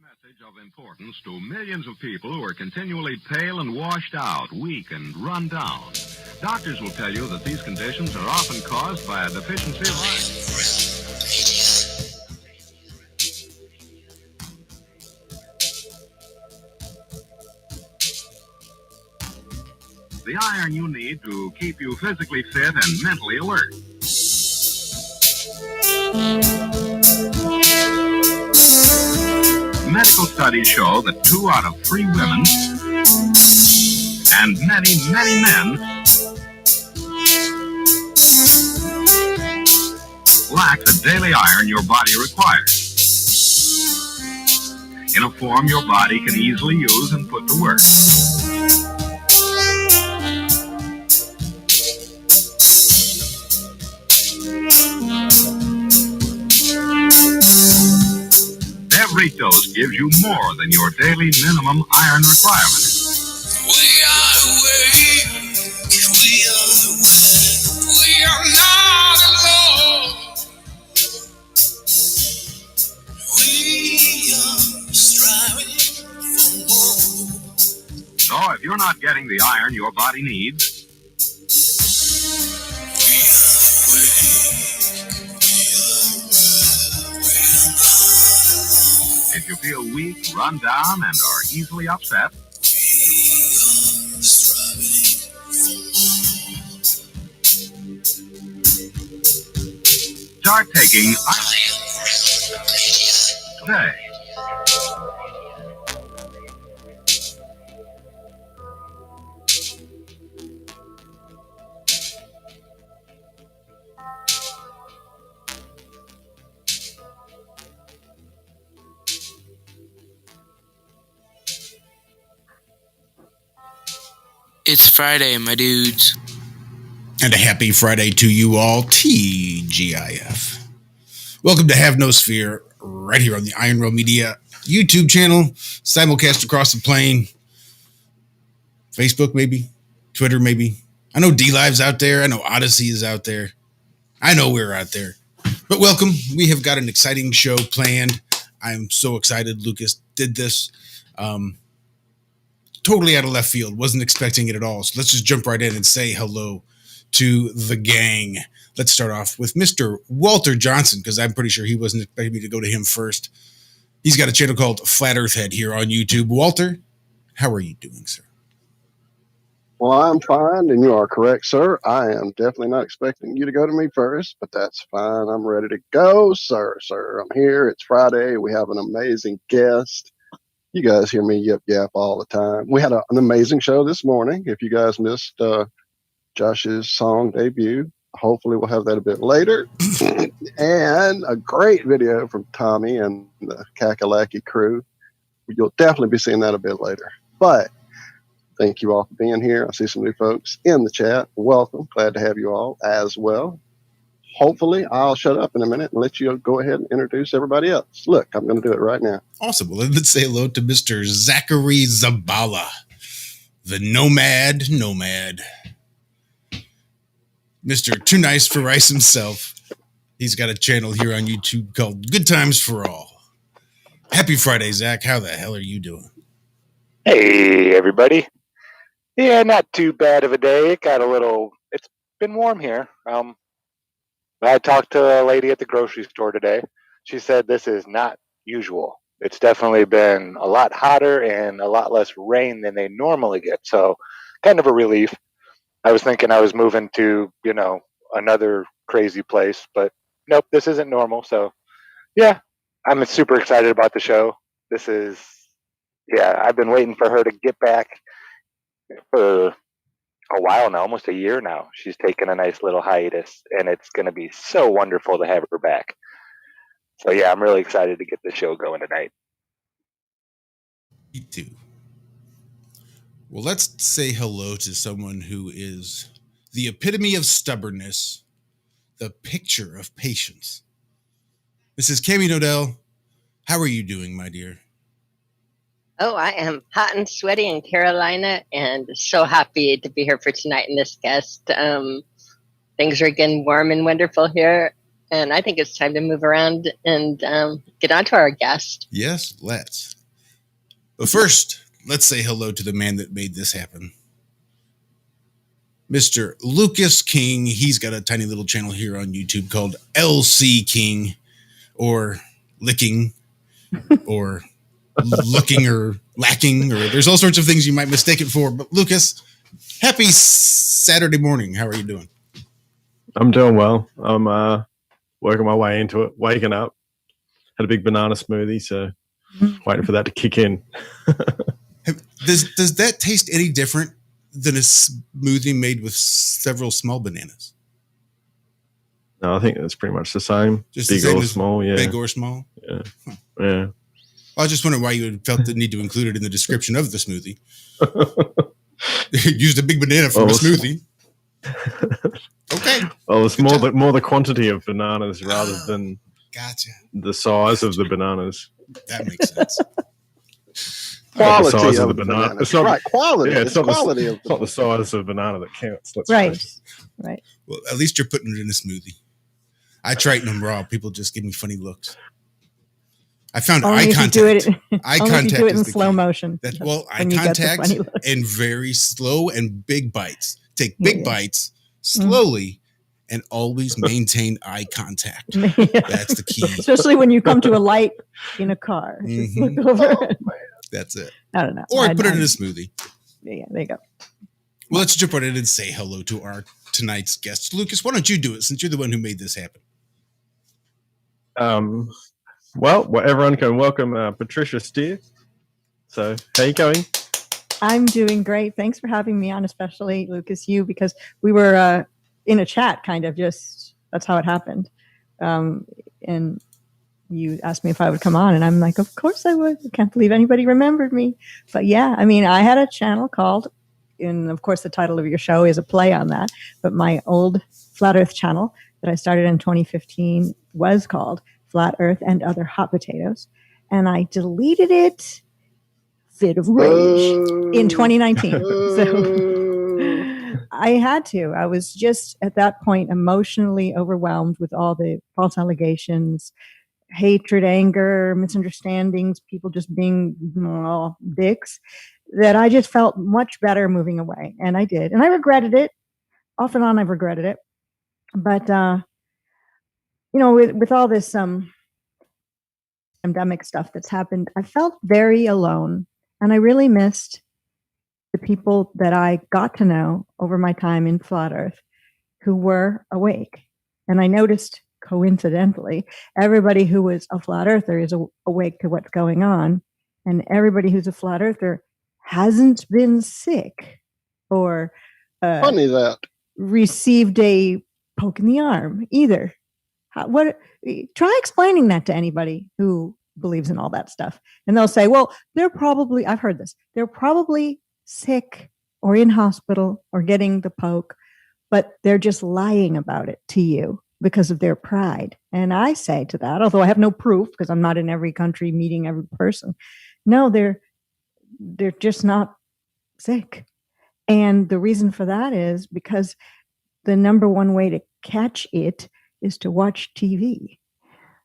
Message of importance to millions of people who are continually pale and washed out, weak and run down. Doctors will tell you that these conditions are often caused by a deficiency of iron. The iron you need to keep you physically fit and mentally alert. Medical studies show that 2 out of 3 women and many, many men lack the daily iron your body requires in a form your body can easily use and put to work. Every dose gives you more than your daily minimum iron requirement. We are awake, we are awake, we are not alone. We are striving for more. So if you're not getting the iron your body needs, if you feel weak, run down, and are easily upset, start taking iron today. It's Friday, my dudes. And a happy Friday to you all, TGIF. Welcome to Have No Sphere, right here on the Iron Rail Media YouTube channel, simulcast across the plane. Facebook, maybe. Twitter, maybe. I know D-Live's out there. I know Odyssey is out there. I know we're out there. But welcome. We have got an exciting show planned. I'm so excited Lucas did this. Totally out of left field. Wasn't expecting it at all. So let's just jump right in and say hello to the gang. Let's start off with Mr. Walter Johnson, because I'm pretty sure he wasn't expecting me to go to him first. He's got a channel called Flat Earth Head here on YouTube. Walter, how are you doing, sir? Well, I'm fine, and you are correct, sir. I am definitely not expecting you to go to me first, but that's fine. I'm ready to go, sir. I'm here. It's Friday. We have an amazing guest. You guys hear me yip yap all the time. We had an amazing show this morning. If you guys missed Josh's song debut, hopefully we'll have that a bit later. And a great video from Tommy and the Kakalaki crew. You'll definitely be seeing that a bit later. But thank you all for being here. I see some new folks in the chat. Welcome. Glad to have you all as well. Hopefully, I'll shut up in a minute and let you go ahead and introduce everybody else. Look, I'm going to do it right now. Awesome. Well, let's say hello to Mr. Zachary Zabala, the Nomad. Mr. Too Nice for Rice himself. He's got a channel here on YouTube called Good Times for All. Happy Friday, Zach. How the hell are you doing? Hey, everybody. Yeah, not too bad of a day. It's been warm here. I talked to a lady at the grocery store today. She said this is not usual. It's definitely been a lot hotter and a lot less rain than they normally get. So kind of a relief. I was thinking I was moving to, another crazy place, but nope, this isn't normal. So yeah, I'm super excited about the show. I've been waiting for her to get back for a while now, almost a year now. She's taken a nice little hiatus, and it's going to be so wonderful to have her back. So yeah, I'm really excited to get the show going tonight. Me too. Well, let's say hello to someone who is the epitome of stubbornness, the picture of patience. This is Cami Nodell. How are you doing, my dear? Oh, I am hot and sweaty in Carolina and so happy to be here for tonight and this guest. Things are getting warm and wonderful here. and I think it's time to move around and get on to our guest. Yes, let's. But first, let's say hello to the man that made this happen. Mr. Lucas King. He's got a tiny little channel here on YouTube called LC King, or Licking, or looking, or lacking, or there's all sorts of things you might mistake it for. But Lucas, happy Saturday morning. How are you doing? I'm doing well. I'm working my way into it, waking up. Had a big banana smoothie, so waiting for that to kick in. Does that taste any different than a smoothie made with several small bananas? No, I think it's pretty much the same. Just big or small, yeah. Big or small? Yeah. Huh. Yeah. I was just wondering why you felt the need to include it in the description of the smoothie. Used a big banana for a smoothie. Okay. Well, it's more the quantity of bananas rather than the size of the bananas. That makes sense. Quality the size of the banana. It's not, right, quality. Yeah, it's quality of it's not the size of banana that counts. Right. Well, at least you're putting it in a smoothie. I try eating them raw. People just give me funny looks. I found eye contact. Eye contact do it in is the slow key. motion. Eye contact and very slow and big bites. Take big bites slowly and always maintain eye contact. That's the key. Especially when you come to a light in a car. Just look over. That's it. I don't know. Or put it in a smoothie. Yeah, there you go. Well, let's jump right in and say hello to our tonight's guest. Lucas, why don't you do it since you're the one who made this happen? Well, everyone can welcome Patricia Steer. So, how you going? I'm doing great. Thanks for having me on, especially Lucas, you, because we were in a chat, kind of just, that's how it happened. And you asked me if I would come on, and I'm like, of course I would. I can't believe anybody remembered me. But yeah, I mean, I had a channel called, and of course the title of your show is a play on that, but my old Flat Earth channel that I started in 2015 was called Flat Earth and Other Hot Potatoes. And I deleted it, fit of rage, in 2019. So I had to. I was just at that point emotionally overwhelmed with all the false allegations, hatred, anger, misunderstandings, people just being dicks, that I just felt much better moving away. And I did. And I regretted it. Off and on, I've regretted it. But, with all this pandemic stuff that's happened, I felt very alone. And I really missed the people that I got to know over my time in Flat Earth who were awake. And I noticed, coincidentally, everybody who was a Flat Earther is awake to what's going on. And everybody who's a Flat Earther hasn't been sick or funny that received a poke in the arm either. Try explaining that to anybody who believes in all that stuff. And they'll say, well, I've heard this, they're probably sick or in hospital or getting the poke, but they're just lying about it to you because of their pride. And I say to that, although I have no proof because I'm not in every country meeting every person, no, they're just not sick. And the reason for that is because the number one way to catch it is to watch TV.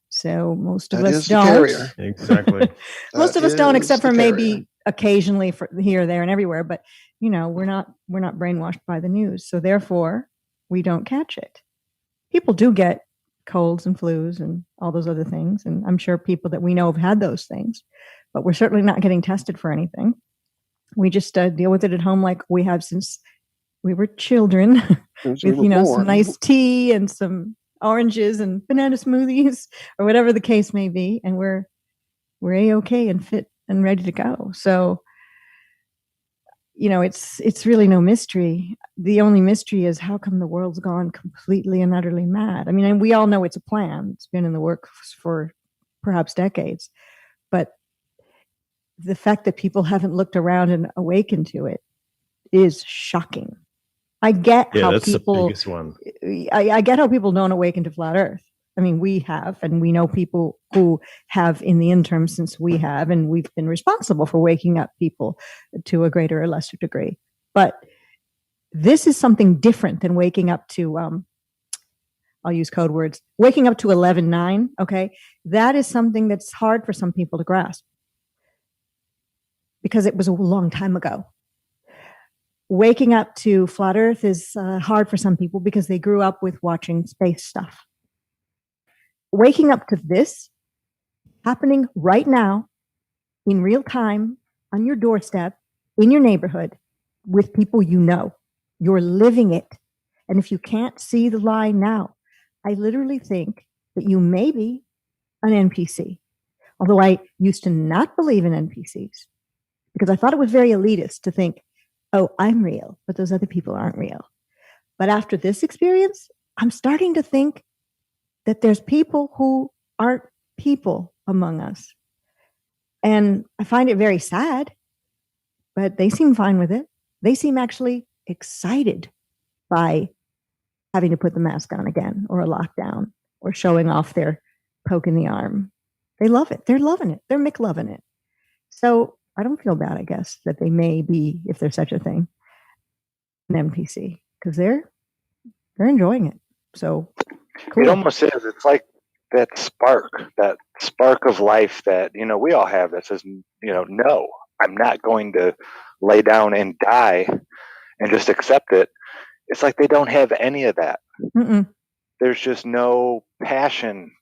So most of us don't. Exactly. Most of us don't, except for maybe occasionally for here, there, and everywhere. But we're not brainwashed by the news, so therefore we don't catch it. People do get colds and flus and all those other things, and I'm sure people that we know have had those things, but we're certainly not getting tested for anything. We just deal with it at home like we have since we were children, with some nice tea and some oranges and banana smoothies or whatever the case may be, and we're A-okay and fit and ready to go. So it's really no mystery. The only mystery is how come the world's gone completely and utterly mad. I mean, and we all know it's a plan. It's been in the works for perhaps decades, but the fact that people haven't looked around and awakened to it is shocking. I get how that's people, the biggest one. I get how people don't awaken to Flat Earth. I mean, we have, and we know people who have in the interim since we have, and we've been responsible for waking up people to a greater or lesser degree. But this is something different than waking up to I'll use code words, waking up to 11.9, okay, that is something that's hard for some people to grasp because it was a long time ago. Waking up to flat Earth is hard for some people because they grew up with watching space stuff. Waking up to this happening right now in real time on your doorstep, in your neighborhood, with people you know. You're living it. And if you can't see the line now, I literally think that you may be an NPC. Although I used to not believe in NPCs because I thought it was very elitist to think, oh, I'm real, but those other people aren't real. But after this experience, I'm starting to think that there's people who aren't people among us. And I find it very sad, but they seem fine with it. They seem actually excited by having to put the mask on again, or a lockdown, or showing off their poke in the arm. They love it. They're loving it. They're McLoving it. So I don't feel bad, I guess, that they may be, if there's such a thing, an NPC, because they're enjoying it. So cool. It almost is. It's like that spark of life that, we all have that says, no, I'm not going to lay down and die and just accept it. It's like they don't have any of that. Mm-mm. There's just no passion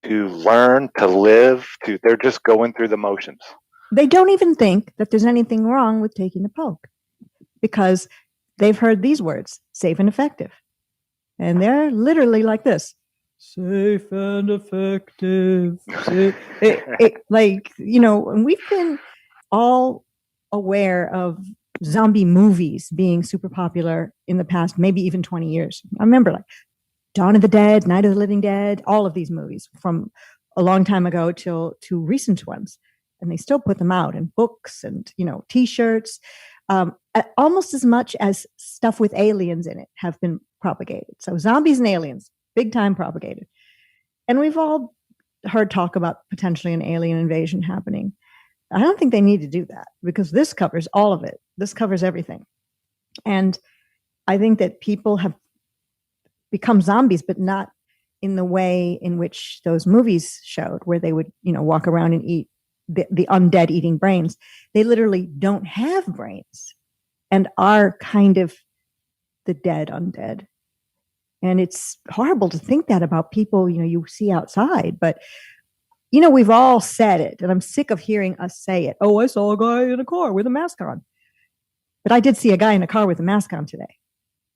to learn, to live, they're just going through the motions. They don't even think that there's anything wrong with taking the poke because they've heard these words, safe and effective. And they're literally like this, safe and effective. And we've been all aware of zombie movies being super popular in the past, maybe even 20 years. I remember like Dawn of the Dead, Night of the Living Dead, all of these movies from a long time ago till to recent ones. And they still put them out in books and, T-shirts, almost as much as stuff with aliens in it have been propagated. So zombies and aliens, big time propagated. And we've all heard talk about potentially an alien invasion happening. I don't think they need to do that because this covers all of it. This covers everything. And I think that people have become zombies, but not in the way in which those movies showed, where they would, walk around and eat the undead eating brains. They literally don't have brains and are kind of the dead undead. And it's horrible to think that about people, you see outside, but we've all said it, and I'm sick of hearing us say it. Oh, I saw a guy in a car with a mask on. But I did see a guy in a car with a mask on today.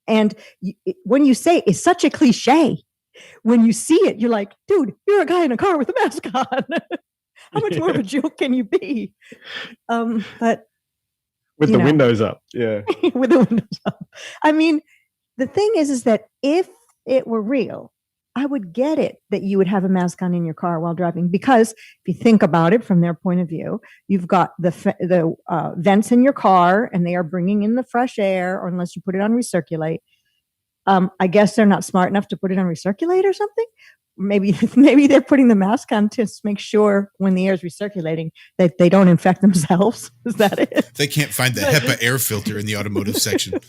And when you say it's such a cliche, when you see it, you're like, dude, you're a guy in a car with a mask on. How much more of a joke can you be? But with the windows up, yeah. With the windows up. I mean, the thing is that if it were real, I would get it that you would have a mask on in your car while driving, because if you think about it from their point of view, you've got the vents in your car and they are bringing in the fresh air, or unless you put it on recirculate. I guess they're not smart enough to put it on recirculate or something. Maybe they're putting the mask on to make sure when the air is recirculating that they don't infect themselves. Is that it? They can't find the HEPA air filter in the automotive section.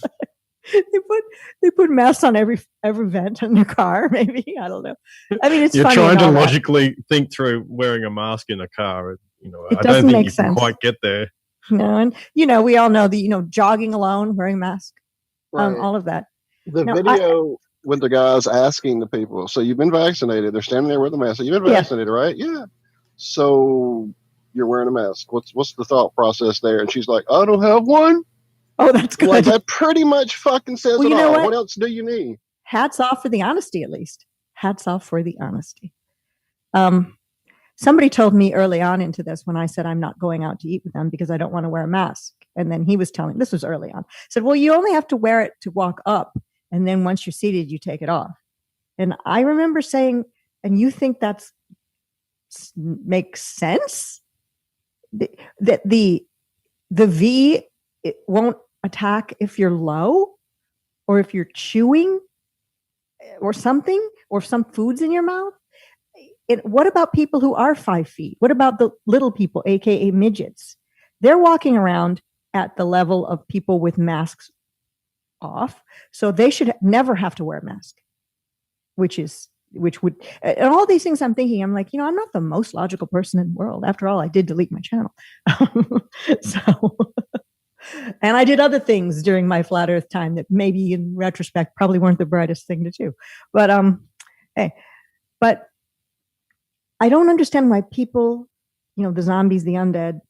They put masks on every vent in their car. Maybe, I don't know. I mean, it's you're funny trying to logically think through wearing a mask in a car. It I don't think you can quite get there. No, and we all know the jogging alone, wearing a mask, Right. all of that. The video with the guys asking the people, so you've been vaccinated. They're standing there with a mask. So you've been vaccinated, right? Yeah. So you're wearing a mask. What's the thought process there? And she's like, I don't have one. Oh, that's good. Like, that pretty much fucking says it all. What? What else do you need? Hats off for the honesty, at least. Hats off for the honesty. Somebody told me early on into this when I said I'm not going out to eat with them because I don't want to wear a mask. And then he was telling, this was early on, said, well, you only have to wear it to walk up. And then once you're seated, you take it off. And I remember saying, and you think that's makes sense? That the V, it won't attack if you're low or if you're chewing or something, or some foods in your mouth. What about people who are 5 feet? What about the little people, aka midgets? They're walking around at the level of people with masks off, so they should never have to wear a mask. which would, and all these things I'm thinking, I'm like, I'm not the most logical person in the world. After all, I did delete my channel. So, and I did other things during my flat earth time that maybe in retrospect probably weren't the brightest thing to do. But, hey, but I don't understand why people, the zombies, the undead,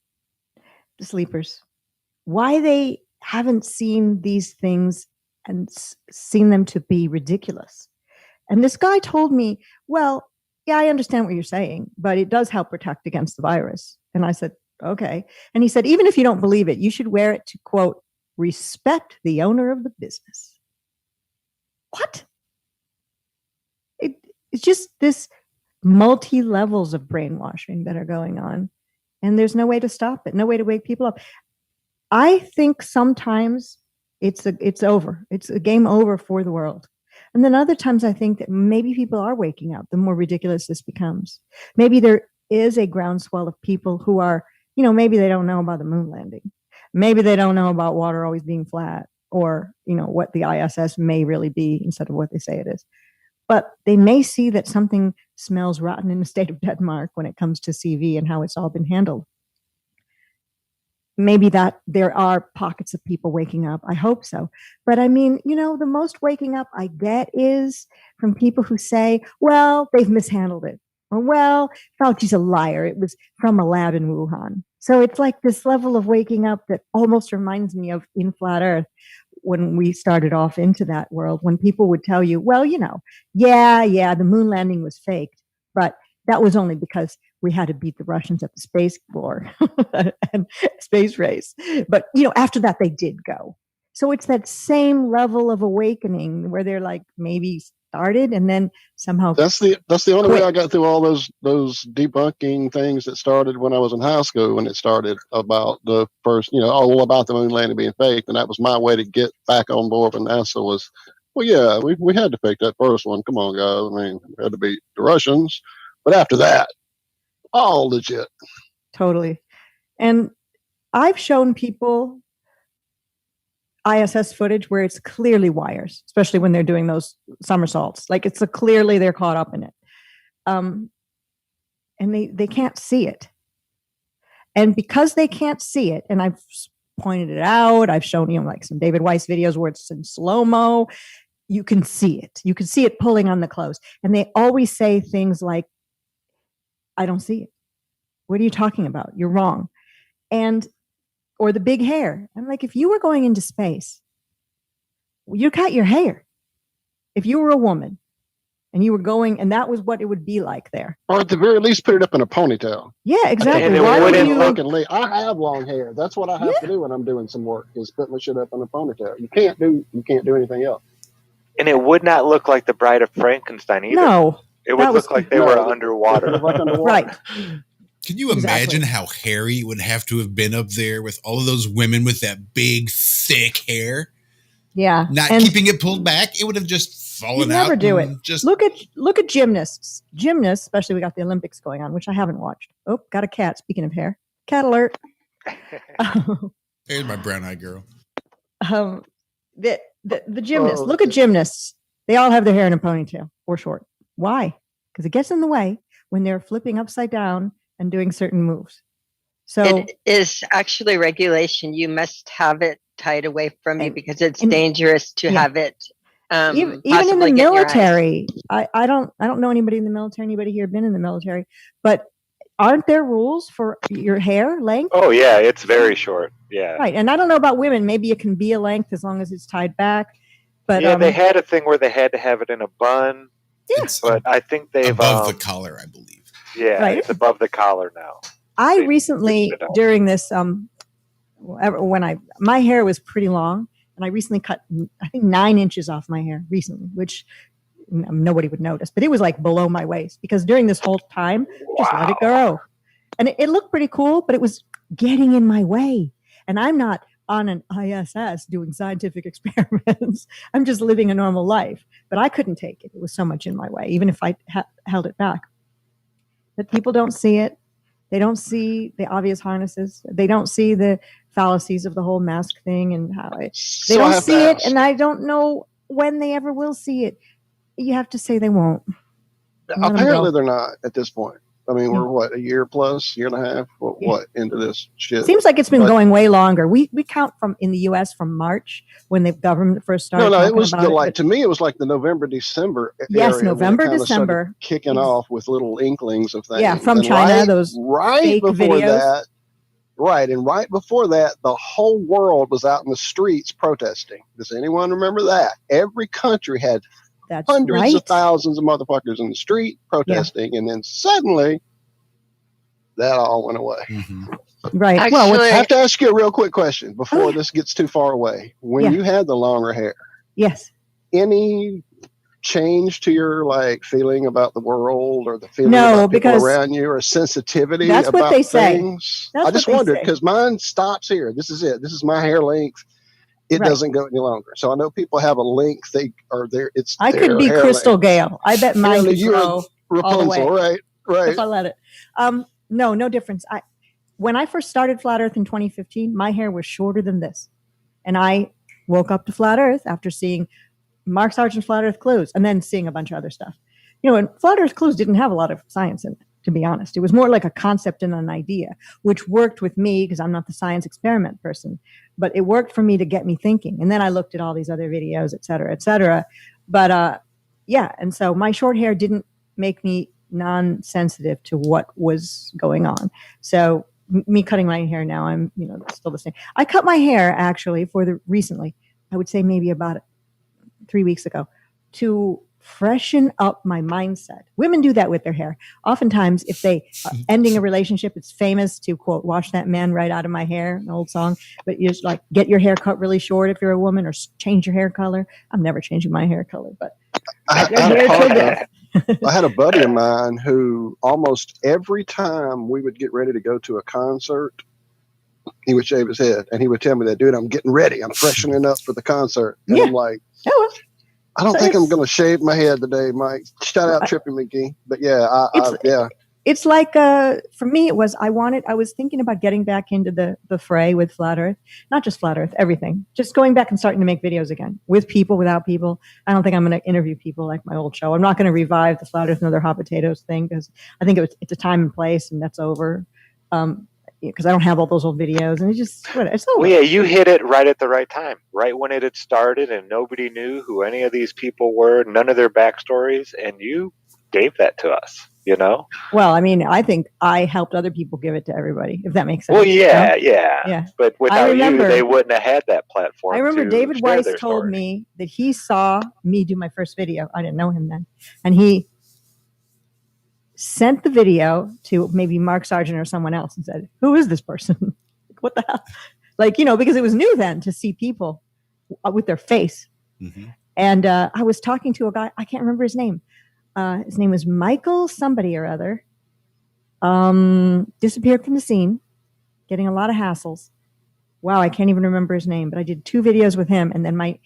the sleepers, why they haven't seen these things and seen them to be ridiculous. And this guy told me, well, yeah, I understand what you're saying, but it does help protect against the virus. And I said, okay. And he said, even if you don't believe it, you should wear it to, quote, respect the owner of the business. What? It's just this multi-levels of brainwashing that are going on. And there's no way to stop it, no way to wake people up. I think sometimes it's over. It's a game over for the world. And then other times I think that maybe people are waking up the more ridiculous this becomes. Maybe there is a groundswell of people who are, maybe they don't know about the moon landing. Maybe they don't know about water always being flat, or, what the ISS may really be instead of what they say it is. But they may see that something smells rotten in the state of Denmark when it comes to CV and how it's all been handled. Maybe that there are pockets of people waking up. I hope so. But I mean, the most waking up I get is from people who say, well, they've mishandled it. Or, well, Fauci's a liar. It was from a lab in Wuhan. So it's like this level of waking up that almost reminds me of in Flat Earth when we started off into that world, when people would tell you, well, yeah, the moon landing was faked, but that was only because we had to beat the Russians at the space war and space race. But, after that, they did go. So it's that same level of awakening where they're like maybe started and then somehow. That's the only way I got through all those debunking things that started when I was in high school, when it started about the first, all about the moon landing being fake. And that was my way to get back on board with NASA was, well, yeah, we had to fake that first one. Come on, guys. I mean, we had to beat the Russians. But after that, all legit. Totally. And I've shown people ISS footage where it's clearly wires, especially when they're doing those somersaults. Like it's clearly they're caught up in it. And they can't see it. And because they can't see it, and I've pointed it out, I've shown, like some David Weiss videos where it's in slow-mo, you can see it. You can see it pulling on the clothes. And they always say things like, I don't see it. What are you talking about? You're wrong. Or the big hair. I'm like, if you were going into space, you cut your hair. If you were a woman and you were going, and that was what it would be like there. Or at the very least, put it up in a ponytail. Yeah, exactly. Why would you? I have long hair. That's what I have to do when I'm doing some work, is put my shit up in a ponytail. You can't do anything else. And it would not look like the Bride of Frankenstein either. No. It would look like they were underwater. Right. Can you imagine how hairy it would have to have been up there with all of those women with that big, thick hair? Yeah. Not keeping it pulled back. It would have just fallen out. Never do it. Just look at gymnasts. Gymnasts, especially we got the Olympics going on, which I haven't watched. Oh, got a cat. Speaking of hair. Cat alert. There's my brown-eyed girl. The gymnasts. Look at gymnasts. They all have their hair in a ponytail or short. Why? Because it gets in the way when they're flipping upside down and doing certain moves. So it is actually regulation. You must have it tied away from you because it's dangerous to have it. Even in the military, I don't know anybody in the military. Anybody here been in the military? But aren't there rules for your hair length? Oh yeah, it's very short. Yeah. Right, and I don't know about women. Maybe it can be a length as long as it's tied back. But yeah, they had a thing where they had to have it in a bun. Yes, but I think they've above the collar, I believe. Yeah, right. It's above the collar now. I recently, during this, when my hair was pretty long, and I recently cut, I think 9 inches off my hair recently, which nobody would notice, but it was like below my waist because during this whole time, just let it grow, and it looked pretty cool, but it was getting in my way, and I'm not on an ISS doing scientific experiments. I'm just living a normal life, but I couldn't take it. It was so much in my way, even if I held it back. But people don't see it. They don't see the obvious harnesses. They don't see the fallacies of the whole mask thing and how they don't see it. And I don't know when they ever will see it. you have to say they won't. Let 'em Apparently go. they're not at this point. I mean, we're what, a year plus, year and a half, what into this shit? Seems like it's been But- going way longer. We count from in the U.S. from March when the government first started. No, talking it was about like to me, it was like the November, December. Yes, area when it November, kinda started December. kicking off with little inklings of things. Yeah, from And China, those right fake before videos. that, right, and right before that, the whole world was out in the streets protesting. Does anyone remember that? Every country had That's hundreds right. of thousands of motherfuckers in the street protesting, and then suddenly that all went away. Right. Actually, I have to ask you a real quick question before this gets too far away. When Yeah. you had the longer hair, Yes. any change to your like feeling about the world or the feeling No, about people because around you or sensitivity that's what about they say. things? That's I just what they wondered say. because mine stops here. This is it. This is my hair length. It Right. doesn't go any longer. So I know people have a length they are there. It's I could their be hair Crystal length. Gale. I bet mine Apparently could you're grow all the way Rapunzel, right? if I let it. No difference. When I first started Flat Earth in 2015, my hair was shorter than this, and I woke up to Flat Earth after seeing Mark Sargent's Flat Earth Clues and then seeing a bunch of other stuff. And Flat Earth Clues didn't have a lot of science in it, to be honest. It was more like a concept and an idea, which worked with me because I'm not the science experiment person, but it worked for me to get me thinking. And then I looked at all these other videos, et cetera, et cetera. But yeah, and so my short hair didn't make me non-sensitive to what was going on. So me cutting my hair now, I'm still the same. I cut my hair actually recently, I would say maybe about 3 weeks ago, to freshen up my mindset. Women do that with their hair. Oftentimes, if they are ending a relationship, it's famous to quote, "Wash that man right out of my hair," an old song. But you just like get your hair cut really short if you're a woman, or change your hair color. I'm never changing my hair color, but I had a buddy of mine who almost every time we would get ready to go to a concert, he would shave his head and he would tell me that, dude, I'm getting ready. I'm freshening up for the concert. And I'm like, I don't think I'm going to shave my head today, Mike. Shout out Trippy McGee. But yeah, It's like, for me, it was, I was thinking about getting back into the fray with Flat Earth, not just Flat Earth, everything. Just going back and starting to make videos again with people, without people. I don't think I'm going to interview people like my old show. I'm not going to revive the Flat Earth and other hot potatoes thing because I think it's a time and place and that's over. Because I don't have all those old videos and it's over. Well, yeah, you hit it right at the right time, right when it had started and nobody knew who any of these people were, none of their backstories, and you gave that to us. Well, I mean, I think I helped other people give it to everybody, if that makes sense. Well, yeah. But without you, they wouldn't have had that platform. I remember David Weiss told me that he saw me do my first video. I didn't know him then. And he sent the video to maybe Mark Sargent or someone else and said, "Who is this person? What the hell?" Because it was new then to see people with their face. Mm-hmm. And I was talking to a guy, I can't remember his name. His name was Michael somebody or other. Disappeared from the scene, getting a lot of hassles. Wow, I can't even remember his name, but I did 2 videos with him. And then my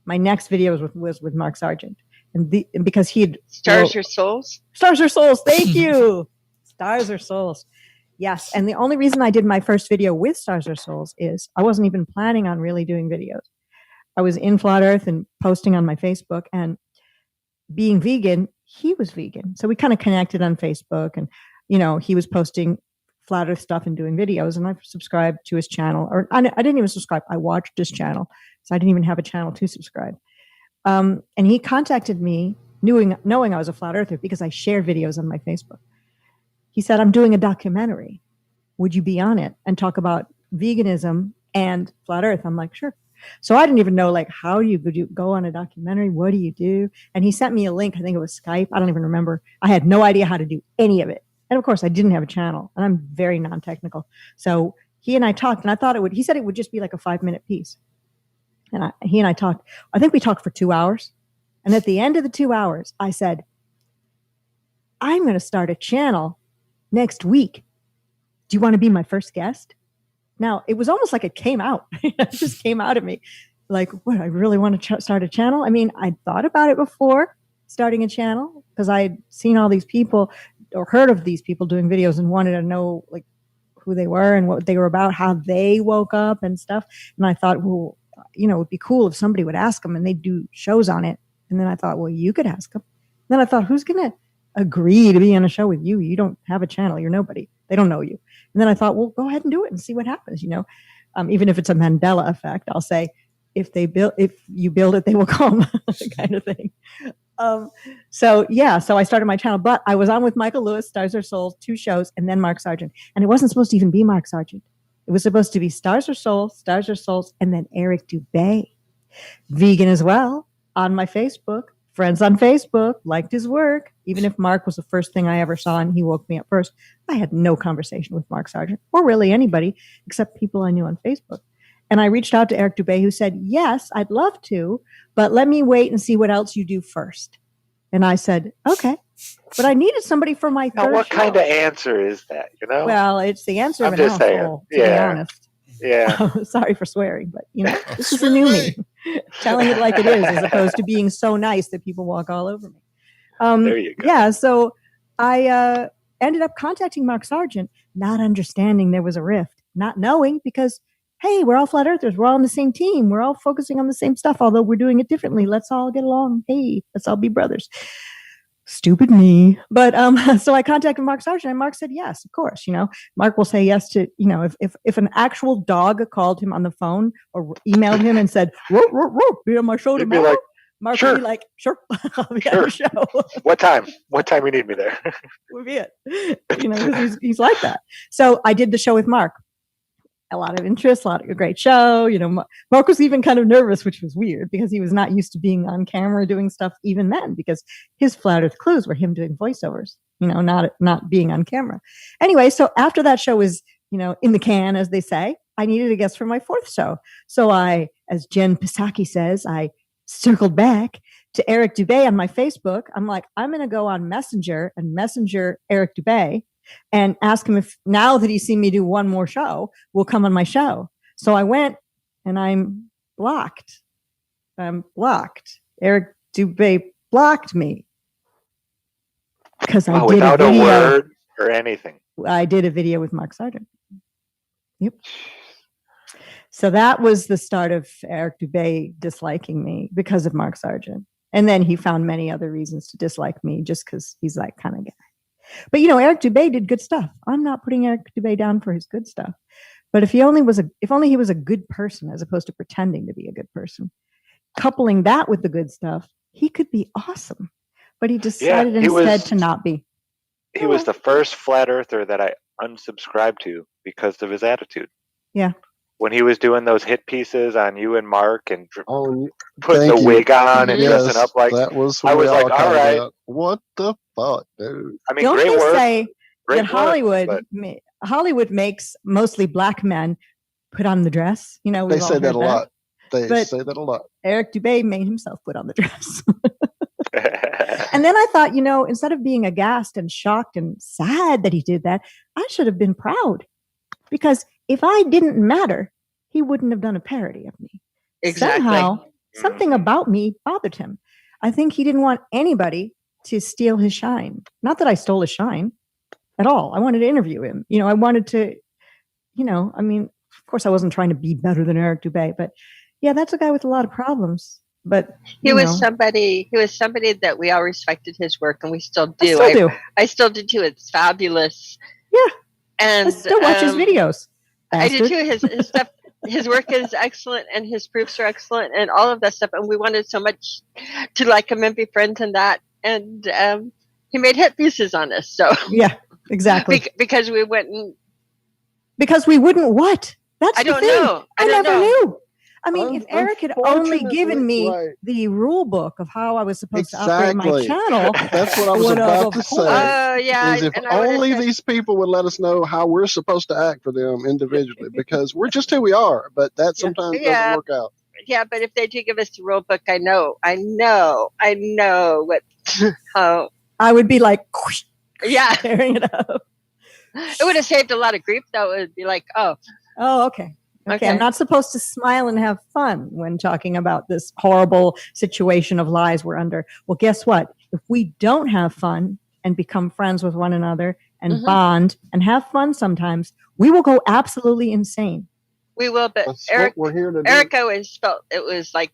next video was with Mark Sargent. And because he'd... Stars or Souls? Stars or Souls, thank you! Stars or Souls. Yes, and the only reason I did my first video with Stars or Souls is I wasn't even planning on really doing videos. I was in Flat Earth and posting on my Facebook, and being vegan, he was vegan. So we kind of connected on Facebook, and, he was posting Flat Earth stuff and doing videos, and I subscribed to his channel. Or I didn't even subscribe. I watched his channel, so I didn't even have a channel to subscribe. And he contacted me knowing I was a Flat Earther because I share videos on my Facebook. He said, "I'm doing a documentary. Would you be on it and talk about veganism and Flat Earth?" I'm like, "Sure." So I didn't even know, how do you go on a documentary? What do you do? And he sent me a link. I think it was Skype. I don't even remember. I had no idea how to do any of it. And of course, I didn't have a channel, and I'm very non-technical. So he and I talked, and he said it would just be like a 5-minute piece. And he and I talked. I think we talked for 2 hours. And at the end of the 2 hours, I said, "I'm going to start a channel next week. Do you want to be my first guest?" Now, it was almost like it came out. It just came out of me. Like, what, I really want to start a channel? I mean, I'd thought about it before, starting a channel, because I'd seen all these people or heard of these people doing videos and wanted to know, who they were and what they were about, how they woke up and stuff. And I thought, well, it would be cool if somebody would ask them and they'd do shows on it. And then I thought, well, you could ask him. Then I thought, who's going to agree to be on a show with you? You don't have a channel. You're nobody. They don't know you. And then I thought, well, go ahead and do it and see what happens. Even if it's a Mandela effect, I'll say, if you build it, they will come, kind of thing. So I started my channel, but I was on with Michael Lewis, Stars Are Souls, 2 shows, and then Mark Sargent. And it wasn't supposed to even be Mark Sargent. It was supposed to be Stars Are Souls, and then Eric Dubay, vegan as well, on my Facebook. Friends on Facebook, liked his work. Even if Mark was the first thing I ever saw and he woke me up first, I had no conversation with Mark Sargent or really anybody except people I knew on Facebook. And I reached out to Eric Dubay, who said, yes, I'd love to, but let me wait and see what else you do first. And I said, okay. But I needed somebody for my third what show. kind of answer is that, Well, it's the answer I'm of an just saying. asshole, to be honest. Yeah. Sorry for swearing, but this is the new me. Telling it like it is, as opposed to being so nice that people walk all over me. There you go. Yeah, so I ended up contacting Mark Sargent, not understanding there was a rift, not knowing, because, hey, we're all flat earthers. We're all on the same team. We're all focusing on the same stuff, although we're doing it differently. Let's all get along. Hey, let's all be brothers. Stupid me. But so I contacted Mark Sargent, and Mark said, yes, of course. Mark will say yes to, if an actual dog called him on the phone or emailed him and said, be on my show tomorrow. Be like, Mark sure. would be like, sure, I'll be on the show. What time you need me there? Would be it. Because he's like that. So I did the show with Mark. A lot of interest, a great show. Mark was even kind of nervous, which was weird because he was not used to being on camera doing stuff even then, because his flat earth clues were him doing voiceovers, not being on camera. Anyway, so after that show was, in the can, as they say, I needed a guest for my 4th show. So I, as Jen Psaki says, I circled back to Eric Dubay on my Facebook. I'm like, I'm going to go on Messenger and messenger Eric Dubay and ask him if, now that he's seen me do one more show, will come on my show. So I went, and I'm blocked. Eric Dubay blocked me because I did without a video. A word or anything. I did a video with Mark Sargent. Yep. So that was the start of Eric Dubay disliking me because of Mark Sargent. And then he found many other reasons to dislike me just because he's that kind of guy. But Eric Dubay did good stuff. I'm not putting Eric Dubay down for his good stuff. But if only he was a good person, as opposed to pretending to be a good person, coupling that with the good stuff, he could be awesome. But he decided instead to not be. He was the first flat earther that I unsubscribed to because of his attitude. Yeah. When he was doing those hit pieces on you and Mark and putting thank the you. wig on and Yes, dressing up like that was I was like, all right. What the fuck, dude? I mean, Don't great they work. say Great that work, Hollywood makes mostly black men put on the dress? They say that a lot. They say that a lot. Eric Dubay made himself put on the dress. And then I thought, instead of being aghast and shocked and sad that he did that, I should have been proud. Because if I didn't matter, he wouldn't have done a parody of me. Exactly. Somehow, something about me bothered him. I think he didn't want anybody to steal his shine. Not that I stole his shine at all. I wanted to interview him. I wanted to, of course I wasn't trying to be better than Eric Dubay, but yeah, that's a guy with a lot of problems. But he was somebody that we all respected his work, and we still do. I still do too. It's fabulous. Yeah. And I still watch his videos. I do too. His stuff, his work is excellent, and his proofs are excellent, and all of that stuff. And we wanted so much to like him and be friends and that. And he made hit pieces on us. So yeah, exactly. Because we wouldn't what? That's I the don't thing. know. I never know. knew. I mean, if Eric had only given me right. the rule book of how I was supposed to operate my channel, that's what I was about to say. Oh, yeah. Is if only these people would let us know how we're supposed to act for them individually, because we're just who we are. But that sometimes doesn't work out. Yeah, but if they do give us the rule book, I know what. How I would be like, tearing it up. It would have saved a lot of grief, though. It would be like, okay. Okay, I'm not supposed to smile and have fun when talking about this horrible situation of lies we're under. Well, guess what? If we don't have fun and become friends with one another and bond and have fun sometimes, we will go absolutely insane. We will, but That's Eric, what we're here to do. Eric always felt it was like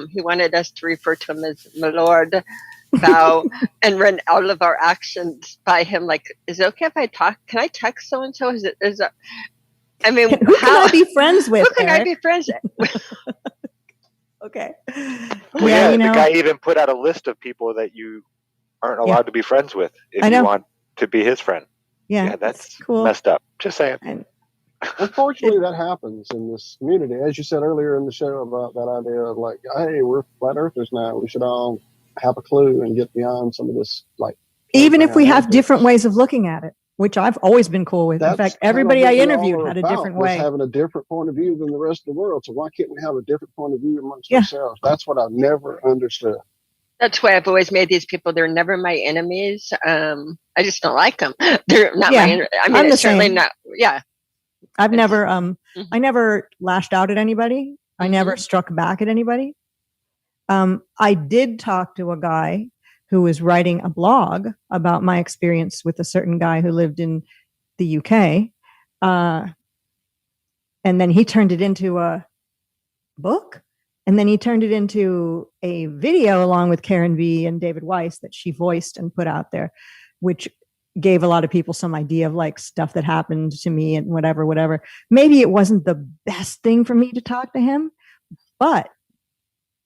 he wanted us to refer to him as my lord, bow, and run all of our actions by him. Like, is it okay if I talk? Can I text so and so? Is it? I mean, Who can I be friends with? Who can I be friends with? Okay. Well, yeah, the guy even put out a list of people that you aren't allowed to be friends with if you want to be his friend. Yeah, that's cool. Messed up. Just saying. Unfortunately, that happens in this community. As you said earlier in the show about that idea of like, hey, we're flat earthers now. We should all have a clue and get beyond some of this. Like, even if we have different ways of looking at it, which I've always been cool with. In fact, everybody I interviewed had a different way. Having a different point of view than the rest of the world. So why can't we have a different point of view amongst ourselves? That's what I've never understood. That's why I've always made these people. They're never my enemies. I just don't like them. They're not my enemies. I mean, it's certainly not. Yeah. I've never, I never lashed out at anybody. I never struck back at anybody. I did talk to a guy who was writing a blog about my experience with a certain guy who lived in the UK. And then he turned it into a book. And then he turned it into a video along with Karen V and David Weiss that she voiced and put out there, which gave a lot of people some idea of like stuff that happened to me and whatever. Maybe it wasn't the best thing for me to talk to him, but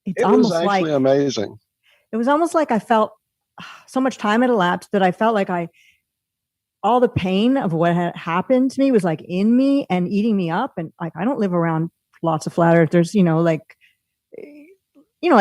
it was actually amazing. It was almost like I felt so much time had elapsed that I felt like all the pain of what had happened to me was like in me and eating me up. And like, I don't live around lots of flat earthers, like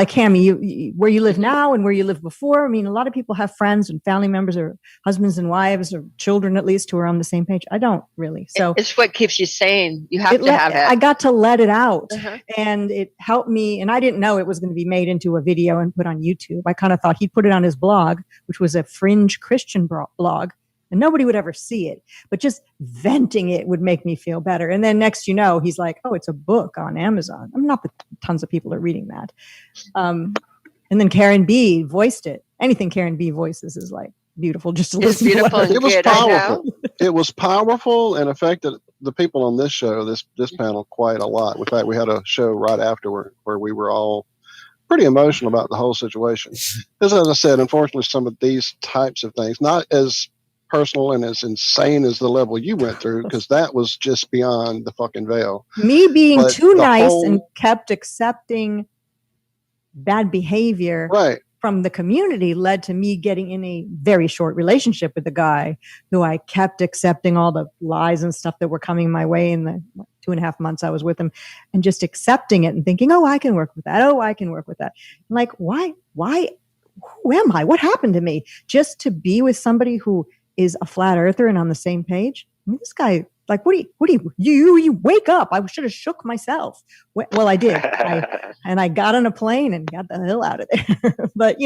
Cammie, where you live now and where you lived before. I mean, a lot of people have friends and family members or husbands and wives or children, at least, who are on the same page. I don't really. So it's what keeps you sane. You have to have it. I got to let it out and it helped me. And I didn't know it was going to be made into a video and put on YouTube. I kind of thought he'd put it on his blog, which was a fringe Christian blog. And nobody would ever see it, but just venting it would make me feel better. And then next, he's like, "Oh, it's a book on Amazon." I'm not that tons of people are reading that. And then Karen B voiced it. Anything Karen B voices is like beautiful. Just to listen to it. It was powerful. It was powerful and affected the people on this show, this panel, quite a lot. In fact, we had a show right afterward where we were all pretty emotional about the whole situation. Because, as I said, unfortunately, some of these types of things, not as personal and as insane as the level you went through, because that was just beyond the fucking veil. Me being too nice and kept accepting bad behavior from the community led to me getting in a very short relationship with the guy who I kept accepting all the lies and stuff that were coming my way in the 2.5 months I was with him, and just accepting it and thinking, "Oh, I can work with that. Oh, I can work with that." I'm like, why, who am I? What happened to me? Just to be with somebody who is a flat earther and on the same page. I mean, this guy, like, what do you wake up? I should have shook myself. Well, I did. I got on a plane and got the hell out of there. But,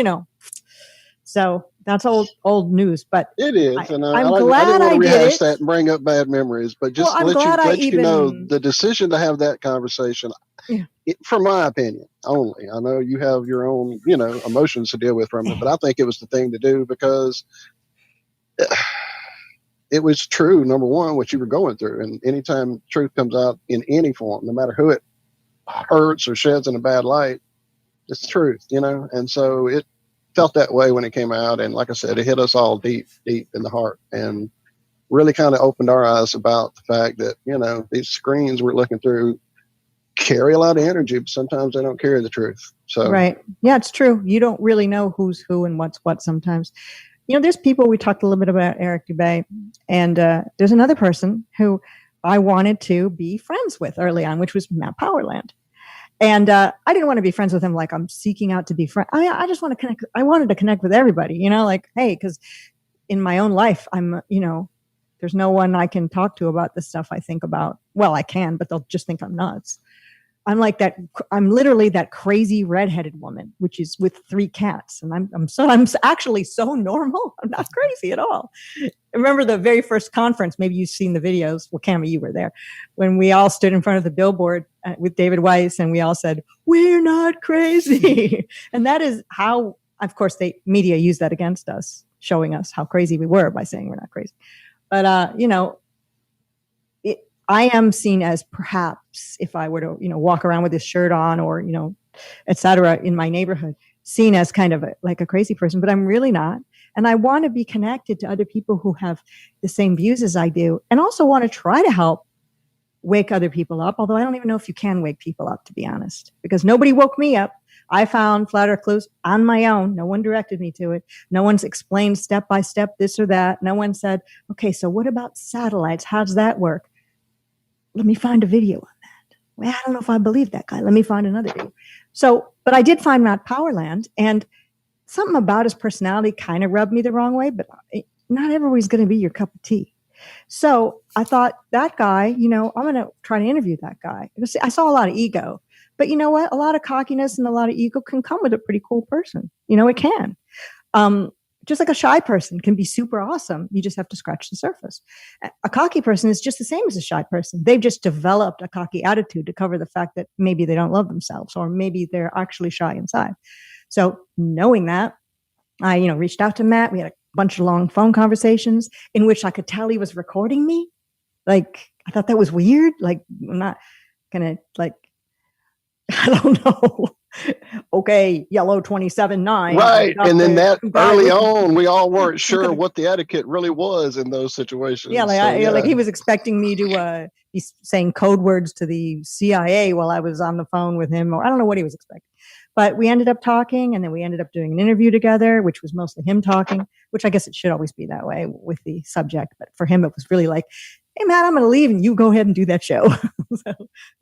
so that's old news, but it is. And I'm I glad didn't want to rehash did that and bring up bad memories, but just let you know the decision to have that conversation, from my opinion only, I know you have your own, emotions to deal with from it, but I think it was the thing to do because it was true, number one, what you were going through. And anytime truth comes out in any form, no matter who it hurts or sheds in a bad light, it's truth, And so it felt that way when it came out. And like I said, it hit us all deep in the heart and really kind of opened our eyes about the fact that, these screens we're looking through carry a lot of energy, but sometimes they don't carry the truth. So right. Yeah, it's true. You don't really know who's who and what's what sometimes. There's people, we talked a little bit about Eric Dubay, and there's another person who I wanted to be friends with early on, which was Matt Powerland. And I didn't want to be friends with him like I'm seeking out to be friends. I just want to connect. I wanted to connect with everybody, hey, because in my own life, I'm, there's no one I can talk to about the stuff I think about. Well, I can, but they'll just think I'm nuts. I'm like that. I'm literally that crazy redheaded woman, which is with 3 cats. And I'm actually so normal. I'm not crazy at all. I remember the very first conference, maybe you've seen the videos. Well, Cammie, you were there when we all stood in front of the billboard with David Weiss and we all said, "We're not crazy." And that is how, of course, media used that against us, showing us how crazy we were by saying we're not crazy. But, I am seen as, perhaps, if I were to, walk around with this shirt on or, et cetera, in my neighborhood, seen as kind of like a crazy person, but I'm really not. And I want to be connected to other people who have the same views as I do, and also want to try to help wake other people up. Although I don't even know if you can wake people up, to be honest, because nobody woke me up. I found flat earth clues on my own. No one directed me to it. No one's explained step by step this or that. No one said, okay, so what about satellites? How does that work? Let me find a video on that. Well, I don't know if I believe that guy. Let me find another video. So, but I did find Matt Powerland, and something about his personality kind of rubbed me the wrong way, but not everybody's going to be your cup of tea. So I thought, that guy, I'm going to try to interview that guy. I saw a lot of ego, but you know what? A lot of cockiness and a lot of ego can come with a pretty cool person. It can. Just like a shy person can be super awesome. You just have to scratch the surface. A cocky person is just the same as a shy person. They've just developed a cocky attitude to cover the fact that maybe they don't love themselves, or maybe they're actually shy inside. So knowing that, I, reached out to Matt. We had a bunch of long phone conversations in which I could tell he was recording me. Like, I thought that was weird. Like, I'm not going to, I don't know. Okay, yellow 27-9. Right. And then that early on, we all weren't sure what the etiquette really was in those situations. Yeah, like he was expecting me to be saying code words to the CIA while I was on the phone with him, or I don't know what he was expecting. But we ended up talking, and then we ended up doing an interview together, which was mostly him talking, which I guess it should always be that way with the subject. But for him, it was really like, hey, Matt, I'm going to leave and you go ahead and do that show. So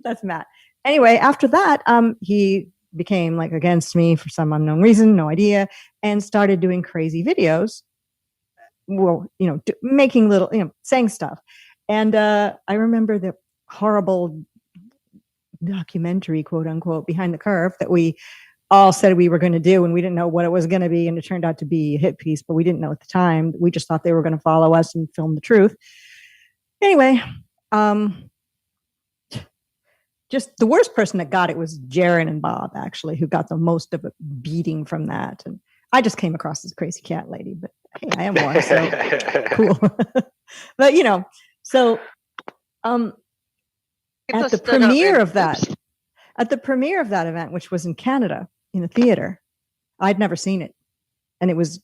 that's Matt. Anyway, after that, he became like against me for some unknown reason, no idea, and started doing crazy videos. Well, making little, saying stuff. And I remember the horrible documentary, quote unquote, Behind the Curve that we all said we were going to do, and we didn't know what it was going to be, and it turned out to be a hit piece, but we didn't know at the time. We just thought they were going to follow us and film the truth. Anyway, just the worst person that got it was Jaron and Bob, actually, who got the most of a beating from that. And I just came across as crazy cat lady, but hey, I am one, so cool. But so at the premiere of that event, which was in Canada in a theater, I'd never seen it, and it was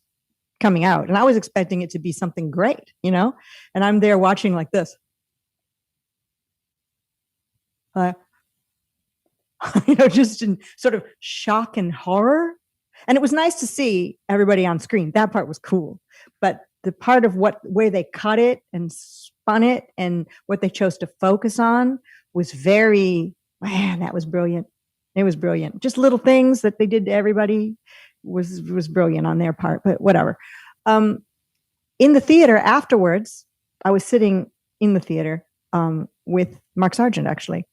coming out, and I was expecting it to be something great, and I'm there watching like this. Just in sort of shock and horror. And it was nice to see everybody on screen. That part was cool. But the part of where they cut it and spun it and what they chose to focus on was that was brilliant. It was brilliant. Just little things that they did to everybody was brilliant on their part, but whatever. In the theater afterwards, I was sitting in the theater with Mark Sargent, actually.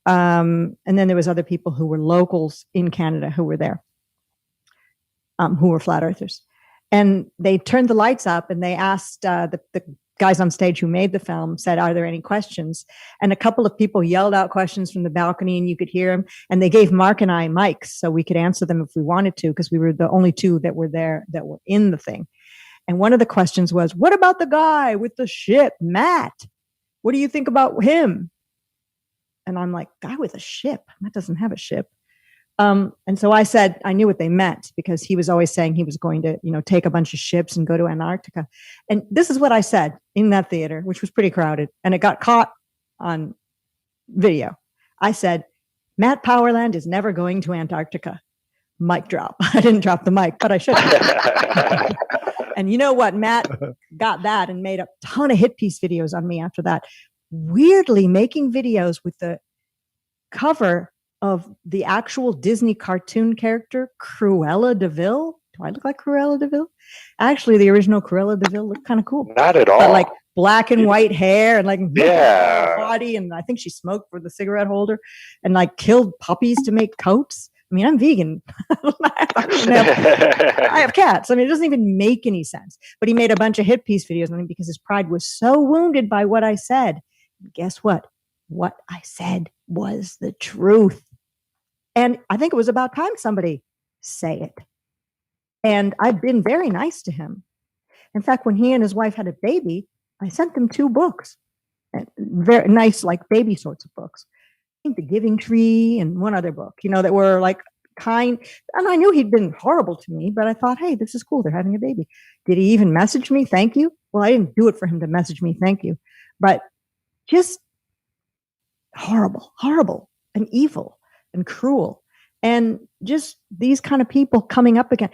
And then there was other people who were locals in Canada who were there, who were flat earthers. And they turned the lights up and they asked the guys on stage who made the film, said, are there any questions? And a couple of people yelled out questions from the balcony, and you could hear them. And they gave Mark and I mics so we could answer them if we wanted to, because we were the only two that were there that were in the thing. And one of the questions was, what about the guy with the ship, Matt? What do you think about him? And I'm like, guy with a ship? That doesn't have a ship. And so I said, I knew what they meant, because he was always saying he was going to, take a bunch of ships and go to Antarctica. And this is what I said in that theater, which was pretty crowded, and it got caught on video. I said, Matt Powerland is never going to Antarctica. Mic drop. I didn't drop the mic, but I should have. And you know what? Matt got that and made a ton of hit piece videos on me after that. Weirdly making videos with the cover of the actual Disney cartoon character Cruella de Vil. Do I look like Cruella de Vil? Actually, the original Cruella de Vil looked kind of cool. Not at all. But like black and white hair and like yeah, body, and I think she smoked for the cigarette holder and like killed puppies to make coats. I mean, I'm vegan. I have cats. I mean, it doesn't even make any sense. But he made a bunch of hit piece videos on him because his pride was so wounded by what I said. Guess what? What I said was the truth. And I think it was about time somebody say it. And I've been very nice to him. In fact, when he and his wife had a baby, I sent them 2 books. and very nice, like baby sorts of books. I think The Giving Tree and one other book, that were like kind. And I knew he'd been horrible to me, but I thought, hey, this is cool. They're having a baby. Did he even message me thank you? Well, I didn't do it for him to message me thank you, but just horrible and evil and cruel. And just these kind of people coming up again.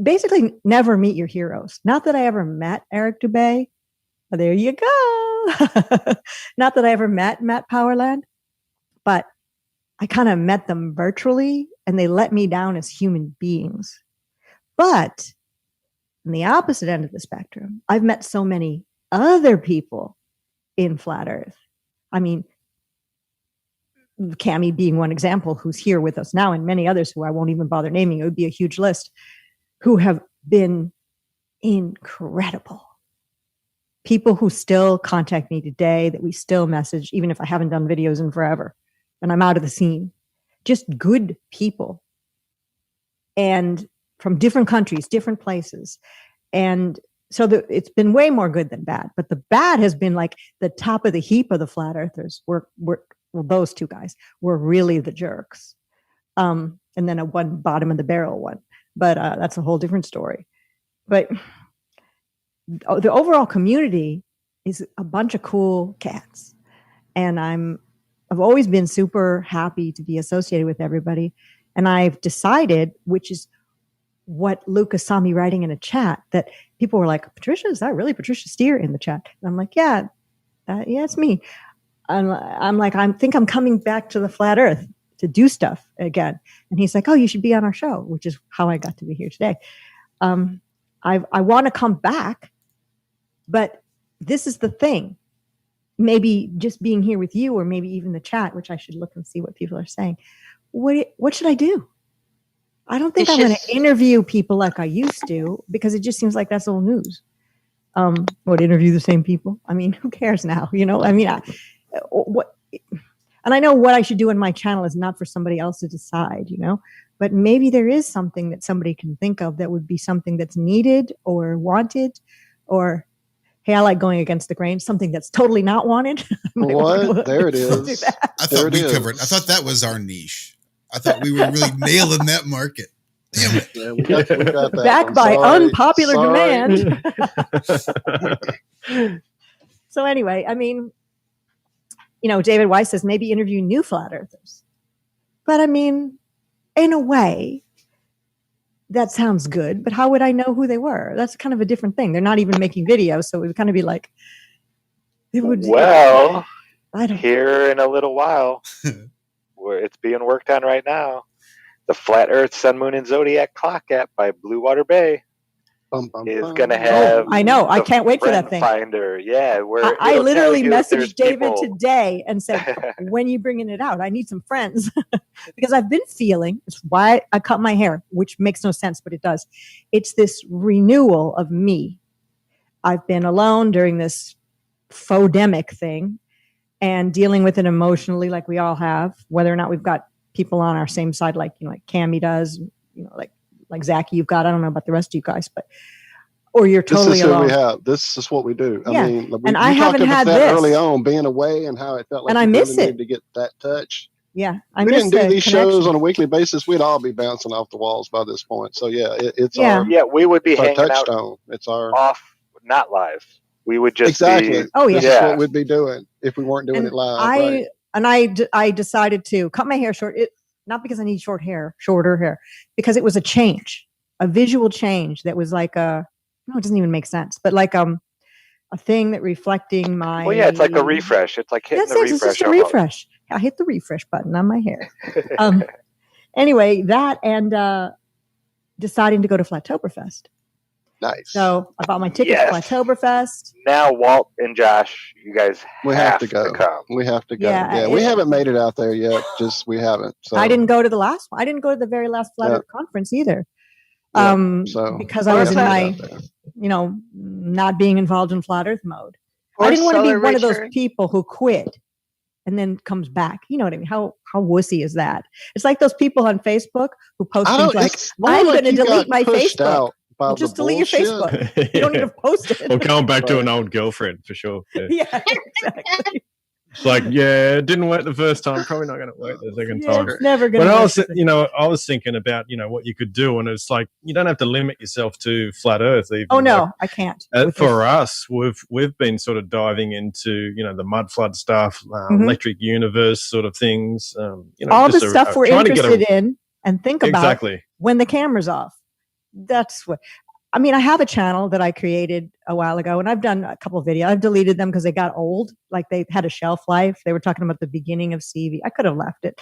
Basically, never meet your heroes. Not that I ever met Eric Dubay. There you go. Not that I ever met Matt Powerland, but I kind of met them virtually and they let me down as human beings. But on the opposite end of the spectrum, I've met so many other people in Flat Earth. I mean, Cammie being one example, who's here with us now, and many others who I won't even bother naming. It would be a huge list, who have been incredible. People who still contact me today, that we still message, even if I haven't done videos in forever and I'm out of the scene. Just good people. And from different countries, different places. And so it's been way more good than bad. But the bad has been like the top of the heap of the flat earthers. Well, those two guys were really the jerks. And then a one bottom of the barrel one. But that's a whole different story. But the overall community is a bunch of cool cats. And I've always been super happy to be associated with everybody. And I've decided, which is what Lucas saw me writing in a chat, that people were like, Patricia, is that really Patricia Steer in the chat? And I'm like, yeah, it's me. I'm like, I think I'm coming back to the flat earth to do stuff again. And he's like, oh, you should be on our show, which is how I got to be here today. I want to come back, but this is the thing. Maybe just being here with you, or maybe even the chat, which I should look and see what people are saying. What should I do? I don't think I'm going to interview people like I used to, because it just seems like that's old news. Interview the same people? I mean, who cares now? I mean, and I know what I should do in my channel is not for somebody else to decide, but maybe there is something that somebody can think of that would be something that's needed or wanted, or, hey, I like going against the grain, something that's totally not wanted. What? There it is. I thought we covered. I thought that was our niche. I thought we were really nailing that market. Damn it. Yeah, we got that. Back by unpopular demand. So anyway, I mean, David Weiss says maybe interview new flat earthers. But I mean, in a way, that sounds good. But how would I know who they were? That's kind of a different thing. They're not even making videos. So it would kind of be like, here in a little while, where it's being worked on right now, the Flat Earth Sun, Moon, and Zodiac Clock app by Blue Water Bay is going to have. I know. I can't wait for that thing. Finder, yeah. I literally messaged David today and said, "When are you bringing it out? I need some friends," because I've been feeling. It's why I cut my hair, which makes no sense, but it does. It's this renewal of me. I've been alone during this faux-demic thing, and dealing with it emotionally, like we all have, whether or not we've got people on our same side, like Cammie does, like Zachy, you've got. I don't know about the rest of you guys, or you're totally alone. This is who we have. This is what we do. Yeah. I mean, and I haven't had that this early on, being away, and how it felt like. And I miss it. Needed to get that touch. Yeah, we didn't do these shows on a weekly basis, we'd all be bouncing off the walls by this point. So it's our we would be hanging touchstone. Out. It's our off, not live. We would just exactly. Be, this is what we'd be doing if we weren't doing it live. I decided to cut my hair short. Not because I need shorter hair, because it was a change, a visual change that was like it doesn't even make sense, but like a thing that reflecting my. Well, yeah, it's like a refresh. It's like hitting the refresh. It's just a refresh. I hit the refresh button on my hair. Anyway, that and deciding to go to Flattoberfest. Nice. So I bought my ticket to Flattoberfest. Now Walt and Josh, you guys have to go. Come. We have to go. Yeah, we haven't made it out there yet. We haven't. So. I didn't go to the last one. I didn't go to the very last Flat Earth conference either. Because I was in my, not being involved in Flat Earth mode. I didn't want to be one of those people who quit and then comes back. You know what I mean? How wussy is that? It's like those people on Facebook who post things like, I'm going to delete my Facebook. By Well, the just delete your bullshit. Facebook. You don't need to post it. Or going back to Right. an old girlfriend for sure. Yeah. Yeah, exactly. It's like, yeah, it didn't work the first time. Probably not going to work the second Yeah, time. it's never going But to I work. was, you know, I was thinking about, you know, what you could do, and it's like you don't have to limit yourself to flat Earth. Even Oh no, like, I can't. for us, we've been sort of diving into, you know, the mud flood stuff, electric universe sort of things. You know, all the stuff we're interested in, and think about exactly when the camera's off. That's what. I mean, I have a channel that I created a while ago, and I've done a couple of videos. I've deleted them because they got old. Like they had a shelf life. They were talking about the beginning of CV. I could have left it,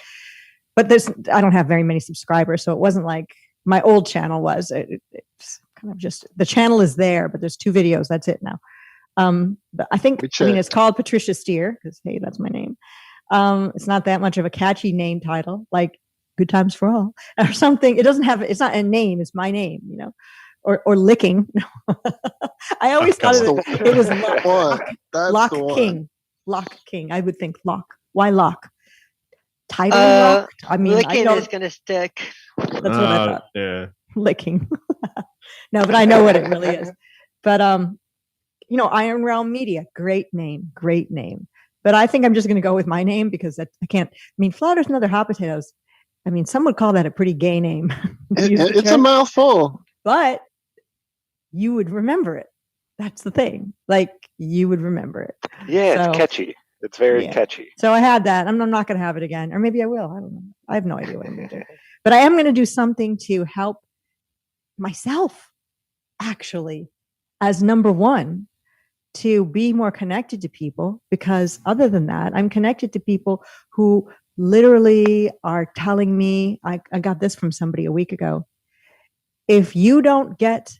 but I don't have very many subscribers, so it wasn't like my old channel was. It's kind of just the channel is there, but there's 2 videos. That's it now. But I mean, it's called Patricia Steer because hey, that's my name. It's not that much of a catchy name title, like Good Times for All or something. It doesn't have. It's not a name. It's my name, you know. Or licking. I always thought it was Lock King. Lock King. I would think lock. Why lock? Title locked. I mean, licking is going to stick. That's what I thought. Yeah. Licking. No, but I know what it really is. But you know, Iron Realm Media, great name. But I think I'm just going to go with my name because I can't. I mean, Flat Earth and Other Hot Potatoes. I mean, some would call that a pretty gay name. It's a mouthful. But you would remember it. That's the thing. Like you would remember it. Yeah, it's catchy. It's very catchy. So I had that. I'm not going to have it again, or maybe I will. I don't know. I have no idea what I'm going to do. But I am going to do something to help myself, actually, as number one, to be more connected to people. Because other than that, I'm connected to people who literally are telling me. I got this from somebody a week ago. If you don't get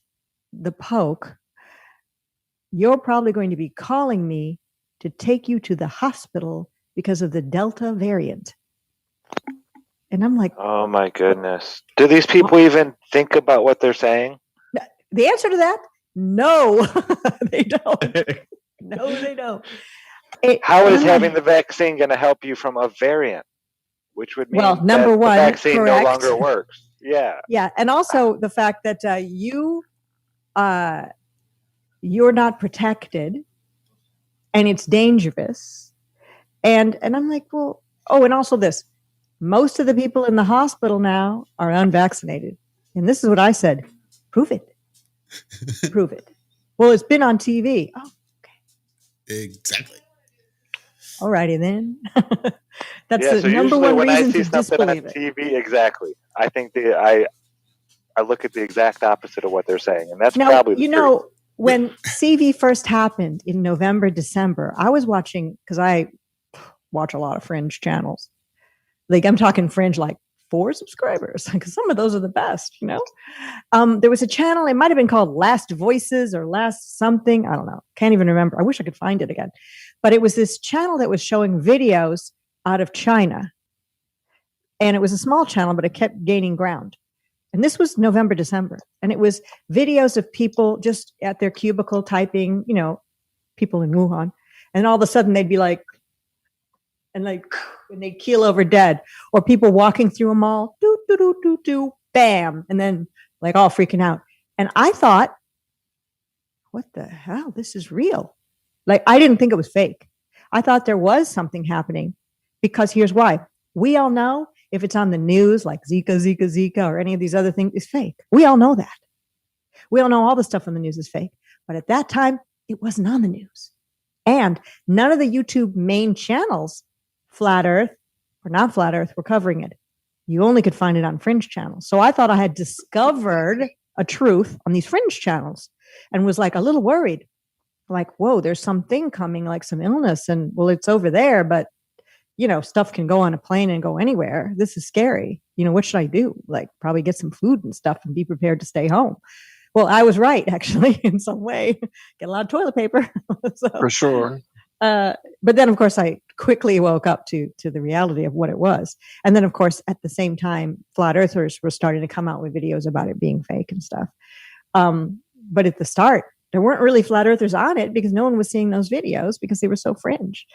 the poke, you're probably going to be calling me to take you to the hospital because of the Delta variant. And I'm like, oh my goodness. Do these people even think about what they're saying? The answer to that, no, they don't. No, they don't. How is having the vaccine going to help you from a variant? Which would mean number that one, the vaccine correct. no longer works. Yeah. Yeah. And also the fact that you're not protected and it's dangerous. And I'm like, well, and also this, most of the people in the hospital now are unvaccinated. And this is what I said, prove it. Prove it. Well, it's been on TV. Oh, okay. Exactly. All righty then. That's so the number one when reason I see to something on disbelieve it. TV, exactly. I think I look at the exact opposite of what they're saying, and that's now, probably the you truth. know, when CV first happened in November, December, I was watching because I watch a lot of fringe channels. Like I'm talking fringe, like 4 subscribers, because some of those are the best, you know. There was a channel, it might have been called Last Voices or Last something. I don't know. Can't even remember. I wish I could find it again. But it was this channel that was showing videos out of China. And it was a small channel, but it kept gaining ground. And this was November, December. And it was videos of people just at their cubicle typing, you know, people in Wuhan. And all of a sudden they'd be like, and they'd keel over dead. Or people walking through a mall, do, do, do, do, do, bam. And then like all freaking out. And I thought, what the hell? This is real. Like, I didn't think it was fake. I thought there was something happening because here's why. We all know if it's on the news, like Zika, or any of these other things, it's fake. We all know that. We all know all the stuff on the news is fake. But at that time, it wasn't on the news. And none of the YouTube main channels, Flat Earth or not Flat Earth, were covering it. You only could find it on fringe channels. So I thought I had discovered a truth on these fringe channels and was like a little worried. Like, whoa, there's something coming, like some illness. And well, it's over there, but you know, stuff can go on a plane and go anywhere. This is scary. You know, what should I do? Like probably get some food and stuff and be prepared to stay home. Well, I was right, actually, in some way. Get a lot of toilet paper. So, for sure. But then, of course, I quickly woke up to the reality of what it was. And then, of course, at the same time, flat earthers were starting to come out with videos about it being fake and stuff. But at the start, there weren't really flat earthers on it because no one was seeing those videos because they were so fringe.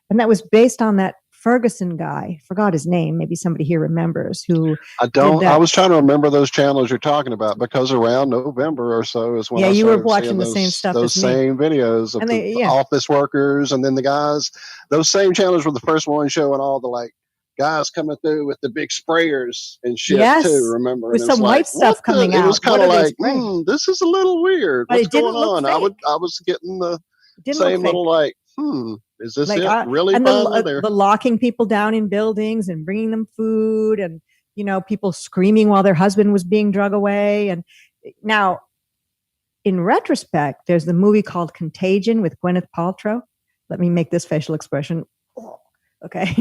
And that was based on that Ferguson guy, forgot his name. Maybe somebody here remembers who. I don't. I was trying to remember those channels you're talking about because around November or so is when I you were started watching seeing the those, same stuff those as me. same videos of And the office workers, and then the guys. Those same channels were the first one showing all the like guys coming through with the big sprayers and shit too. Remember, with and it's some like, white stuff coming out. It was kind of like, spraying? this is a little weird. But What's it didn't going look on? fake. I was getting the Didn't same look fake. little like, is this Like, it? Really? and Finally, the locking people down in buildings and bringing them food, and people screaming while their husband was being drug away. And now, in retrospect, there's the movie called Contagion with Gwyneth Paltrow. Let me make this facial expression. Okay.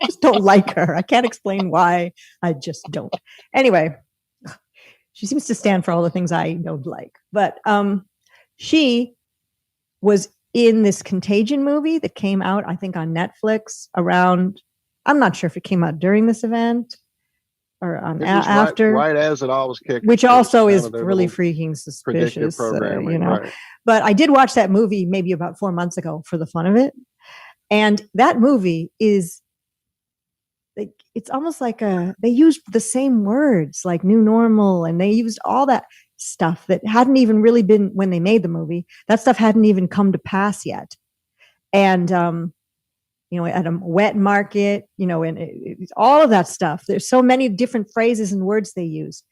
Just don't like her. I can't explain why. I just don't. Anyway, she seems to stand for all the things I don't like. But she was in this Contagion movie that came out, I think, on Netflix around, I'm not sure if it came out during this event or after. Right as it all was kicking. Which also is really freaking suspicious. Right. But I did watch that movie maybe about 4 months ago for the fun of it. And that movie is, it's almost like they used the same words like new normal, and they used all that stuff that hadn't even really been, when they made the movie, that stuff hadn't even come to pass yet. And, at a wet market, and it's all of that stuff. There's so many different phrases and words they use.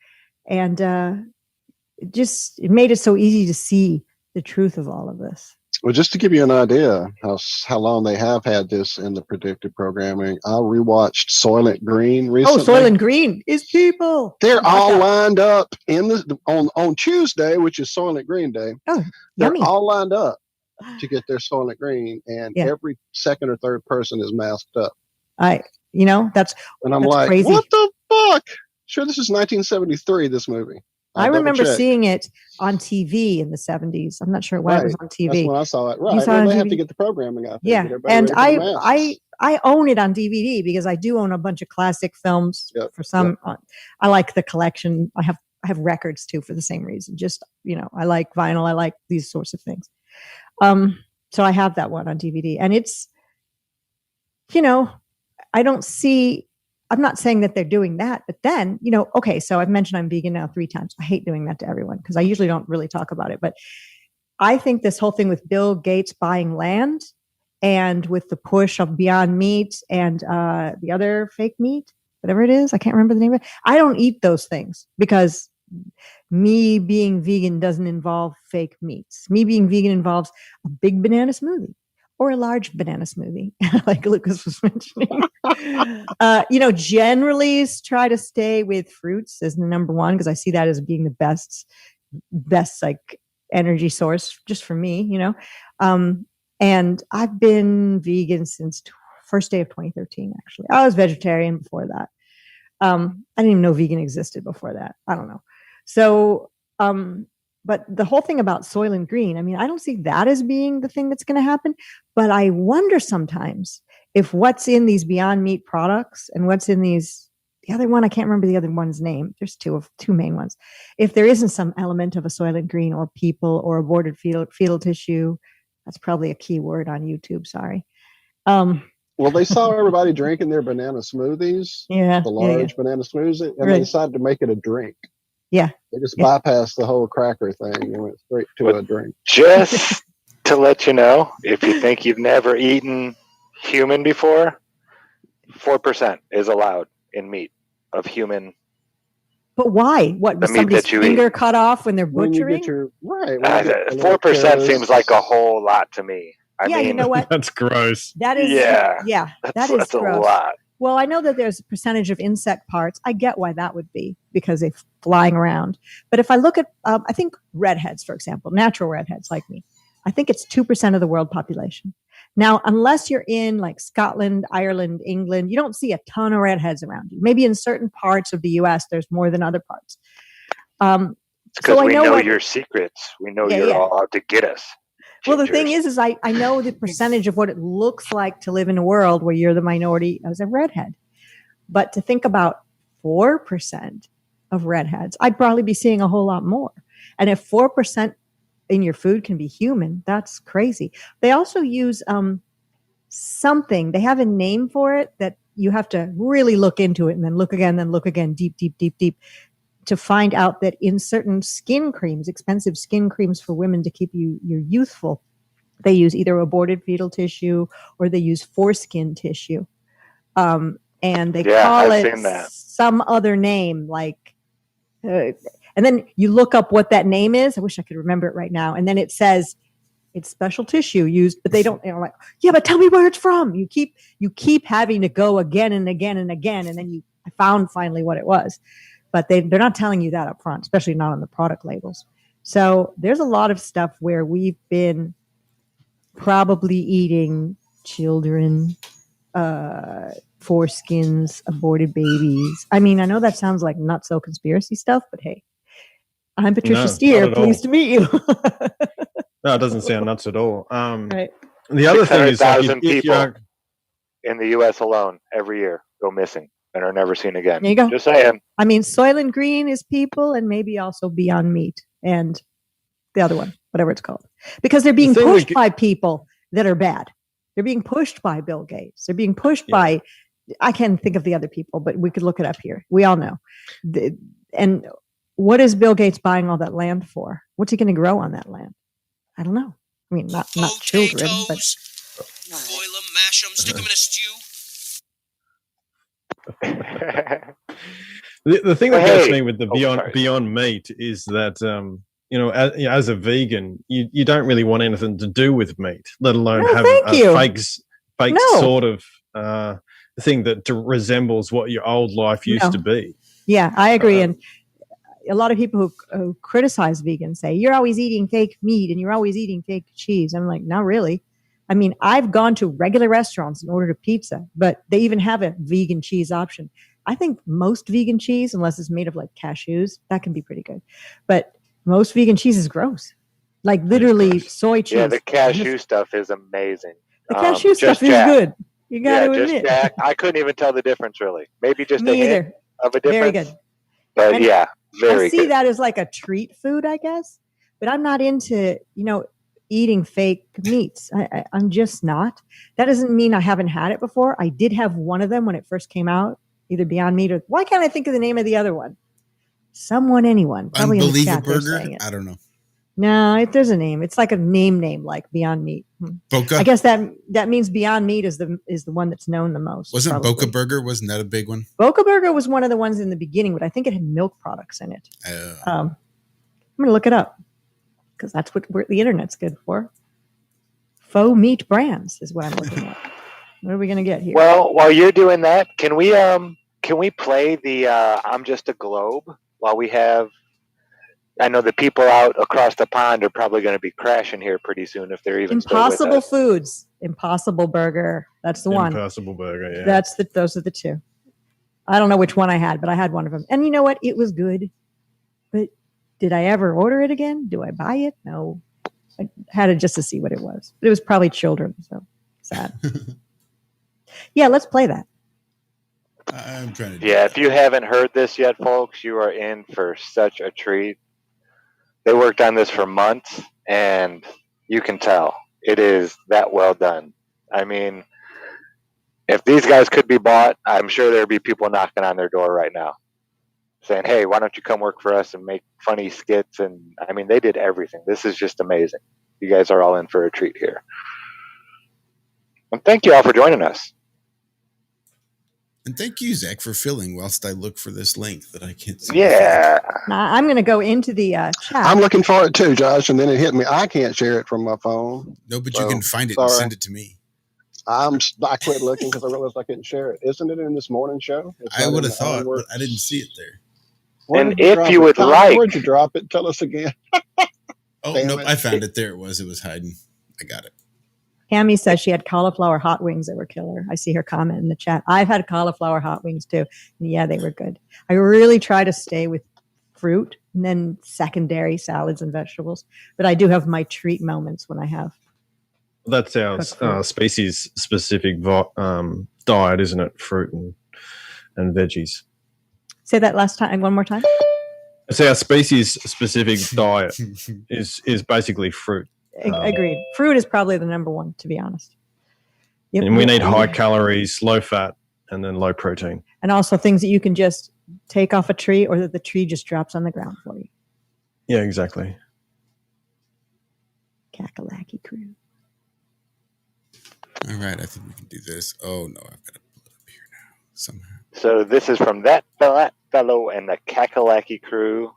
And it made it so easy to see the truth of all of this. Well, just to give you an idea how long they have had this in the predictive programming, I rewatched Soylent Green recently. Oh, Soylent Green is people. They're all lined up on Tuesday, which is Soylent Green Day. Oh, they're yummy. all lined up to get their Soylent Green, and every second or third person is masked up. And I'm that's like, crazy. What the fuck? Sure, this is 1973. This movie. I remember seeing it on TV in the 70s. I'm not sure why it was on TV. That's when I saw it. Right. They have to get the programming out there. Yeah. And I own it on DVD because I do own a bunch of classic films. For some, I like the collection. I have records too for the same reason. Just, I like vinyl. I like these sorts of things. So I have that one on DVD, and it's, I don't see, I'm not saying that they're doing that, but then, okay, so I've mentioned I'm vegan now 3 times. I hate doing that to everyone because I usually don't really talk about it. But I think this whole thing with Bill Gates buying land and with the push of Beyond Meat and the other fake meat, whatever it is, I can't remember the name of it. I don't eat those things because me being vegan doesn't involve fake meats. Me being vegan involves a big banana smoothie. Or a large banana smoothie, like Lucas was mentioning. Generally try to stay with fruits as the number one, because I see that as being the best like energy source just for me, and I've been vegan since first day of 2013, actually. I was vegetarian before that. I didn't even know vegan existed before that. I don't know. So, but the whole thing about Soylent Green, I don't see that as being the thing that's going to happen. But I wonder sometimes if what's in these Beyond Meat products and what's in the other one, I can't remember the other one's name. There's two main ones. If there isn't some element of a Soylent Green or people or aborted fetal tissue, that's probably a key word on YouTube. Sorry. Well, they saw everybody drinking their banana smoothies. Yeah. The large banana smoothies, and they decided to make it a drink. Yeah. They just bypassed the whole cracker thing and went straight to a drink. Just to let you know, if you think you've never eaten human before, 4% is allowed in meat of human. But why? What, was somebody's finger cut off when they're butchering? 4% seems like a whole lot to me. I mean, you know what? That's gross. That is, that's gross. A lot. Well, I know that there's a percentage of insect parts. I get why that would be, because they're flying around. But if I look at, I think redheads, for example, natural redheads like me, I think it's 2% of the world population. Now, unless you're in like Scotland, Ireland, England, you don't see a ton of redheads around you. Maybe in certain parts of the U.S., there's more than other parts. It's because we know your secrets. We know you're all out to get us. Well, the thing is I know the percentage of what it looks like to live in a world where you're the minority as a redhead. But to think about 4% of redheads, I'd probably be seeing a whole lot more. And if 4% in your food can be human, that's crazy. They also use something. They have a name for it that you have to really look into it and then look again, deep, deep, deep, deep, to find out that in certain skin creams, expensive skin creams for women to keep you youthful, they use either aborted fetal tissue or they use foreskin tissue. And they call it some other name, like, and then you look up what that name is. I wish I could remember it right now. And then it says it's special tissue used, but they don't, like, yeah, but tell me where it's from. You keep having to go again and again and again. And then I found finally what it was, but they're not telling you that up front, especially not on the product labels. So there's a lot of stuff where we've been probably eating children, foreskins, aborted babies. I mean, I know that sounds like not so conspiracy stuff, but hey, I'm Patricia Steer. Pleased to meet you. No, it doesn't sound nuts at all. Right. The other thing is, like, if people in the U.S. alone every year go missing and are never seen again. There you go. Just saying. I mean, Soylent Green is people, and maybe also Beyond Meat and the other one, whatever it's called, because they're being pushed by people that are bad. They're being pushed by Bill Gates. They're being pushed by, I can't think of the other people, but we could look it up here. We all know. And what is Bill Gates buying all that land for? What's he going to grow on that land? I don't know. I mean, not children, but boil them, mash them, stick them in a stew. The thing that gets me with the Beyond Meat is that as a vegan, you don't really want anything to do with meat, let alone have a fake sort of thing that resembles what your old life used to be. Yeah, I agree. And a lot of people who criticize vegans say, you're always eating fake meat and you're always eating fake cheese. I'm like, not really. I mean, I've gone to regular restaurants and ordered a pizza, but they even have a vegan cheese option. I think most vegan cheese, unless it's made of like cashews, that can be pretty good. But most vegan cheese is gross. Like literally soy cheese. Yeah, the cashew stuff is amazing. The cashew stuff is good. You got to admit. I couldn't even tell the difference really. Maybe just Me a either. hint of a difference. Very good. But And very I see good. that as like a treat food, I guess. But I'm not into, eating fake meats. I'm just not. That doesn't mean I haven't had it before. I did have one of them when it first came out, either Beyond Meat or why can't I think of the name of the other one? Anyone. Probably in the chat they're saying it. I don't know. No, there's a name. It's like a name like Beyond Meat. Boca. I guess that means Beyond Meat is the one that's known the most. Wasn't probably. Boca Burger? Wasn't that a big one? Boca Burger was one of the ones in the beginning, but I think it had milk products in it. I'm going to look it up because that's what the internet's good for. Faux meat brands is what I'm looking at. What are we going to get here? Well, while you're doing that, can we play the I'm Just a Globe while we have? I know the people out across the pond are probably going to be crashing here pretty soon if they're even Impossible still with us. Foods, Impossible Burger. That's the one. Impossible Burger. Yeah. Those are the two. I don't know which one I had, but I had one of them. And you know what? It was good. But did I ever order it again? Do I buy it? No. I had it just to see what it was. But it was probably children, so sad. Yeah, let's play that. I'm trying to. Yeah, if you haven't heard this yet, folks, you are in for such a treat. They worked on this for months, and you can tell it is that well done. I mean, if these guys could be bought, I'm sure there'd be people knocking on their door right now saying, hey, why don't you come work for us and make funny skits? And I mean, they did everything. This is just amazing. You guys are all in for a treat here. And thank you all for joining us. And thank you, Zach, for filling whilst I look for this link that I can't see. Yeah. Now, I'm going to go into the chat. I'm looking for it too, Josh, and then it hit me. I can't share it from my phone. No, but you can find it and send it to me. I quit looking because I realized I couldn't share it. Isn't it in this morning show? I would have thought, but I didn't see it there. And if you would like, where'd you drop it? Tell us again. Nope, I found it. There it was. It was hiding. I got it. Hammy says she had cauliflower hot wings that were killer. I see her comment in the chat. I've had cauliflower hot wings too. And yeah, they were good. I really try to stay with fruit and then secondary salads and vegetables. But I do have my treat moments when I have. That's our species-specific diet, isn't it? Fruit and veggies. Say that last time. One more time. So our species-specific diet is basically fruit. Agreed. Fruit is probably the number one, to be honest. Yep. And we need high calories, low fat, and then low protein. And also things that you can just take off a tree or that the tree just drops on the ground for you. Yeah, exactly. Kakalaki crew. All right, I think we can do this. Oh, no, I've got to pull it up here now somehow. So this is from that fellow and the Kakalaki crew.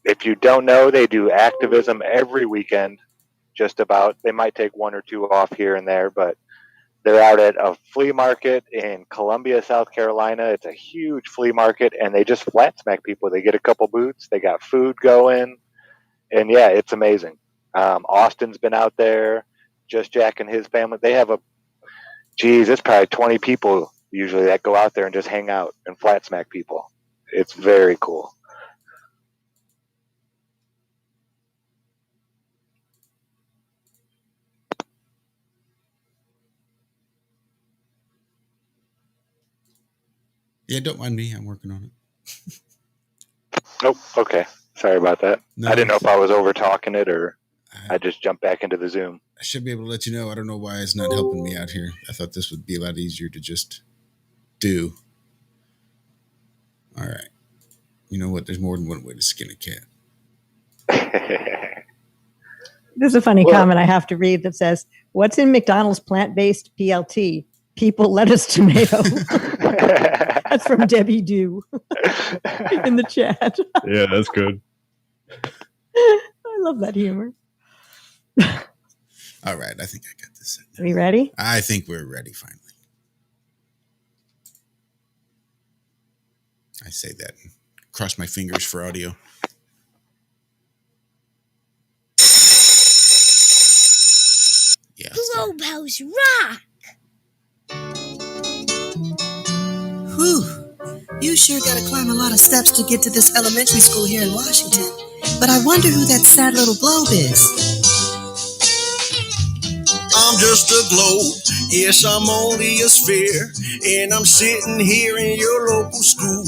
If you don't know, they do activism every weekend, just about. They might take one or two off here and there, but they're out at a flea market in Columbia, South Carolina. It's a huge flea market, and they just flat smack people. They get a couple booths. They got food going, and yeah, it's amazing. Austin's been out there, Just Jack and his family. They have it's probably 20 people usually that go out there and just hang out and flat smack people. It's very cool. Yeah, don't mind me. I'm working on it. Oh, okay. Sorry about that. No, I didn't know if I was over talking it or I just jumped back into the Zoom. I should be able to let you know. I don't know why it's not helping me out here. I thought this would be a lot easier to just do. All right. You know what? There's more than one way to skin a cat. There's a funny comment I have to read that says, "What's in McDonald's plant-based PLT? People, lettuce, tomato." That's from Debbie Dew in the chat. Yeah, that's good. I love that humor. All right, I think I got this. Are we ready? I think we're ready finally. I say that and cross my fingers for audio. Yeah. Clubhouse rock. Whew. You sure got to climb a lot of steps to get to this elementary school here in Washington. But I wonder who that sad little globe is. I'm just a globe. Yes, I'm only a sphere. And I'm sitting here in your local school.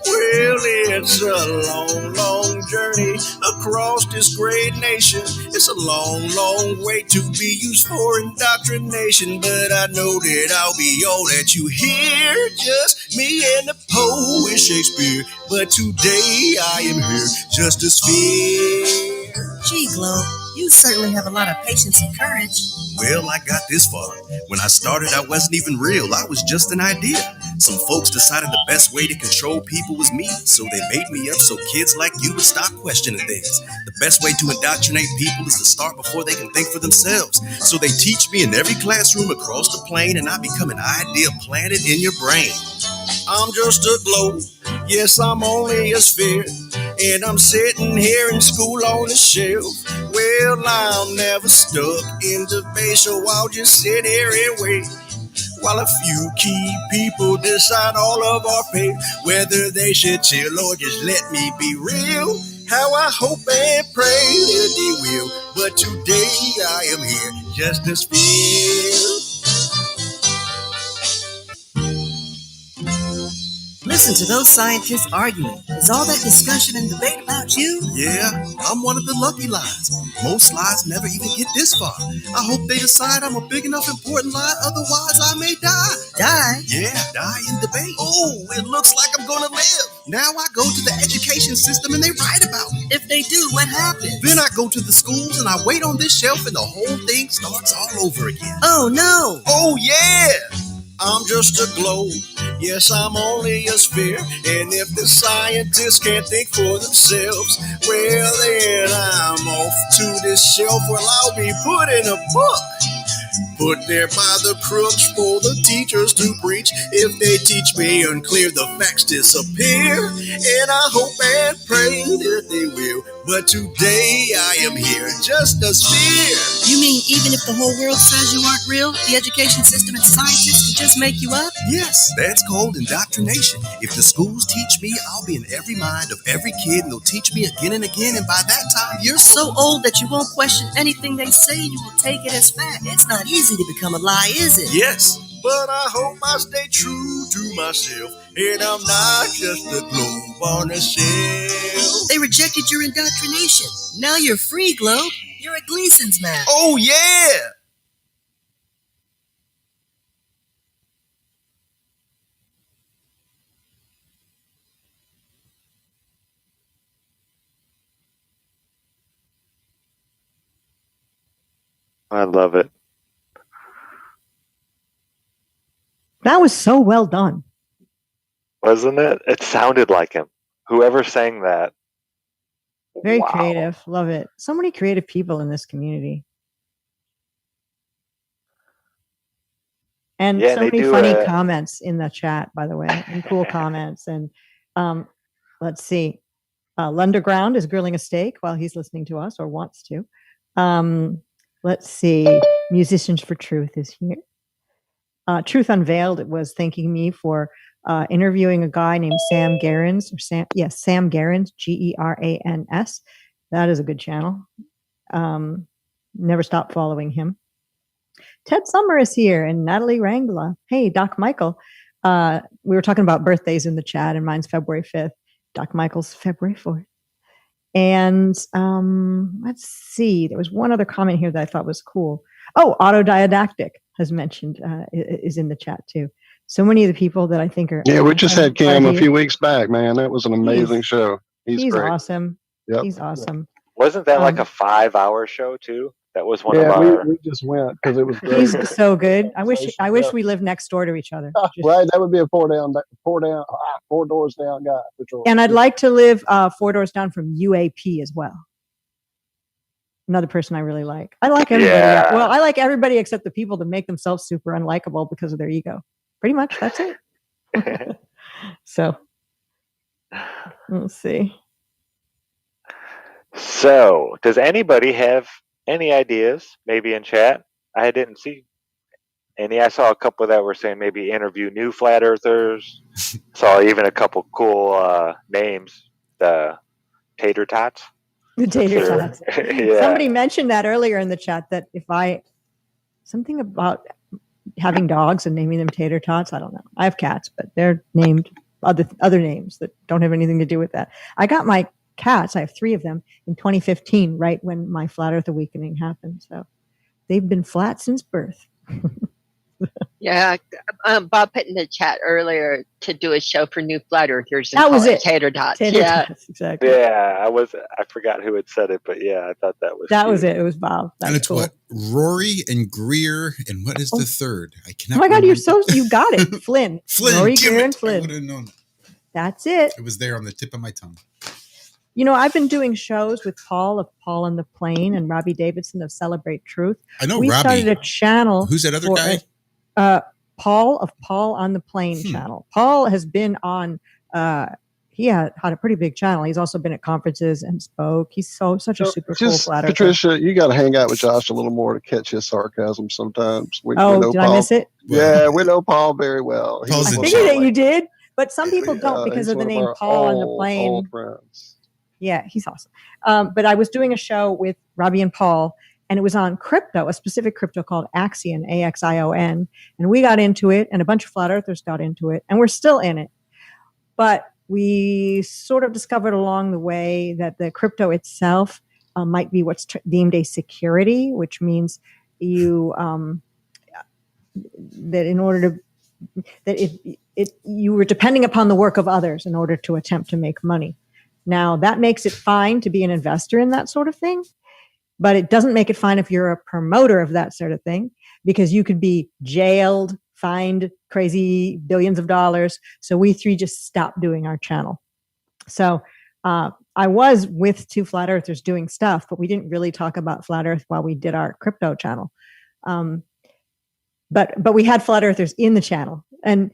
Well, it's a long, long journey across this great nation. It's a long, long way to be used for indoctrination. But I know that I'll be all that you hear. Just me and the poet Shakespeare. But today I am here just a sphere. Gee, Globe, you certainly have a lot of patience and courage. Well, I got this far. When I started, I wasn't even real. I was just an idea. Some folks decided the best way to control people was me, so they made me up so kids like you would stop questioning things. The best way to indoctrinate people is to start before they can think for themselves. So they teach me in every classroom across the plain, and I become an idea planted in your brain. I'm just a globe. Yes, I'm only a sphere. And I'm sitting here in school on the shelf. Well, I'm never stuck in debate, so I'll just sit here and wait while a few key people decide all of our fate, whether they should chill or just let me be real. How I hope and pray that they will. But today I am here just as feel. Listen to those scientists arguing. Is all that discussion and debate about you? Yeah, I'm one of the lucky lies. Most lies never even get this far. I hope they decide I'm a big enough important lie, otherwise I may die. Die? Yeah, die in debate. Oh, it looks like I'm gonna live. Now I go to the education system and they write about me. If they do, what happens? Then I go to the schools and I wait on this shelf and the whole thing starts all over again. Oh no! Oh yeah! I'm just a globe. Yes, I'm only a sphere. And if the scientists can't think for themselves, well then I'm off to this shelf where I'll be put in a book. Put there by the crooks for the teachers to preach. If they teach me unclear, the facts disappear. And I hope and pray that they will. But today I am here just a sphere. You mean even if the whole world says you aren't real, the education system and scientists can just make you up? Yes, that's called indoctrination. If the schools teach me, I'll be in every mind of every kid and they'll teach me again and again. And by that time, you're so old that you won't question anything they say. You will take it as fact. It's not easy to become a lie, is it? Yes, but I hope I stay true to myself. And I'm not just a globe on a shelf. They rejected your indoctrination. Now you're free, Globe. You're a Gleason's man. Oh, yeah! I love it. That was so well done. Wasn't it? It sounded like him. Whoever sang that. Very creative. Love it. So many creative people in this community. And so many funny comments in the chat, by the way, and cool comments. And let's see. Lunderground is grilling a steak while he's listening to us or wants to. Let's see. Musicians for Truth is here. Truth Unveiled was thanking me for interviewing a guy named Sam Gerrans, Sam Gerrans, Gerans. That is a good channel. Never stop following him. Ted Summer is here and Natalie Rangla. Hey, Doc Michael. We were talking about birthdays in the chat, and mine's February 5th. Doc Michael's February 4th. And let's see. There was one other comment here that I thought was cool. Oh, Autodidactic has mentioned, is in the chat too. So many of the people that I think are... Yeah, we just had Cam a few weeks back, man. That was an amazing show. He's great. Awesome. Yep. He's awesome. Wasn't that like a 5-hour show too? That was one of our... Yeah, we just went because it was great. He's so good. I wish we lived next door to each other. Right, that would be a four doors down guy. For sure. And I'd like to live 4 doors down from UAP as well. Another person I really like. I like everybody. Yeah. Well, I like everybody except the people that make themselves super unlikable because of their ego. Pretty much, that's it. So, let's see. So, does anybody have any ideas, maybe in chat? I didn't see any. I saw a couple that were saying maybe interview new flat earthers. Saw even a couple cool names. The Tater Tots. The Tater Tots. Yeah. Somebody mentioned that earlier in the chat that something about having dogs and naming them Tater Tots. I don't know. I have cats, but they're named other names that don't have anything to do with that. I got my cats, I have 3 of them, in 2015, right when my Flat Earth Awakening happened. So they've been flat since birth. Yeah, Bob put in the chat earlier to do a show for new flat earthers. That was it. Tater Tots. Tots, exactly. Yeah, I forgot who had said it, but yeah, I thought that was. That was it. It was Bob. That's and it's cool. What Rory and Greer, and what is the third? I cannot. Oh my God, you got it, Flynn. Rory, Greer, and I Flynn. would have known that. That's it. It was there on the tip of my tongue. You know, I've been doing shows with Paul of Paul on the Plane and Robbie Davidson of Celebrate Truth. I know we Robbie. Started a channel. Who's that other guy? Paul of Paul on the Plane channel. Paul has been on. He had a pretty big channel. He's also been at conferences and spoke. He's such a super cool flat earther. Patricia, you got to hang out with Josh a little more to catch his sarcasm sometimes. We know did Paul. I miss it? Yeah, we know Paul very well. I figured that you did, but some people don't because of the name Paul on the Plane. Yeah, he's awesome. But I was doing a show with Robbie and Paul, and it was on crypto, a specific crypto called Axion, Axion. And we got into it, and a bunch of flat earthers got into it, and we're still in it. But we sort of discovered along the way that the crypto itself might be what's deemed a security, which means you that in order to you were depending upon the work of others in order to attempt to make money. Now, that makes it fine to be an investor in that sort of thing, but it doesn't make it fine if you're a promoter of that sort of thing, because you could be jailed, fined crazy billions of dollars. So we 3 just stopped doing our channel. So I was with 2 flat earthers doing stuff, but we didn't really talk about flat earth while we did our crypto channel. But we had flat earthers in the channel, and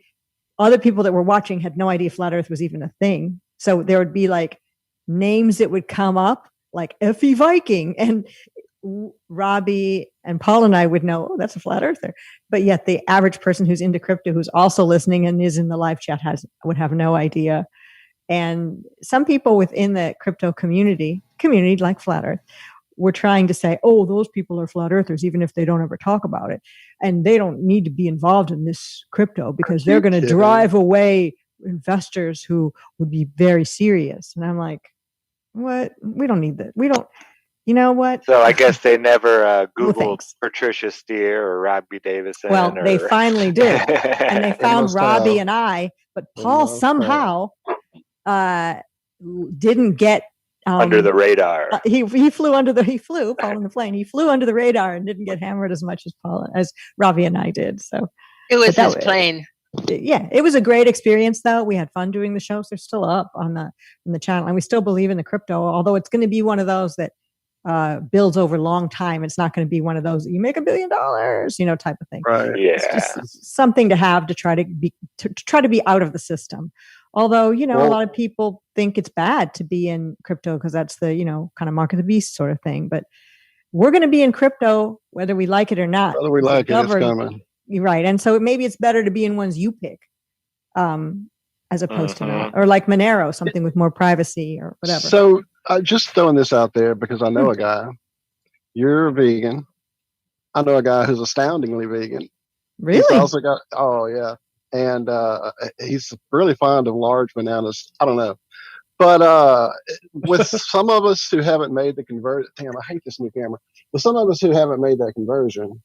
other people that were watching had no idea flat earth was even a thing. So there would be like names that would come up like Effie Viking, and Robbie and Paul and I would know, oh, that's a flat earther. But yet the average person who's into crypto, who's also listening and is in the live chat would have no idea. And some people within the crypto community like flat earth, were trying to say, oh, those people are flat earthers, even if they don't ever talk about it. And they don't need to be involved in this crypto because they're going to drive away investors who would be very serious. And I'm like, what? We don't need that. We don't, you know what? So I guess they never Googled Patricia Steer or Robbie Davison. Well, they finally did. And they found Robbie and I, but Paul somehow didn't get under the radar. He flew under the Paul in the plane. He flew under the radar and didn't get hammered as much as Ravi and I did. So it was his plane. Yeah, it was a great experience though. We had fun doing the shows. They're still up on the channel, and we still believe in the crypto. Although it's going to be one of those that builds over a long time. It's not going to be one of those that you make $1 billion, type of thing. Right. Yeah. It's just something to have to try to be out of the system. Although, a lot of people think it's bad to be in crypto because that's the, kind of mark of the beast sort of thing. But we're going to be in crypto whether we like it or not. Whether we like it, it's coming. Right. And so maybe it's better to be in ones you pick as opposed to not. Or like Monero, something with more privacy or whatever. So just throwing this out there because I know a guy. You're a vegan. I know a guy who's astoundingly vegan. Really? He's also got, and he's really fond of large bananas. I don't know. But with some of us who haven't made the conversion, damn, I hate this new camera. With some of us who haven't made that conversion,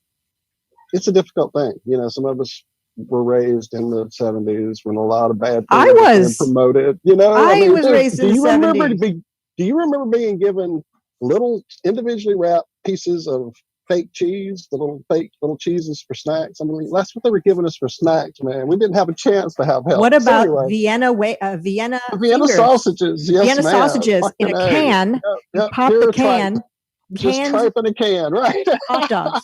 it's a difficult thing. Some of us were raised in the 70s when a lot of bad things were promoted. I was raised in the 70s. Do you remember being given little individually wrapped pieces of fake cheese, the little cheeses for snacks? I mean, that's what they were giving us for snacks, man. We didn't have a chance to have help. What about Vienna sausages? Yes, Vienna sausages in a can. You pop the can. Just tripe in a can, right? Hot dogs.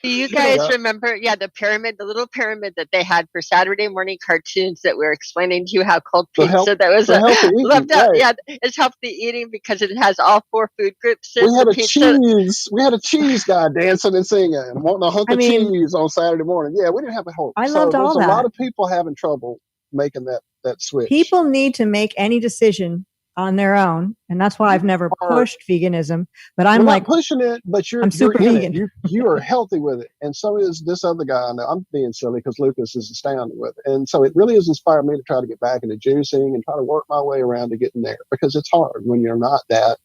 Do you guys remember, the little pyramid that they had for Saturday morning cartoons that we were explaining to you how cold pizza that was left out. Right. Yeah, it's healthy eating because it has all 4 food groups. We had a cheese guy dancing and singing and wanting a hunk of cheese on Saturday morning. Yeah, we didn't have a hope. I loved all that. There's a lot of people having trouble making that switch. People need to make any decision on their own, and that's why I've never pushed veganism. But I'm not pushing it, but I'm super vegan. You are healthy with it, and so is this other guy. Now I'm being silly because Lucas is astounded with it, and so it really has inspired me to try to get back into juicing and try to work my way around to getting there because it's hard when you're not that.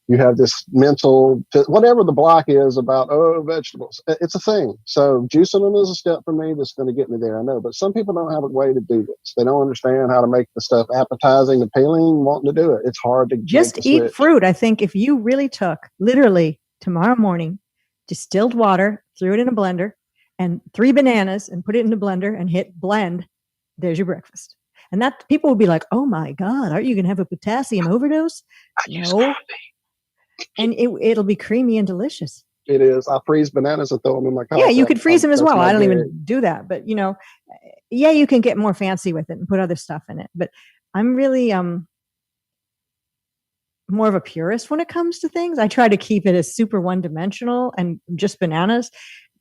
You have this mental, whatever the block is about, vegetables. It's a thing. So juicing them is a step for me that's going to get me there, I know. But some people don't have a way to do this. They don't understand how to make the stuff appetizing, appealing, wanting to do it. It's hard to just eat fruit. I think if you really took, literally, tomorrow morning, distilled water, threw it in a blender, and 3 bananas and put it in a blender and hit blend, there's your breakfast. And that people would be like, oh my God, aren't you going to have a potassium overdose? No. And it'll be creamy and delicious. It is. I freeze bananas and throw them in my coffee. Yeah, you could freeze them as well. I don't even do that. But, you can get more fancy with it and put other stuff in it. But I'm really more of a purist when it comes to things. I try to keep it as super one-dimensional and just bananas.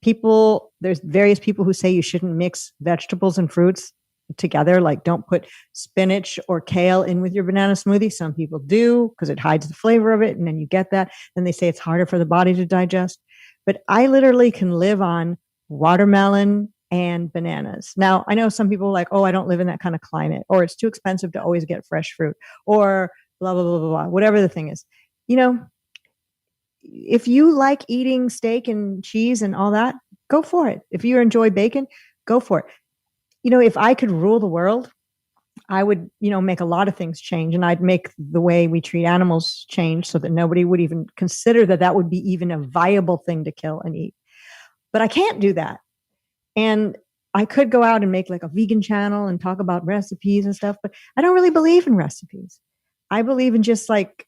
There's various people who say you shouldn't mix vegetables and fruits together, like don't put spinach or kale in with your banana smoothie. Some people do because it hides the flavor of it, and then you get that. Then they say it's harder for the body to digest. But I literally can live on watermelon and bananas. Now, I know some people are like, oh, I don't live in that kind of climate, or it's too expensive to always get fresh fruit, or blah, blah, blah, blah, blah, whatever the thing is. If you like eating steak and cheese and all that, go for it. If you enjoy bacon, go for it. If I could rule the world, I would, make a lot of things change, and I'd make the way we treat animals change so that nobody would even consider that would be even a viable thing to kill and eat. But I can't do that. And I could go out and make like a vegan channel and talk about recipes and stuff, but I don't really believe in recipes. I believe in just like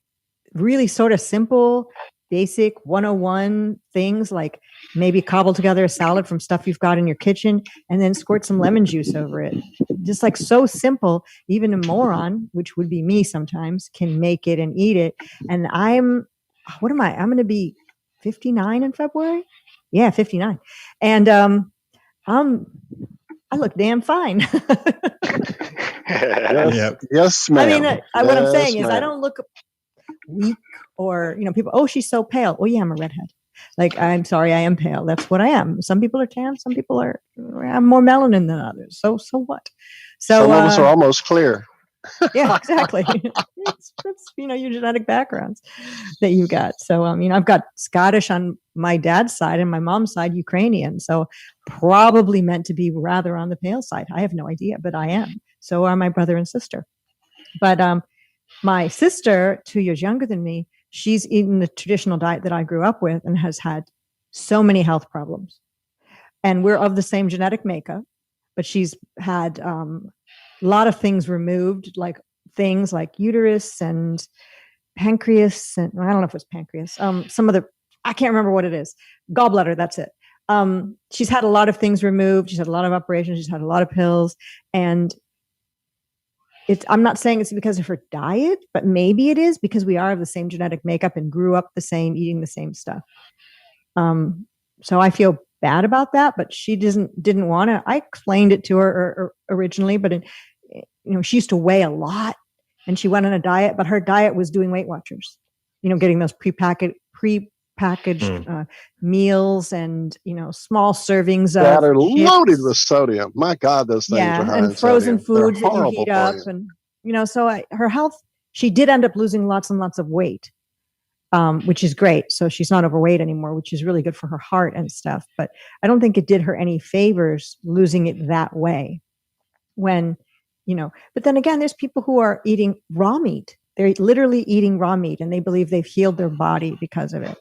really sort of simple, basic 101 things, like maybe cobble together a salad from stuff you've got in your kitchen and then squirt some lemon juice over it. Just like so simple, even a moron, which would be me sometimes, can make it and eat it. And I'm going to be 59 in February. Yeah, 59. And I look damn fine. Yes, ma'am. I mean, what I'm saying is I don't look weak or, people, she's so pale. Oh yeah, I'm a redhead. Like, I'm sorry, I am pale. That's what I am. Some people are tan. Some people have more melanin than others. So what? So some of us are almost clear. Yeah, exactly. it's your genetic backgrounds that you got. So, I've got Scottish on my dad's side and my mom's side, Ukrainian. So probably meant to be rather on the pale side. I have no idea, but I am. So are my brother and sister. But My sister, 2 years younger than me, she's eaten the traditional diet that I grew up with and has had so many health problems. And we're of the same genetic makeup, but she's had a lot of things removed, like things like uterus and pancreas, and I don't know if it's pancreas. Some of the, I can't remember what it is. Gallbladder, that's it. She's had a lot of things removed. She's had a lot of operations. She's had a lot of pills. And I'm not saying it's because of her diet, but maybe it is because we are of the same genetic makeup and grew up the same, eating the same stuff. So I feel bad about that, but she didn't want to. I explained it to her originally, but she used to weigh a lot and she went on a diet, but her diet was doing Weight Watchers, getting those prepackaged meals and small servings of that are chips. Loaded with sodium. My God, those things are high and frozen sodium. foods that you heat up, and so her health. She did end up losing lots and lots of weight, which is great. So she's not overweight anymore, which is really good for her heart and stuff. But I don't think it did her any favors losing it that way. When but then again, there's people who are eating raw meat. They're literally eating raw meat and they believe they've healed their body because of it.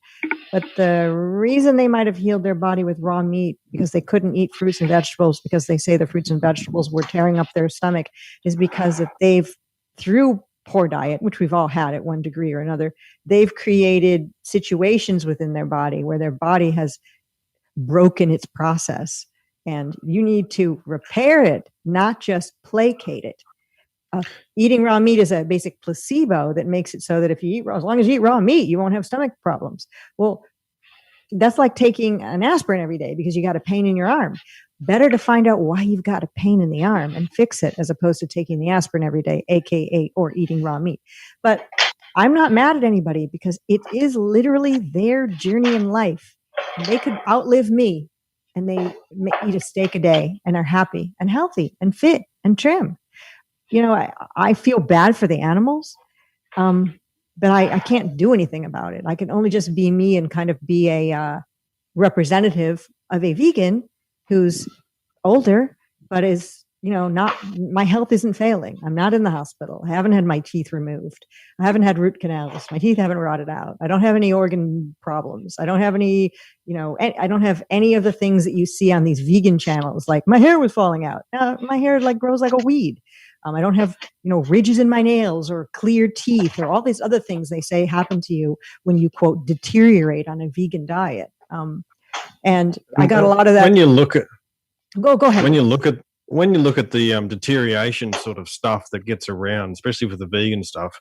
But the reason they might have healed their body with raw meat because they couldn't eat fruits and vegetables because they say the fruits and vegetables were tearing up their stomach is because if they've, through poor diet, which we've all had at one degree or another, they've created situations within their body where their body has broken its process. And you need to repair it, not just placate it. Eating raw meat is a basic placebo that makes it so that if you eat as long as you eat raw meat, you won't have stomach problems. Well, that's like taking an aspirin every day because you got a pain in your arm. Better to find out why you've got a pain in the arm and fix it as opposed to taking the aspirin every day, aka or eating raw meat. But I'm not mad at anybody because it is literally their journey in life. And they could outlive me and they eat a steak a day and are happy and healthy and fit and trim. I feel bad for the animals, but I can't do anything about it. I can only just be me and kind of be a representative of a vegan who's older, but is, not, my health isn't failing. I'm not in the hospital. I haven't had my teeth removed. I haven't had root canals. My teeth haven't rotted out. I don't have any organ problems. I don't have any, I don't have any of the things that you see on these vegan channels. Like my hair was falling out. My hair grows like a weed. I don't have, ridges in my nails or clear teeth or all these other things they say happen to you when you, quote, deteriorate on a vegan diet. And I got a lot of that. When you look at, go ahead. When you look at the deterioration sort of stuff that gets around, especially with the vegan stuff,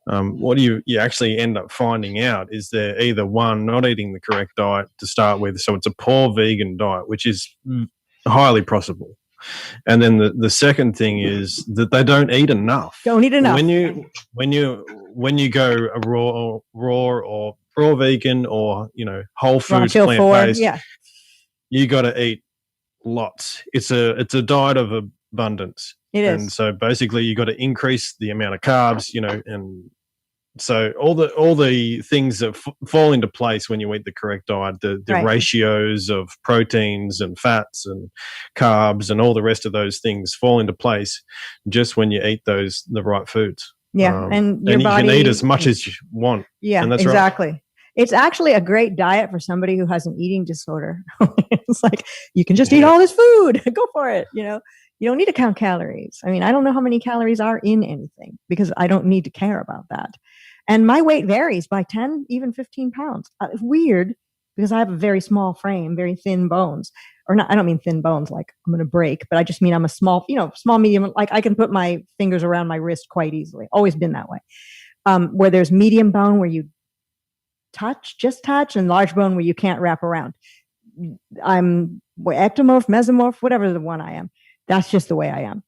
what you actually end up finding out is they're either one, not eating the correct diet to start with, so it's a poor vegan diet, which is highly possible. And then the second thing is that they don't eat enough. Don't eat enough. When you go a raw or raw vegan or whole foods plant-based, you got to eat lots. It's a diet of abundance. It is. And so basically you got to increase the amount of carbs, and so all the things that fall into place when you eat the correct diet, the right ratios of proteins and fats and carbs and all the rest of those things fall into place just when you eat the right foods. Yeah, and your you body can eat as much as you want. Yeah, and that's exactly. Right. It's actually a great diet for somebody who has an eating disorder. It's like you can just eat all this food, go for it. You don't need to count calories. I mean, I don't know how many calories are in anything because I don't need to care about that. And my weight varies by 10, even 15 pounds. It's weird because I have a very small frame, very thin bones. Or not, I don't mean thin bones like I'm going to break, but I just mean I'm a small, small, medium. Like I can put my fingers around my wrist quite easily. Always been that way. Where there's medium bone where you just touch, and large bone where you can't wrap around. I'm ectomorph, mesomorph, whatever the one I am. That's just the way I am.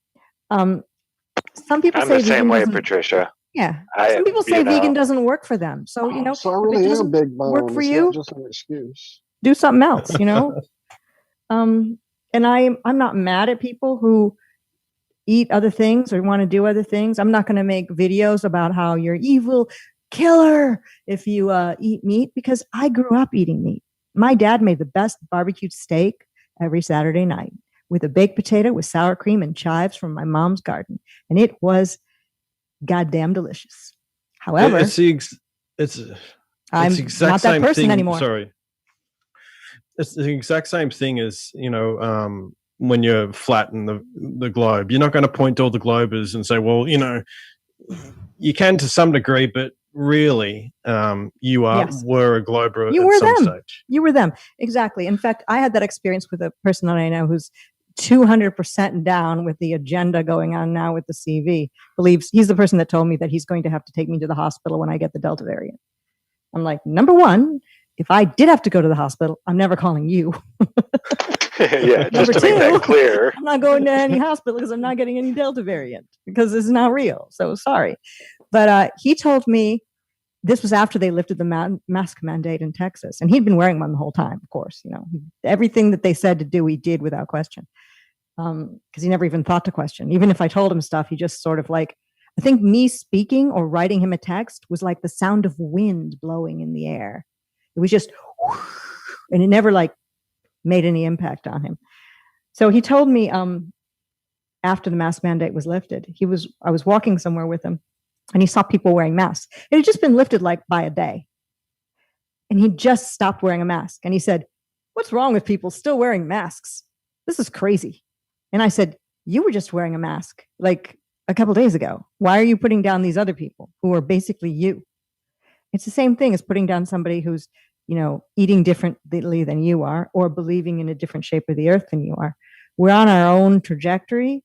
Some people say I'm the same way, Patricia. Yeah. Some people say vegan doesn't work for them. So, so I really am big bone. Work for it's you, not just an excuse. Do something else, and I'm not mad at people who eat other things or want to do other things. I'm not going to make videos about how you're evil killer if you eat meat, because I grew up eating meat. My dad made the best barbecued steak every Saturday night with a baked potato with sour cream and chives from my mom's garden. And it was goddamn delicious. However, I'm not that person anymore. Sorry. It's the exact same thing as, when you're flattening the globe. You're not going to point to all the globers and say, well, you can to some degree, but really, you were a glober at some stage. You were them. Exactly. In fact, I had that experience with a person that I know who's 200% down with the agenda going on now with the CV. Believes he's the person that told me that he's going to have to take me to the hospital when I get the Delta variant. I'm like, number one, if I did have to go to the hospital, I'm never calling you. Yeah, just to make that clear. I'm not going to any hospital because I'm not getting any Delta variant because it's not real. So sorry. But he told me this was after they lifted the mask mandate in Texas. And he'd been wearing one the whole time, of course. Everything that they said to do, he did without question. Because he never even thought to question. Even if I told him stuff, he just sort of like, I think me speaking or writing him a text was like the sound of wind blowing in the air. It was just, and it never like made any impact on him. So he told me after the mask mandate was lifted, I was walking somewhere with him and he saw people wearing masks. It had just been lifted like by a day. And he just stopped wearing a mask. And he said, what's wrong with people still wearing masks? This is crazy. And I said, you were just wearing a mask like a couple days ago. Why are you putting down these other people who are basically you? It's the same thing as putting down somebody who's, eating differently than you are or believing in a different shape of the earth than you are. We're on our own trajectory.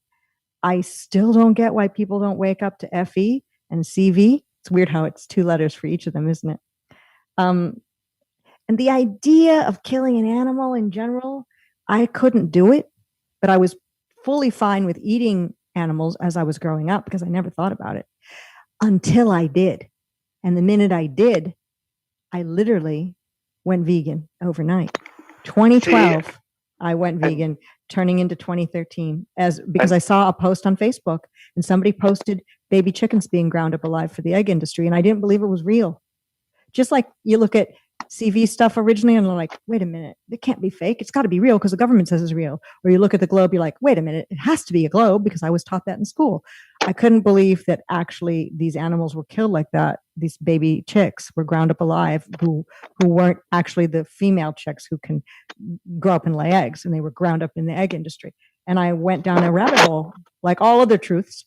I still don't get why people don't wake up to FE and CV. It's weird how it's 2 letters for each of them, isn't it? And the idea of killing an animal in general, I couldn't do it, but I was fully fine with eating animals as I was growing up because I never thought about it until I did. And the minute I did, I literally went vegan overnight. 2012, I went vegan, turning into 2013 because I saw a post on Facebook and somebody posted baby chickens being ground up alive for the egg industry. And I didn't believe it was real. Just like you look at CV stuff originally and you're like, wait a minute, it can't be fake. It's got to be real because the government says it's real. Or you look at the globe, you're like, wait a minute, it has to be a globe because I was taught that in school. I couldn't believe that actually these animals were killed like that. These baby chicks were ground up alive who weren't actually the female chicks who can grow up and lay eggs, and they were ground up in the egg industry. And I went down a rabbit hole, like all other truths,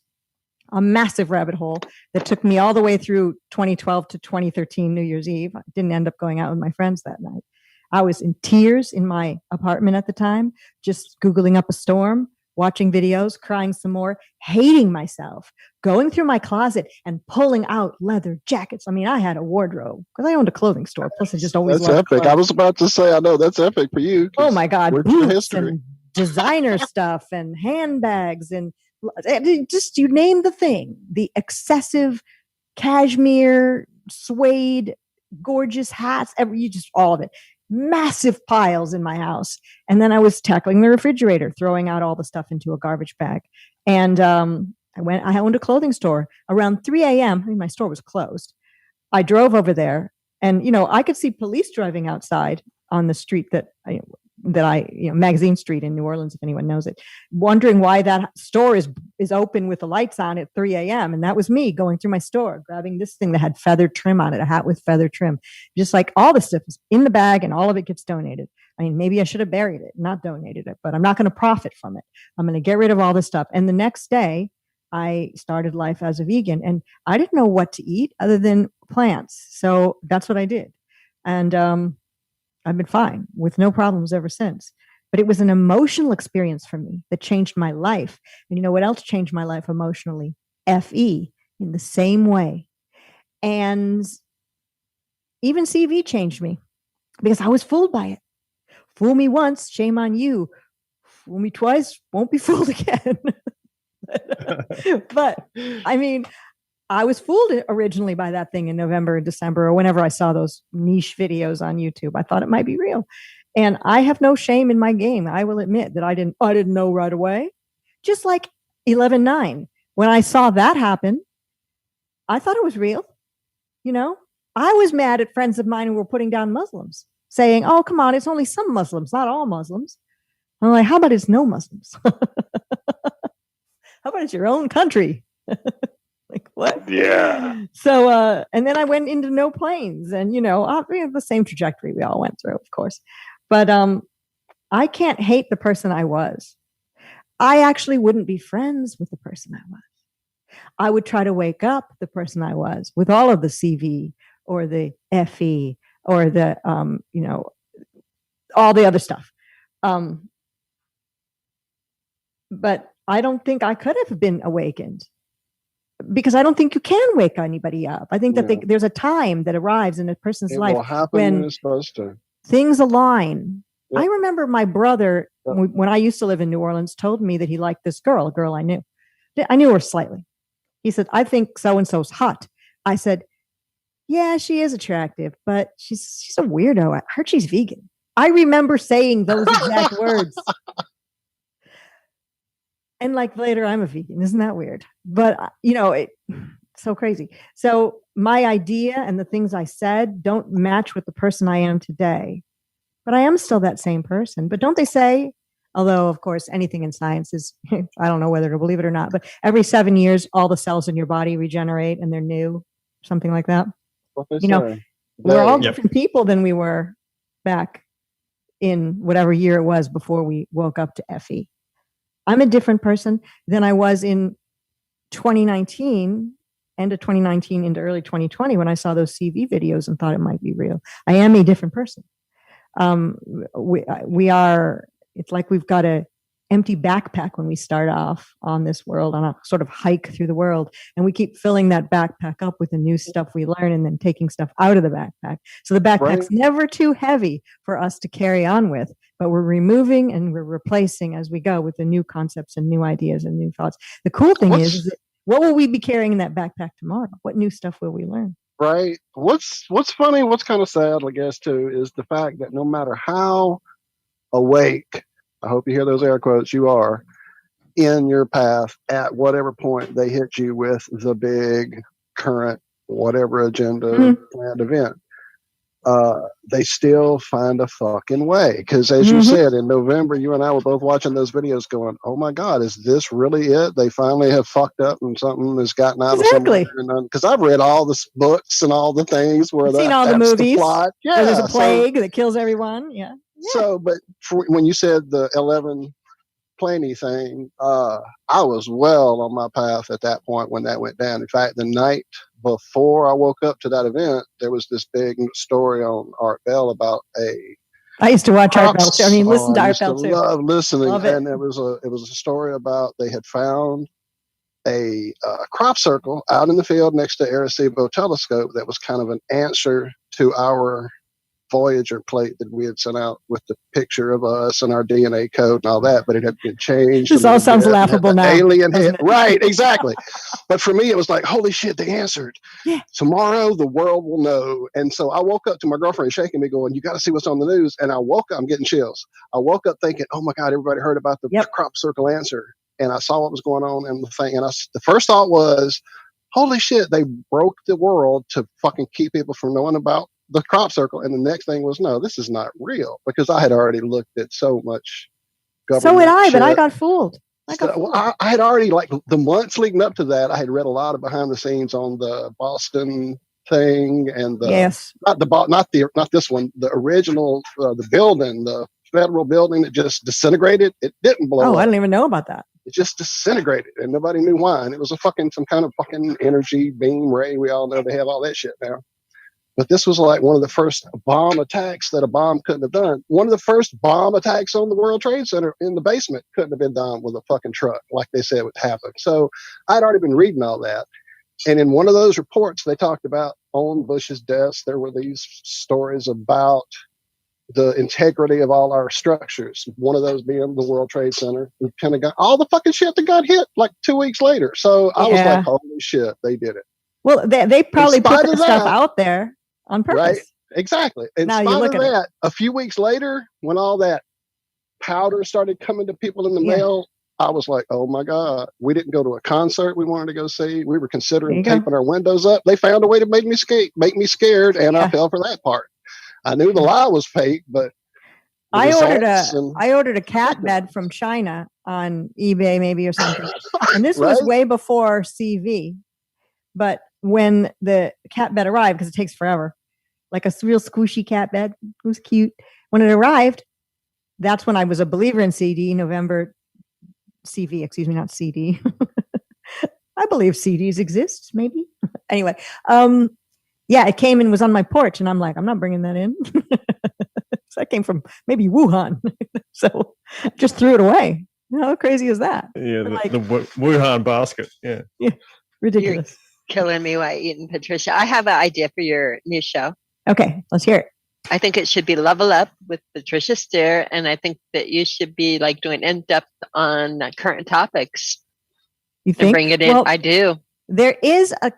a massive rabbit hole that took me all the way through 2012 to 2013 New Year's Eve. I didn't end up going out with my friends that night. I was in tears in my apartment at the time, just Googling up a storm, watching videos, crying some more, hating myself, going through my closet and pulling out leather jackets. I mean, I had a wardrobe because I owned a clothing store. Plus, I just always That's epic. clothes. I was about to say, I know that's epic for you. Oh my God, boots and designer stuff and handbags and just you name the thing. The excessive cashmere, suede, gorgeous hats, all of it. Massive piles in my house. And then I was tackling the refrigerator, throwing out all the stuff into a garbage bag. And I owned a clothing store around 3 a.m. I mean, my store was closed. I drove over there and, I could see police driving outside on the street that I Magazine Street in New Orleans, if anyone knows it, wondering why that store is open with the lights on at 3 a.m. And that was me going through my store, grabbing this thing that had feathered trim on it, a hat with feather trim. Just like all the stuff is in the bag and all of it gets donated. I mean, maybe I should have buried it, not donated it, but I'm not going to profit from it. I'm going to get rid of all this stuff. And the next day, I started life as a vegan and I didn't know what to eat other than plants. So that's what I did. And I've been fine with no problems ever since. But it was an emotional experience for me that changed my life. And you know what else changed my life emotionally? FE in the same way. And even CV changed me because I was fooled by it. Fool me once, shame on you. Fool me twice, won't be fooled again. But I mean, I was fooled originally by that thing in November and December or whenever I saw those niche videos on YouTube. I thought it might be real. And I have no shame in my game. I will admit that I didn't know right away. Just like 11/9. When I saw that happen, I thought it was real. I was mad at friends of mine who were putting down Muslims, saying, oh, come on, it's only some Muslims, not all Muslims. I'm like, how about it's no Muslims? How about it's your own country? Like, what? Yeah. So, and then I went into no planes, and we have the same trajectory we all went through, of course. But I can't hate the person I was. I actually wouldn't be friends with the person I was. I would try to wake up the person I was with all of the CV or the FE or the, all the other stuff. But I don't think I could have been awakened, because I don't think you can wake anybody up. I think that there's a time that arrives in a person's life when it's supposed to. Things align. Yep. I remember my brother, when I used to live in New Orleans, told me that he liked this girl, a girl I knew. I knew her slightly. He said, I think so-and-so's hot. I said, yeah, she is attractive, but she's a weirdo. I heard she's vegan. I remember saying those exact words. And like later, I'm a vegan. Isn't that weird? But, it's so crazy. So my idea and the things I said don't match with the person I am today. But I am still that same person. But don't they say, although, of course, anything in science is, I don't know whether to believe it or not, but every 7 years, all the cells in your body regenerate and they're new, something like that. We're all different people than we were back in whatever year it was before we woke up to FE. I'm a different person than I was in 2019, end of 2019 into early 2020, when I saw those CV videos and thought it might be real. I am a different person. We are, it's like we've got a empty backpack when we start off on this world, on a sort of hike through the world, and we keep filling that backpack up with the new stuff we learn and then taking stuff out of the backpack. So the backpack's never too heavy for us to carry on with, but we're removing and we're replacing as we go with the new concepts and new ideas and new thoughts. The cool thing is that what will we be carrying in that backpack tomorrow? What new stuff will we learn? Right. What's funny, what's kind of sad, I guess, too, is the fact that no matter how awake, I hope you hear those air quotes, you are in your path, at whatever point they hit you with the big current whatever agenda planned event, they still find a fucking way. Because as you said, in November, you and I were both watching those videos going, oh my God, is this really it? They finally have fucked up and something has gotten out of somewhere. Because I've read all the books and all the things where seen all the movies. Where there's a plague that kills everyone. Yeah. So, but when you said the 11 planey thing, I was well on my path at that point when that went down. In fact, the night before I woke up to that event, there was this big story on Art Bell about I used to watch Art Bell. I mean, listen to Art Bell too. Love listening. Love it. And it was a story about they had found a crop circle out in the field next to Arecibo telescope that was kind of an answer to our Voyager plate that we had sent out with the picture of us and our DNA code and all that, but it had been changed. This all sounds laughable now. Alien head. Right, exactly. But for me, it was like, holy shit, they answered. Yeah. Tomorrow, the world will know. And so I woke up to my girlfriend shaking me going, you got to see what's on the news. And I woke up, I'm getting chills. I woke up thinking, oh my God, everybody heard about the crop circle answer. And I saw what was going on in the thing. And the first thought was, holy shit, they broke the world to fucking keep people from knowing about the crop circle. And the next thing was, no, this is not real, because I had already looked at so much government. So had I, shit. but I got fooled. I had already, like the months leading up to that, I had read a lot of behind the scenes on the Boston thing and not this one, the original, the building, the federal building that just disintegrated. It didn't blow up. I didn't even know about that. It just disintegrated and nobody knew why. And it was some kind of fucking energy beam ray. We all know they have all that shit now. But this was like one of the first bomb attacks that a bomb couldn't have done. One of the first bomb attacks on the World Trade Center in the basement couldn't have been done with a fucking truck, like they said would happen. So I'd already been reading all that. And in one of those reports, they talked about on Bush's desk, there were these stories about the integrity of all our structures. One of those being the World Trade Center, the Pentagon, all the fucking shit that got hit like 2 weeks later. So I was like, holy shit, they did it. Well, they probably put that stuff out there on purpose. Right, exactly. In spite of that, a few weeks later, when all that powder started coming to people in the mail, I was like, oh my God, we didn't go to a concert we wanted to go see. We were considering taping our windows up. They found a way to make me scared, and I fell for that part. I knew the lie was fake, but I ordered a cat bed from China on eBay maybe or something. And this was way before CV. But when the cat bed arrived, because it takes forever, like a real squishy cat bed, it was cute. When it arrived, that's when I was a believer in November CV, excuse me, not CD. I believe CDs exist, maybe. Anyway, yeah, it came and was on my porch, and I'm like, I'm not bringing that in. So that came from maybe Wuhan. So just threw it away. How crazy is that? Yeah, the Wuhan basket. Yeah. Ridiculous. You're killing me while eating, Patricia. I have an idea for your new show. Okay, let's hear it. I think it should be Level Up with Patricia Steer, and I think that you should be like doing in-depth on current topics. You think? And bring it in. Well, I do. There is a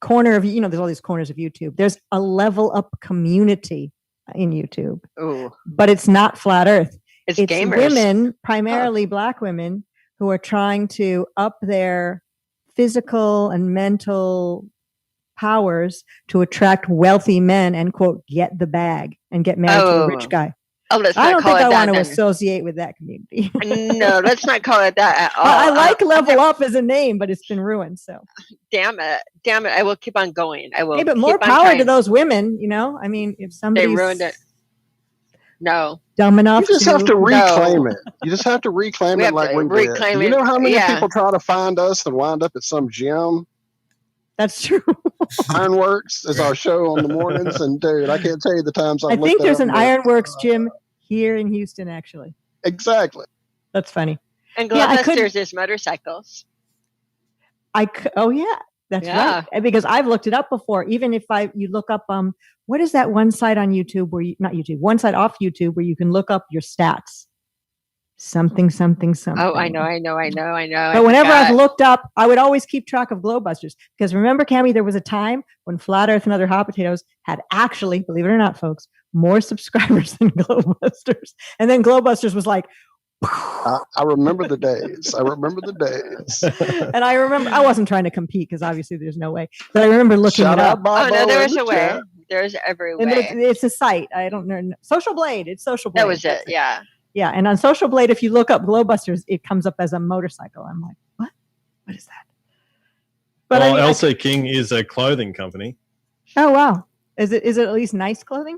corner of, there's all these corners of YouTube. There's a Level Up community in YouTube. Ooh. But it's not flat earth. It's gamers. Women, primarily Black women, who are trying to up their physical and mental powers to attract wealthy men and, quote, get the bag and get married to a rich guy. Oh, let's I not don't call think it I that want to then. associate with that community. No, let's not call it that at all. I like Level Up as a name, but it's been ruined. So damn it. I will keep on going. I will. Hey, but more power to those women. I mean, if somebody ruined it. No. Dumb enough. You just have to reclaim it. You just have to reclaim it like we did. You know how many people try to find us and wind up at some gym? That's true. Ironworks is our show on the mornings, and dude, I can't tell you the times I think there's an Ironworks gym here in Houston, actually. Exactly. That's funny. And Globusters is motorcycles. Oh yeah, that's right. Because I've looked it up before. Even if you look up, what is that one site on YouTube one site off YouTube where you can look up your stats? Something. Oh, I know. But whenever I've looked up, I would always keep track of Globusters. Because remember, Cammie, there was a time when Flat Earth and Other Hot Potatoes had actually, believe it or not, folks, more subscribers than Globusters. And then Globusters was like, I remember the days. And I remember, I wasn't trying to compete because obviously there's no way. But I remember looking it up. Oh, no, there is a way. There's every way. And it's a site. I don't know. Social Blade. It's Social Blade. That was it. Yeah. Yeah, and on Social Blade, if you look up Globusters, it comes up as a motorcycle. I'm like, what? What is that? But LC King is a clothing company. Oh wow! Is it at least nice clothing?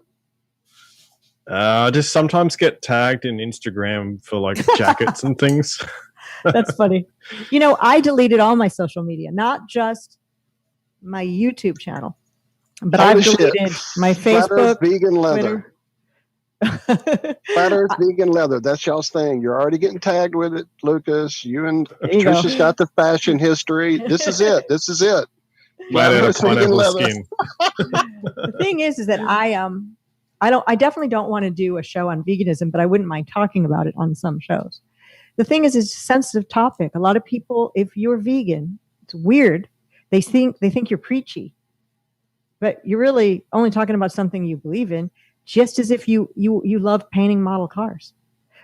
I just sometimes get tagged in Instagram for like jackets and things. That's funny. I deleted all my social media, not just my YouTube channel, but I've deleted my Facebook, vegan leather. Twitter. Flat Earth vegan leather. That's y'all's thing. You're already getting tagged with it, Lucas. You and Trisha's got the fashion history. This is it. Flat Earth pineapple skin. The thing is that I definitely don't want to do a show on veganism, but I wouldn't mind talking about it on some shows. The thing is, it's a sensitive topic. A lot of people, if you're vegan, it's weird. They think you're preachy, but you're really only talking about something you believe in. Just as if you love painting model cars.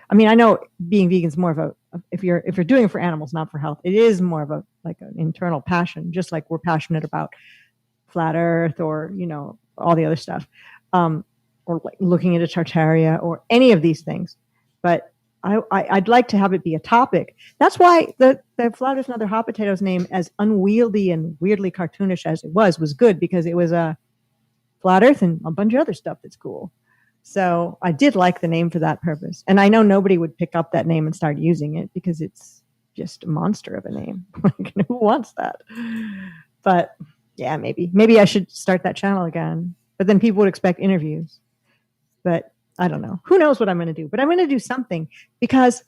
I mean, I know being vegan is more of a if you're doing it for animals, not for health, it is more of an internal passion, just like we're passionate about Flat Earth or all the other stuff, or like looking into Tartaria or any of these things. But I'd like to have it be a topic. That's why the Flat Earth and Other Hot Potatoes name, as unwieldy and weirdly cartoonish as it was good, because it was a Flat Earth and a bunch of other stuff that's cool. So I did like the name for that purpose. And I know nobody would pick up that name and start using it because it's just a monster of a name. Like, who wants that? But yeah, maybe I should start that channel again. But then people would expect interviews. But I don't know. Who knows what I'm going to do? But I'm going to do something because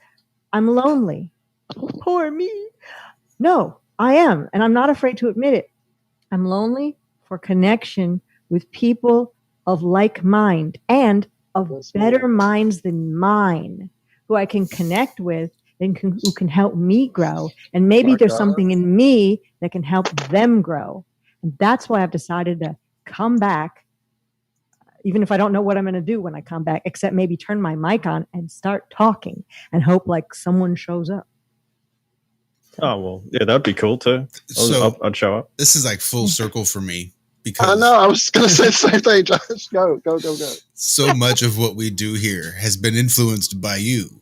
I'm lonely. Poor me. No, I am. And I'm not afraid to admit it. I'm lonely for connection with people of like mind and of better minds than mine, who I can connect with and who can help me grow. And maybe there's something in me that can help them grow. And that's why I've decided to come back, even if I don't know what I'm going to do when I come back, except maybe turn my mic on and start talking and hope like someone shows up. Oh, well, yeah, that'd be cool too. I'd show up. This is like full circle for me. Because I know, I was going to say the same thing, Josh. Go. So much of what we do here has been influenced by you,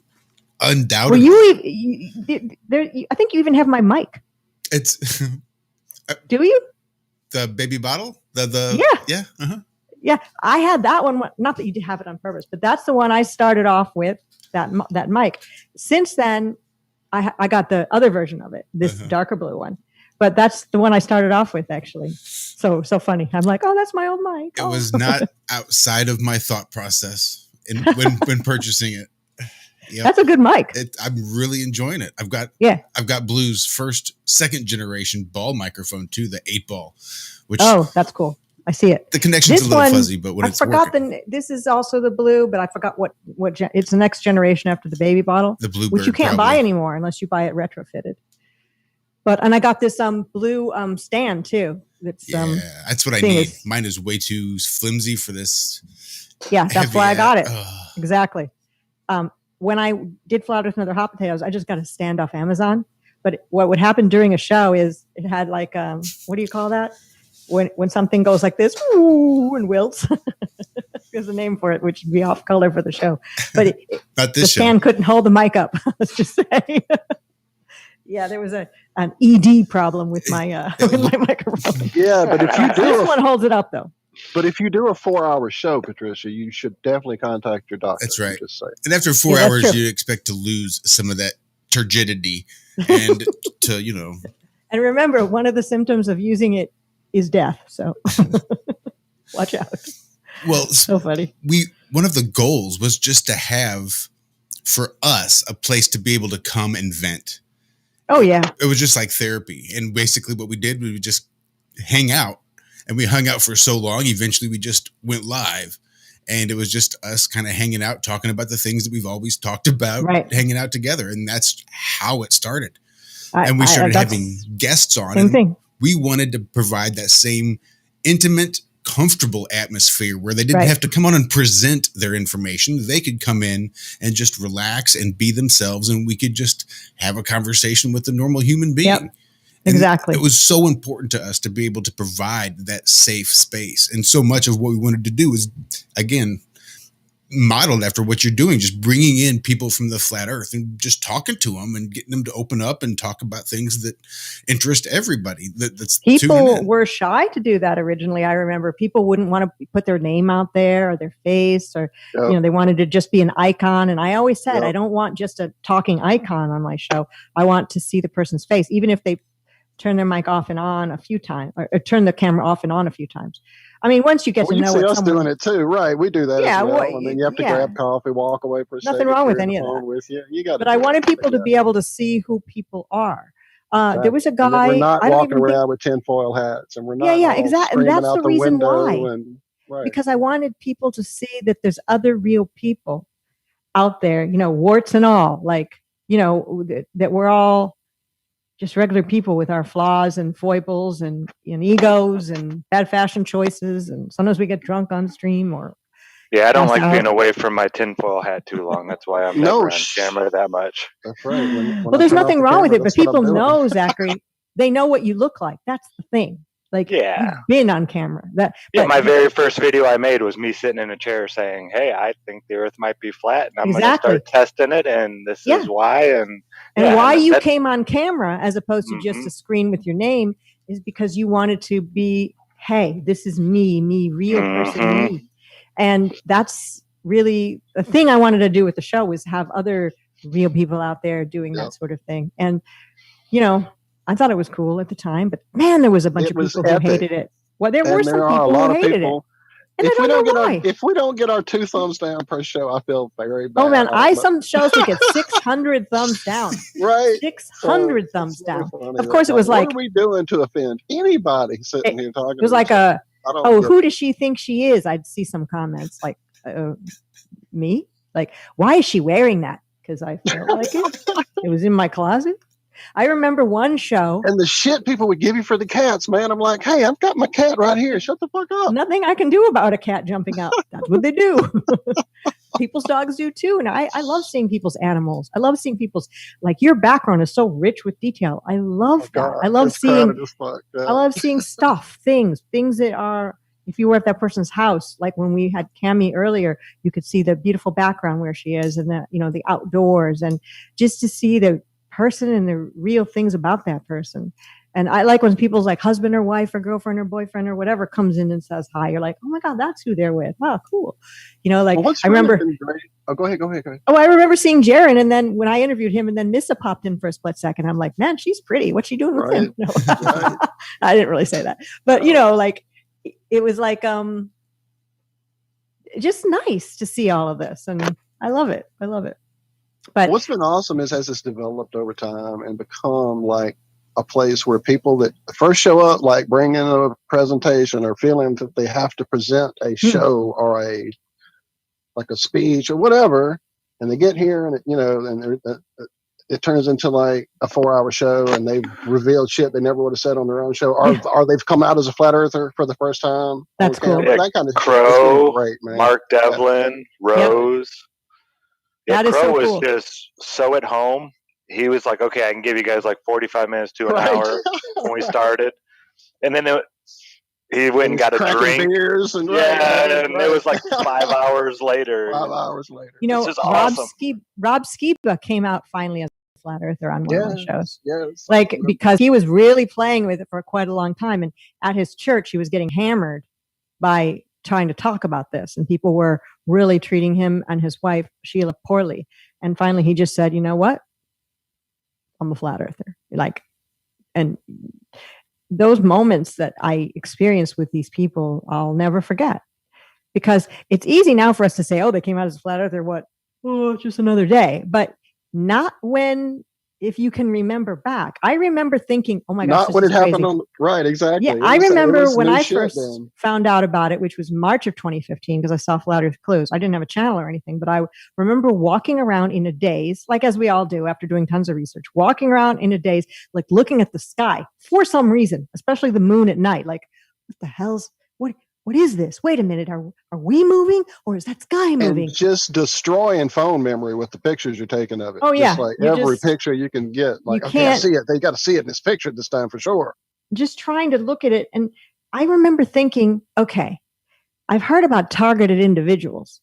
undoubtedly. Well, I think you even have my mic. It's, Do you? The baby bottle? Yeah. Uh-huh. Yeah, I had that one. Not that you did have it on purpose, but that's the one I started off with, that mic. Since then, I got the other version of it, this darker blue one. But that's the one I started off with, actually. So funny. I'm like, oh, that's my old mic. It was not outside of my thought process when purchasing it. Yep. That's a good mic. I'm really enjoying it. I've got Blue's second generation ball microphone too, the 8-ball. That's cool. I see it. The connection's a little fuzzy, but when it's working. This is also the Blue, but I forgot what it's the next generation after the baby bottle, the Bluebird, which you can't buy anymore unless you buy it retrofitted. And I got this blue stand too. That's what I need. Mine is way too flimsy for this. Yeah, that's why I got it. Exactly. When I did Flat Earth and Other Hot Potatoes, I just got a stand off Amazon. But what would happen during a show is it had like what do you call that? When something goes like this, woo, and wilts. There's a name for it, which would be off color for the show. But the stand couldn't hold the mic up. Let's just say. Yeah, there was an ED problem with my microphone. Yeah, but if you do, this one holds it up though. But if you do a 4-hour show, Patricia, you should definitely contact your doctor. That's right. Just say. And after 4 hours, you expect to lose some of that turgidity and to. And remember, one of the symptoms of using it is death. So watch out. Well, so funny. One of the goals was just to have for us a place to be able to come and vent. Oh yeah. It was just like therapy. And basically what we did, we would just hang out, and we hung out for so long. Eventually we just went live, and it was just us kind of hanging out, talking about the things that we've always talked about, hanging out together. And that's how it started. And we started having guests on. Same thing. We wanted to provide that same intimate, comfortable atmosphere where they didn't have to come on and present their information. They could come in and just relax and be themselves, and we could just have a conversation with a normal human being. Yep. Exactly. It was so important to us to be able to provide that safe space. And so much of what we wanted to do is, again, modeled after what you're doing, just bringing in people from the flat earth and just talking to them and getting them to open up and talk about things that interest everybody. That's people were shy to do that originally. I remember people wouldn't want to put their name out there or their face, or they wanted to just be an icon. And I always said, I don't want just a talking icon on my show. I want to see the person's face, even if they turn their mic off and on a few times, or turn the camera off and on a few times. I mean, once you get to know you see us doing it too, right? We do that as well. And then you have to grab coffee, walk away for a second. Nothing wrong with any of that. With you got. But I wanted people to be able to see who people are. There was a guy. We're not walking around with tinfoil hats, and we're not. Yeah, exactly. And that's the reason why. Right. Because I wanted people to see that there's other real people out there, warts and all, like, that we're all just regular people with our flaws and foibles and egos and bad fashion choices. And sometimes we get drunk on stream or. Yeah, I don't like being away from my tinfoil hat too long. That's why I'm never on camera that much. That's right. Well, there's nothing wrong with it, but people know, Zachary, they know what you look like. That's the thing. Like, you've been on camera. My very first video I made was me sitting in a chair saying, hey, I think the earth might be flat, and I'm going to start testing it, and this is why. And why you came on camera as opposed to just a screen with your name is because you wanted to be, hey, this is me, real person, me. And that's really the thing I wanted to do with the show, was have other real people out there doing that sort of thing. And, I thought it was cool at the time, but man, there was a bunch of people who hated it. Well, there were some people who hated it. And if we don't get our 2 thumbs down per show, I feel very bad. Oh man, some shows would get 600 thumbs down. Right, 600 thumbs down. Of course, it was like, what are we doing to offend anybody sitting here talking? It was like who does she think she is? I'd see some comments like, me? Like, why is she wearing that? Because I felt like it. It was in my closet. I remember one show. And the shit people would give you for the cats, man. I'm like, hey, I've got my cat right here. Shut the fuck up. Nothing I can do about a cat jumping out. That's what they do. People's dogs do too. And I love seeing people's animals. I love seeing people's, like, your background is so rich with detail. I love that. I love seeing stuff, things that are, if you were at that person's house, like when we had Cammie earlier, you could see the beautiful background where she is, and the outdoors, and just to see the person and the real things about that person. And I like when people's like husband or wife or girlfriend or boyfriend or whatever comes in and says hi. You're like, oh my God, that's who they're with. Oh, cool. Like I remember. Oh, go ahead. Oh, I remember seeing Jaron, and then when I interviewed him, and then Missa popped in for a split second. I'm like, man, she's pretty. What's she doing with him? No. Right. I didn't really say that, but it was like just nice to see all of this, and I love it. But what's been awesome is as it's developed over time and become like a place where people that first show up, like bring in a presentation or feeling that they have to present a show or a speech or whatever, and they get here and it turns into like a 4-hour show, and they've revealed shit they never would have said on their own show, or they've come out as a flat earther for the first time. That's cool. Yeah, that kind of Crow, great, man. Mark Devlin, Rose. Yeah, Crow so was cool. just so at home. He was like, okay, I can give you guys like 45 minutes to an hour when we started. And then he went and got a drink. Beers and and it was like 5 hours later. 5 hours later. This is awesome. Rob Skiba came out finally as a flat earther on one of my shows. Yes. Because he was really playing with it for quite a long time. And at his church, he was getting hammered by trying to talk about this. And people were really treating him and his wife, Sheila, poorly. And finally, he just said, you know what? I'm a flat earther. And those moments that I experienced with these people, I'll never forget. Because it's easy now for us to say, oh, they came out as a flat earther. What? Oh, it's just another day. But not if you can remember back. I remember thinking, oh my gosh, not when it happened on, right, exactly. Yeah, I remember when I first found out about it, which was March of 2015, because I saw Flat Earth Clues. I didn't have a channel or anything, but I remember walking around in a daze, like as we all do after doing tons of research, walking around in a daze, like looking at the sky for some reason, especially the moon at night. Like, what the hell's, what is this? Wait a minute. Are we moving, or is that sky moving? And just destroying phone memory with the pictures you're taking of it. Oh, yeah. Just like every picture you can get. Like, okay, I see it. They got to see it in this picture this time for sure. Just trying to look at it. And I remember thinking, okay, I've heard about targeted individuals.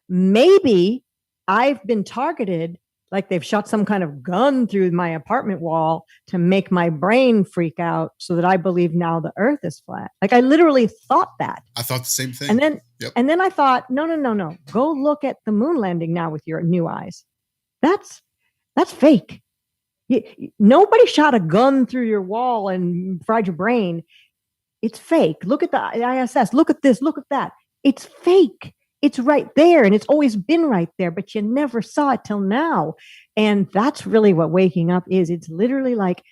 Maybe I've been targeted, like they've shot some kind of gun through my apartment wall to make my brain freak out so that I believe now the earth is flat. Like I literally thought that. I thought the same thing. And then I thought, no. Go look at the moon landing now with your new eyes. That's fake. Nobody shot a gun through your wall and fried your brain. It's fake. Look at the ISS. Look at this. Look at that. It's fake. It's right there, and it's always been right there, but you never saw it till now. And that's really what waking up is. It's literally like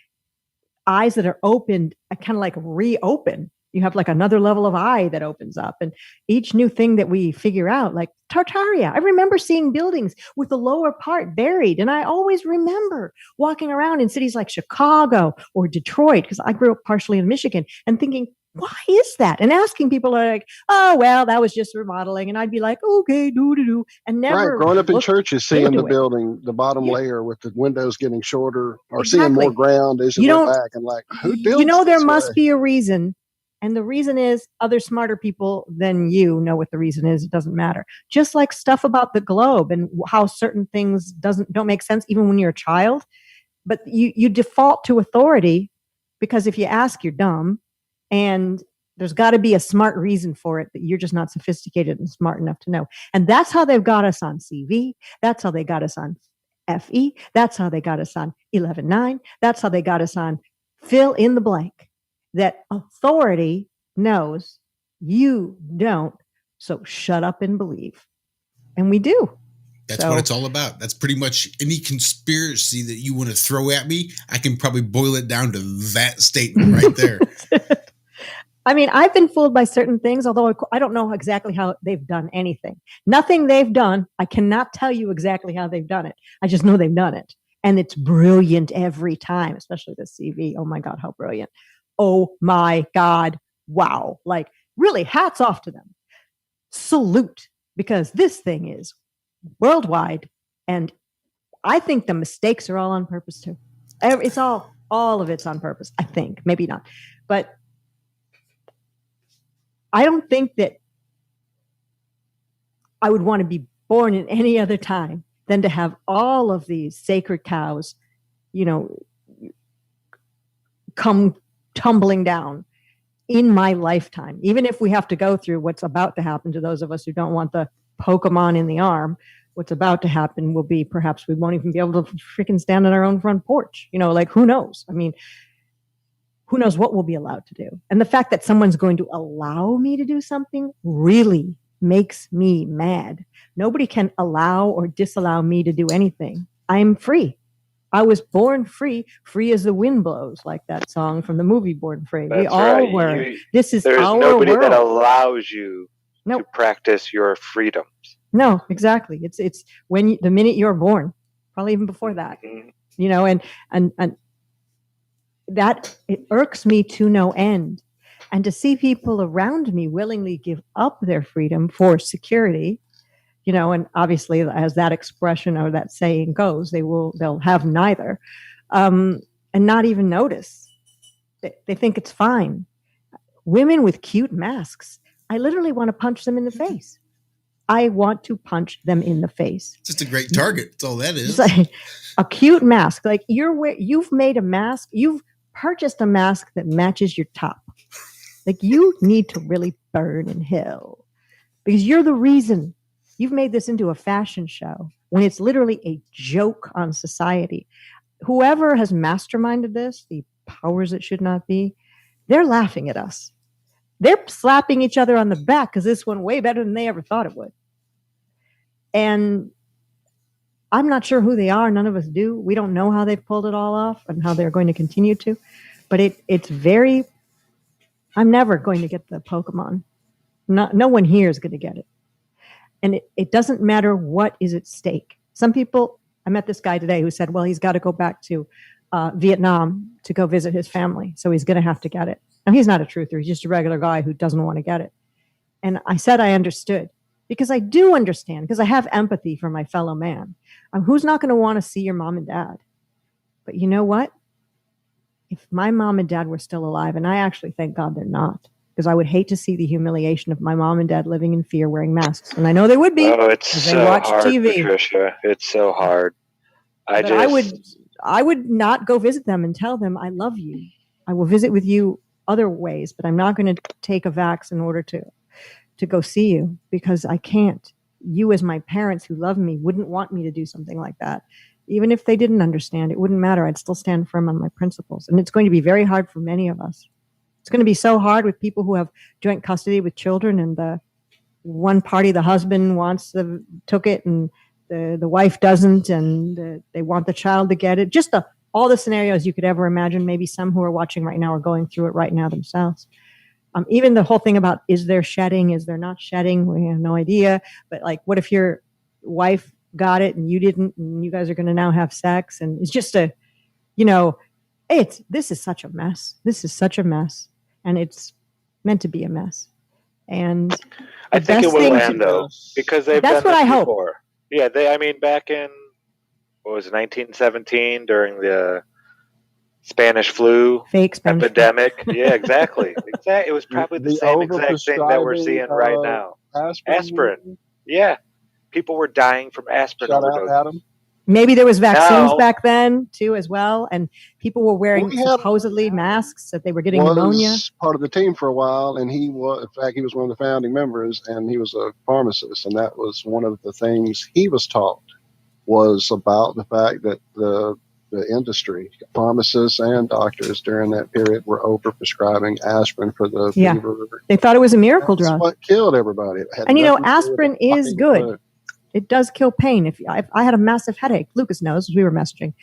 eyes that are opened, kind of like reopen. You have like another level of eye that opens up. And each new thing that we figure out, like Tartaria, I remember seeing buildings with the lower part buried. And I always remember walking around in cities like Chicago or Detroit, because I grew up partially in Michigan, and thinking, why is that? And asking people like, oh, well, that was just remodeling. And I'd be like, okay, do. And never. Right. Growing up in churches, seeing the building, the bottom layer with the windows getting shorter, or seeing more ground as you look back, and like, who built there must be a reason. And the reason is other smarter people than you know what the reason is. It doesn't matter. Just like stuff about the globe and how certain things don't make sense even when you're a child. But you default to authority because if you ask, you're dumb. And there's got to be a smart reason for it that you're just not sophisticated and smart enough to know. And that's how they've got us on CV. That's how they got us on FE. That's how they got us on 11.9. That's how they got us on fill in the blank. That authority knows, you don't. So shut up and believe. And we do. That's what it's all about. That's pretty much any conspiracy that you want to throw at me. I can probably boil it down to that statement right there. I mean, I've been fooled by certain things, although I don't know exactly how they've done anything. Nothing they've done, I cannot tell you exactly how they've done it. I just know they've done it. And it's brilliant every time, especially the CV. Oh my God, how brilliant. Oh my God, wow. Like, really, hats off to them. Salute, because this thing is worldwide. And I think the mistakes are all on purpose too. It's all of it's on purpose, I think. Maybe not. But I don't think that I would want to be born in any other time than to have all of these sacred cows, come tumbling down in my lifetime. Even if we have to go through what's about to happen to those of us who don't want the Pokemon in the arm, what's about to happen will be perhaps we won't even be able to freaking stand on our own front porch. Like who knows? I mean, who knows what we'll be allowed to do? And the fact that someone's going to allow me to do something really makes me mad. Nobody can allow or disallow me to do anything. I'm free. I was born free, free as the wind blows, like that song from the movie Born Free. That's we all right. were. This is there's our nobody world. that allows you Nope. to practice your freedoms. No, exactly. It's when the minute you're born, probably even before that, and that it irks me to no end. And to see people around me willingly give up their freedom for security, and obviously as that expression or that saying goes, they'll have neither, and not even notice. They think it's fine. Women with cute masks, I literally want to punch them in the face. I want to punch them in the face. It's just a great target. That's all that is. It's like a cute mask. Like you've made a mask. You've purchased a mask that matches your top. Like you need to really burn in hell because you're the reason. You've made this into a fashion show when it's literally a joke on society. Whoever has masterminded this, the powers that should not be, they're laughing at us. They're slapping each other on the back because this went way better than they ever thought it would. And I'm not sure who they are. None of us do. We don't know how they've pulled it all off and how they're going to continue to. But it's very... I'm never going to get the Pokemon. No one here is going to get it. And it doesn't matter what is at stake. Some people... I met this guy today who said, well, he's got to go back to Vietnam to go visit his family. So he's going to have to get it. Now, he's not a truther. He's just a regular guy who doesn't want to get it. And I said I understood because I do understand, because I have empathy for my fellow man. Who's not going to want to see your mom and dad? But you know what? If my mom and dad were still alive, and I actually thank God they're not, because I would hate to see the humiliation of my mom and dad living in fear wearing masks. And I know they would be. Oh, it's so watch hard, TV. Patricia. It's so hard. I would not go visit them and tell them I love you. I will visit with you other ways, but I'm not going to take a vax in order to go see you because I can't. You as my parents who love me wouldn't want me to do something like that. Even if they didn't understand, it wouldn't matter. I'd still stand firm on my principles. And it's going to be very hard for many of us. It's going to be so hard with people who have joint custody with children and the one party, the husband took it and the wife doesn't, and they want the child to get it. Just all the scenarios you could ever imagine. Maybe some who are watching right now are going through it right now themselves. Even the whole thing about, is there shedding? Is there not shedding? We have no idea. But like, what if your wife got it and you didn't, and you guys are going to now have sex? And it's just this is such a mess. This is such a mess. And it's meant to be a mess. And I think it will end though, because they've done this before. Hope. Yeah, back in, 1917 during the Spanish flu epidemic. Yeah, exactly. It was probably the same exact thing that we're seeing right now. Aspirin. Yeah. People were dying from aspirin overdose. Maybe there was vaccines back then too, as well, and people were wearing supposedly masks that they were getting pneumonia. Part of the team for a while, and he was one of the founding members, and he was a pharmacist, and that was one of the things he was taught was about the fact that the industry, pharmacists and doctors during that period were overprescribing aspirin for the fever. They thought it was a miracle drug. What killed everybody. And aspirin is good. It does kill pain. If I had a massive headache, Lucas knows, we were messaging.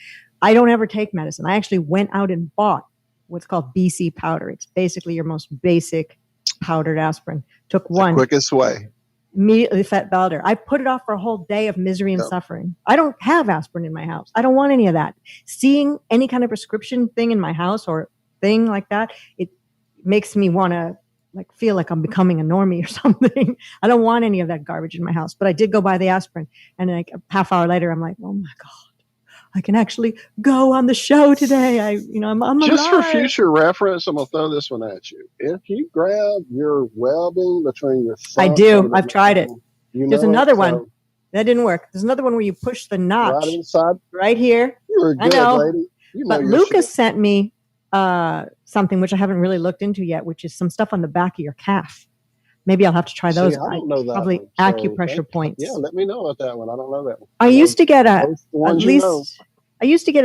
I don't ever take medicine. I actually went out and bought what's called BC powder. It's basically your most basic powdered aspirin. Took one. The quickest way. Immediately fat powder. I put it off for a whole day of misery and suffering. I don't have aspirin in my house. I don't want any of that. Seeing any kind of prescription thing in my house or thing like that, it makes me want to feel like I'm becoming a normie or something. I don't want any of that garbage in my house, but I did go buy the aspirin. And a half hour later, I'm like, oh my God, I can actually go on the show today. I'm just alive. For future reference, I'm going to throw this one at you. If you grab your webbing between your thumb, I do. I've tried it. There's another one. That didn't work. There's another one where you push the notch right inside. Right here. You're a good lady. But Lucas sent me something which I haven't really looked into yet, which is some stuff on the back of your calf. Maybe I'll have to try those. See, I don't know that probably one, acupressure points. Yeah, let me know about that one. I don't know that one. I used to get at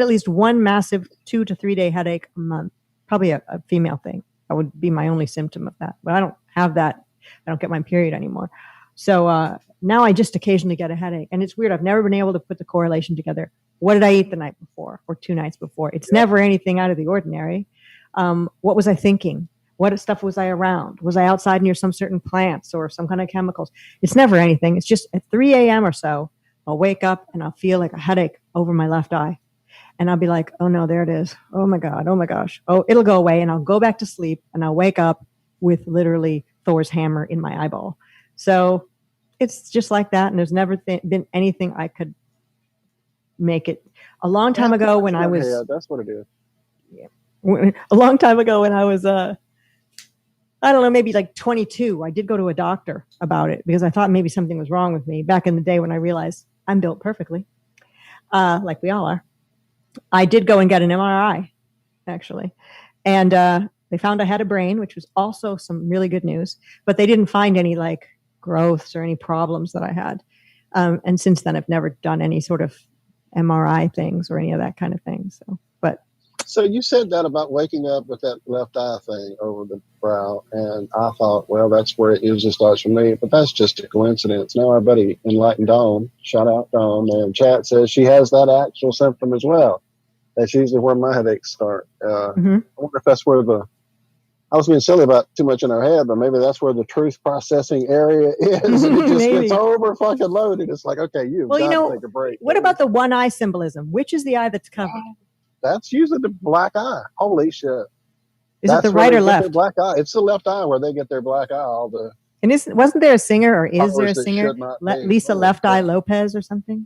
least one massive 2 to 3 day headache a month. Probably a female thing. That would be my only symptom of that. But I don't have that. I don't get my period anymore. So now I just occasionally get a headache. And it's weird. I've never been able to put the correlation together. What did I eat the night before or 2 nights before? It's never anything out of the ordinary. What was I thinking? What stuff was I around? Was I outside near some certain plants or some kind of chemicals? It's never anything. It's just at 3 a.m. or so, I'll wake up and I'll feel like a headache over my left eye. And I'll be like, oh no, there it is. Oh my God. Oh my gosh. Oh, it'll go away. And I'll go back to sleep and I'll wake up with literally Thor's hammer in my eyeball. So it's just like that. And there's never been anything I could make it. A long time ago when I was... Yeah, that's what it is. Yeah. A long time ago when I was... I don't know, maybe like 22. I did go to a doctor about it because I thought maybe something was wrong with me back in the day when I realized I'm built perfectly, like we all are. I did go and get an MRI, actually. And they found I had a brain, which was also some really good news. But they didn't find any like growths or any problems that I had. And since then, I've never done any sort of MRI things or any of that kind of thing. So you said that about waking up with that left eye thing over the brow, and I thought, well, that's where it usually starts for me, but that's just a coincidence. Now our buddy Enlightened Dawn, shout out Dawn, in chat says she has that actual symptom as well. That's usually where my headaches start. I wonder if that's where I was being silly about too much in our head, but maybe that's where the truth processing area is. And it just gets over fucking loaded. It's like, okay, you've got to take a break. What about the one eye symbolism? Which is the eye that's covered? That's usually the black eye. Holy shit. Is it the right or left? Black eye. It's the left eye where they get their black eye. And wasn't there a singer, or is there a singer? Lisa Left Eye Lopez or something?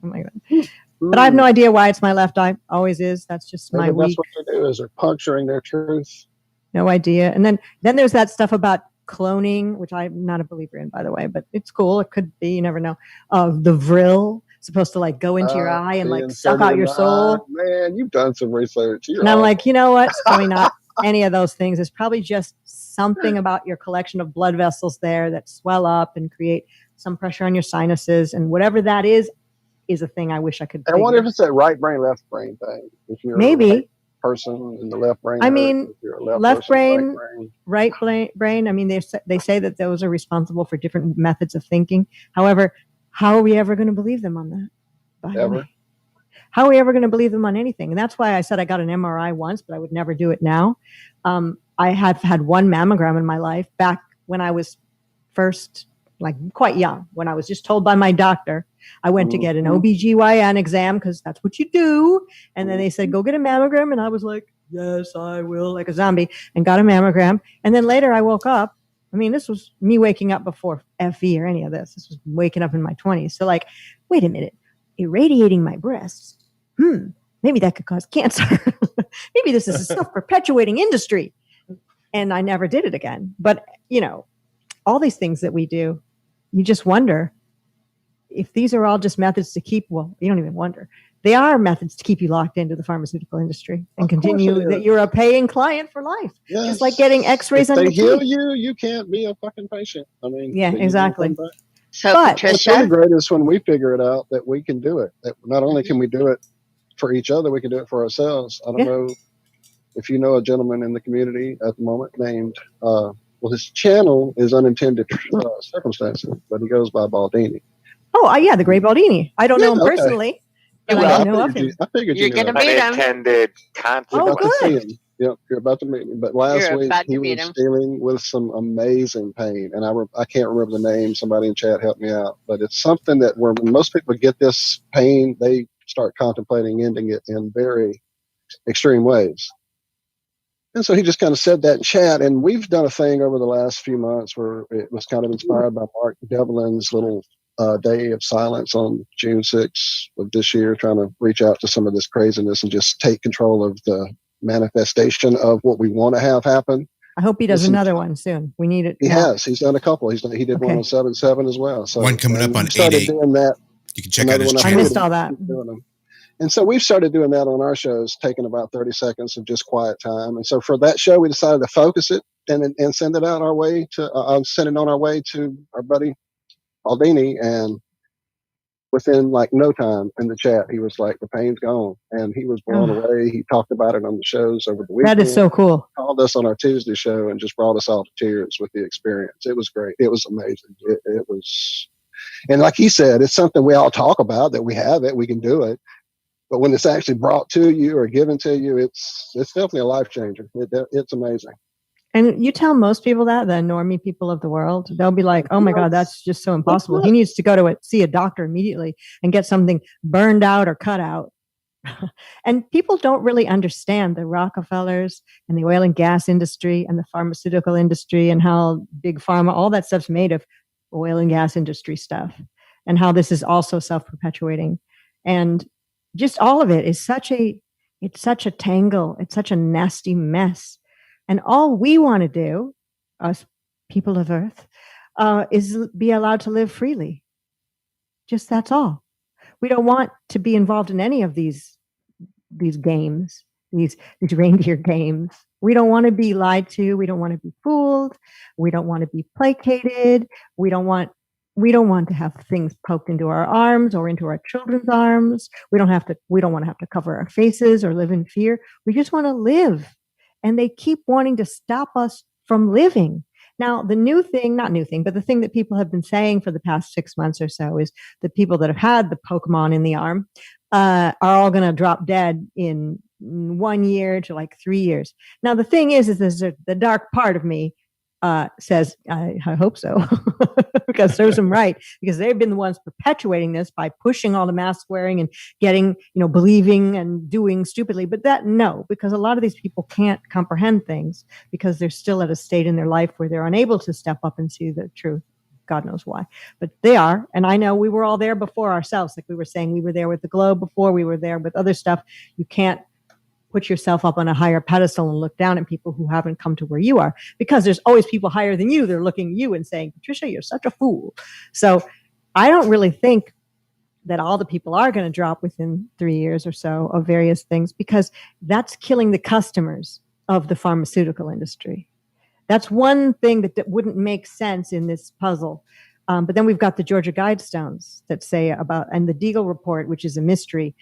Oh my God. But I have no idea why it's my left eye. Always is. That's just my week. That's what they do, is they're puncturing their truth. No idea. And then there's that stuff about cloning, which I'm not a believer in, by the way, but it's cool. It could be. You never know. The Vril. Supposed to like go into your eye and like suck out your soul. Man, you've done some research. And I'm like, you know what? It's probably not any of those things. It's probably just something about your collection of blood vessels there that swell up and create some pressure on your sinuses. And whatever that is a thing I wish I could. I wonder if it's that right brain, left brain thing. If you're maybe a right person in the left brain. I mean, left brain, right brain. I mean, they say that those are responsible for different methods of thinking. However, how are we ever going to believe them on that? Ever? How are we ever going to believe them on anything? And that's why I said I got an MRI once, but I would never do it now. I have had one mammogram in my life back when I was first, like quite young, when I was just told by my doctor. I went to get an OBGYN exam because that's what you do. And then they said, go get a mammogram. And I was like, yes, I will, like a zombie, and got a mammogram. And then later I woke up. I mean, this was me waking up before FE or any of this. This was waking up in my 20s. So like, wait a minute, irradiating my breasts. Maybe that could cause cancer. Maybe this is a self-perpetuating industry. And I never did it again. But, all these things that we do, you just wonder if these are all just methods to keep, well, you don't even wonder. They are methods to keep you locked into the pharmaceutical industry and continue that you're a paying client for life. Yes. Just like getting x-rays on your teeth. If they heal you can't be a fucking patient. I mean, yeah, exactly. So, but Patricia, what's really great is when we figure it out that we can do it. That not only can we do it for each other, we can do it for ourselves. I don't know if you know a gentleman in the community at the moment named, his channel is Unintended Circumstances, but he goes by Baldini. Oh, yeah, the great Baldini. I don't know him personally. I know of him. I figured you're going to meet him. Unintended consequences. Oh, good. Yep, you're about to meet him. But last week he was dealing with some amazing pain, and I can't remember the name. Somebody in chat helped me out. But it's something that when most people get this pain, they start contemplating ending it in very extreme ways. And so he just kind of said that in chat, and we've done a thing over the last few months where it was kind of inspired by Mark Devlin's little day of silence on June 6th of this year, trying to reach out to some of this craziness and just take control of the manifestation of what we want to have happen. I hope he does another one soon. We need it. He has. He's done a couple. He did one on 7/7 as well. So one coming up on 8/8. Doing that. You can check out his channel. I missed all that. And so we've started doing that on our shows, taking about 30 seconds of just quiet time. And so for that show, we decided to focus it and send it out our way to send it on our way to our buddy Aldini. And within like no time in the chat, he was like, the pain's gone. And he was blown away. He talked about it on the shows over the weekend. That is so cool. Called us on our Tuesday show and just brought us all to tears with the experience. It was great. It was amazing. It was, and like he said, it's something we all talk about, that we have it, we can do it. But when it's actually brought to you or given to you, it's definitely a life changer. It's amazing. And you tell most people that, the normie people of the world, they'll be like, oh my God, that's just so impossible. He needs to go to see a doctor immediately and get something burned out or cut out. And people don't really understand the Rockefellers and the oil and gas industry and the pharmaceutical industry and how big pharma, all that stuff's made of oil and gas industry stuff, and how this is also self-perpetuating. And just all of it is it's such a tangle. It's such a nasty mess. And all we want to do, us people of Earth, is be allowed to live freely. Just that's all. We don't want to be involved in any of these games, these reindeer games. We don't want to be lied to. We don't want to be fooled. We don't want to be placated. We don't want to have things poked into our arms or into our children's arms. We don't want to have to cover our faces or live in fear. We just want to live. And they keep wanting to stop us from living. Now, the thing that people have been saying for the past 6 months or so is the people that have had the Pokemon in the arm are all going to drop dead in 1 year to like 3 years. Now, the thing is the dark part of me says, I hope so, because serves them right, because they've been the ones perpetuating this by pushing all the mask wearing and getting, believing and doing stupidly. But because a lot of these people can't comprehend things because they're still at a state in their life where they're unable to step up and see the truth. God knows why, but they are. And I know we were all there before ourselves. Like we were saying, we were there with the globe before, we were there with other stuff. You can't put yourself up on a higher pedestal and look down at people who haven't come to where you are, because there's always people higher than you. They're looking at you and saying, Patricia, you're such a fool. So I don't really think that all the people are going to drop within 3 years or so of various things, because that's killing the customers of the pharmaceutical industry. That's one thing that wouldn't make sense in this puzzle. But then we've got the Georgia Guidestones that say about, and the Deagle report, which is a mystery.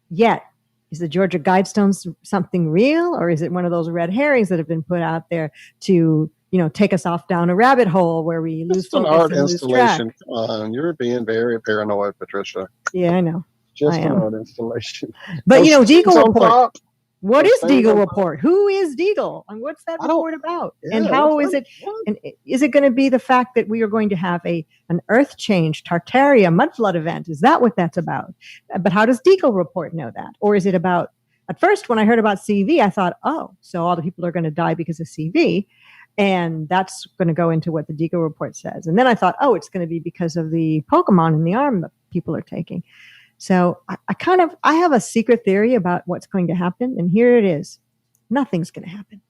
Yet, is the Georgia Guidestones something real, or is it one of those red herrings that have been put out there to, take us off down a rabbit hole where we lose focus an art and installation. lose track? Come on, you're being very paranoid, Patricia. Yeah, I know. Just an art installation. But Deagle report. What Those is things Deagle on report? Who is Deagle? And what's that report about? And how is it? And is it going to be the fact that we are going to have an earth change, Tartaria mudflood event? Is that what that's about? But how does Deagle report know that? Or is it about? At first, when I heard about CV, I thought, oh, so all the people are going to die because of CV, and that's going to go into what the Deagle report says. And then I thought, oh, it's going to be because of the Pokemon in the arm that people are taking. So I have a secret theory about what's going to happen. And here it is. Nothing's going to happen.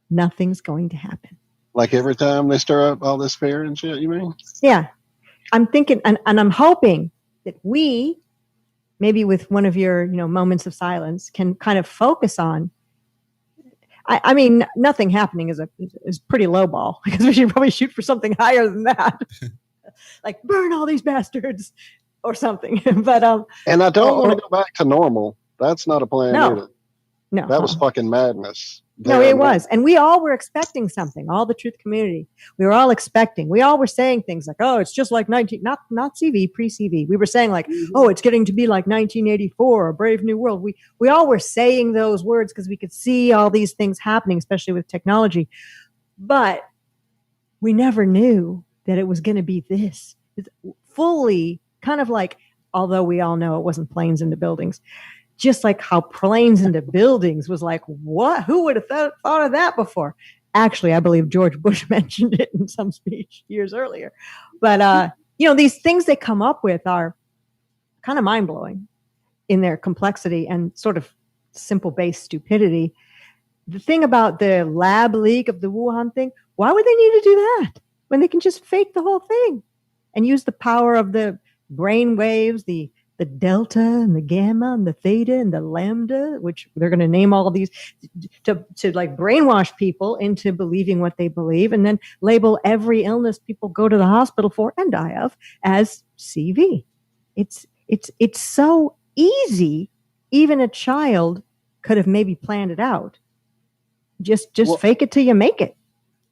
Nothing's going to happen. Like every time they stir up all this fear and shit, you mean? Yeah. I'm thinking, and I'm hoping that we, maybe with one of your, moments of silence, can kind of focus on, I mean, nothing happening is pretty low ball, because we should probably shoot for something higher than that. Like burn all these bastards. Or something, but and I don't want to go back to normal. That's not a plan either. No, that was fucking madness. No, it was, and we all were expecting something. All the truth community, we were all expecting. We all were saying things like, "Oh, it's just like not CV, pre-CV." We were saying like, "Oh, it's getting to be like 1984, a brave new world." We all were saying those words because we could see all these things happening, especially with technology, but we never knew that it was going to be this fully. Kind of like, although we all know it wasn't planes into buildings, just like how planes into buildings was like, what? Who would have thought of that before? Actually, I believe George Bush mentioned it in some speech years earlier. But, these things they come up with are kind of mind-blowing in their complexity and sort of simple base stupidity. The thing about the lab leak of the Wuhan thing, why would they need to do that when they can just fake the whole thing and use the power of the brain waves, the the delta and the gamma and the theta and the lambda, which they're going to name all of these to like brainwash people into believing what they believe, and then label every illness people go to the hospital for and die of as CV. It's so easy. Even a child could have maybe planned it out. Just fake it till you make it.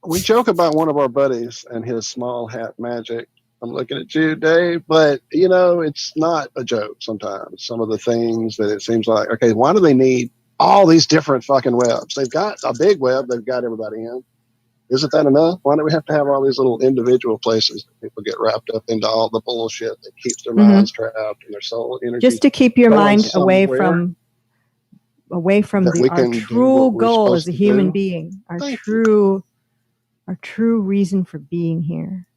We joke about one of our buddies and his small hat magic. I'm looking at you, Dave, but it's not a joke sometimes. Some of the things that it seems like, okay, why do they need all these different fucking webs? They've got a big web they've got everybody in. Isn't that enough? Why do we have to have all these little individual places that people get wrapped up into all the bullshit that keeps their minds trapped and their soul energy? Just to keep your mind away from our true goal as a human being, our true reason for being here.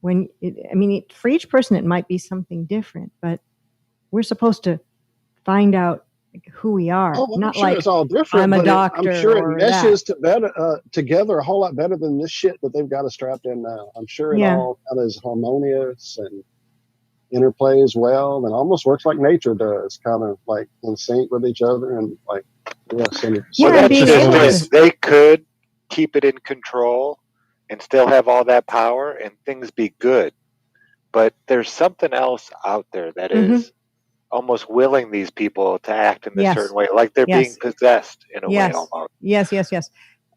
For each person, it might be something different, but we're supposed to find out who we are. Not like it's all different. I'm a doctor. I'm sure it meshes together a whole lot better than this shit that they've got us strapped in now. I'm sure it all kind of is harmonious and interplays well, and almost works like nature does, kind of like in sync with each other, and like they could keep it in control and still have all that power and things be good. But there's something else out there that is almost willing these people to act in a certain way, like they're being possessed in a way almost. Yes.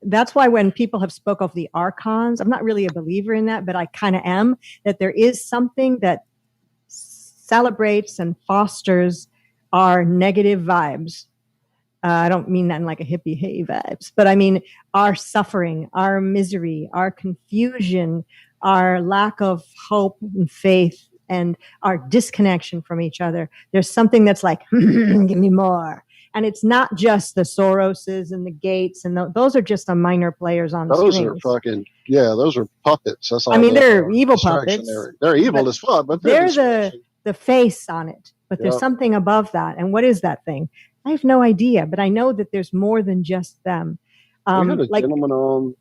That's why when people have spoke of the archons, I'm not really a believer in that, but I kind of am, that there is something that celebrates and fosters our negative vibes. I don't mean that in like a hippie hey vibes, but I mean our suffering, our misery, our confusion, our lack of hope and faith, and our disconnection from each other. There's something that's like, give me more. And it's not just the Soroses and the Gates, and those are just the minor players on those strings. Those are puppets. That's all. They're evil puppets. They're evil as fuck, but they're the face on it. But there's something above that. And what is that thing? I have no idea, but I know that there's more than just them. We had a gentleman on.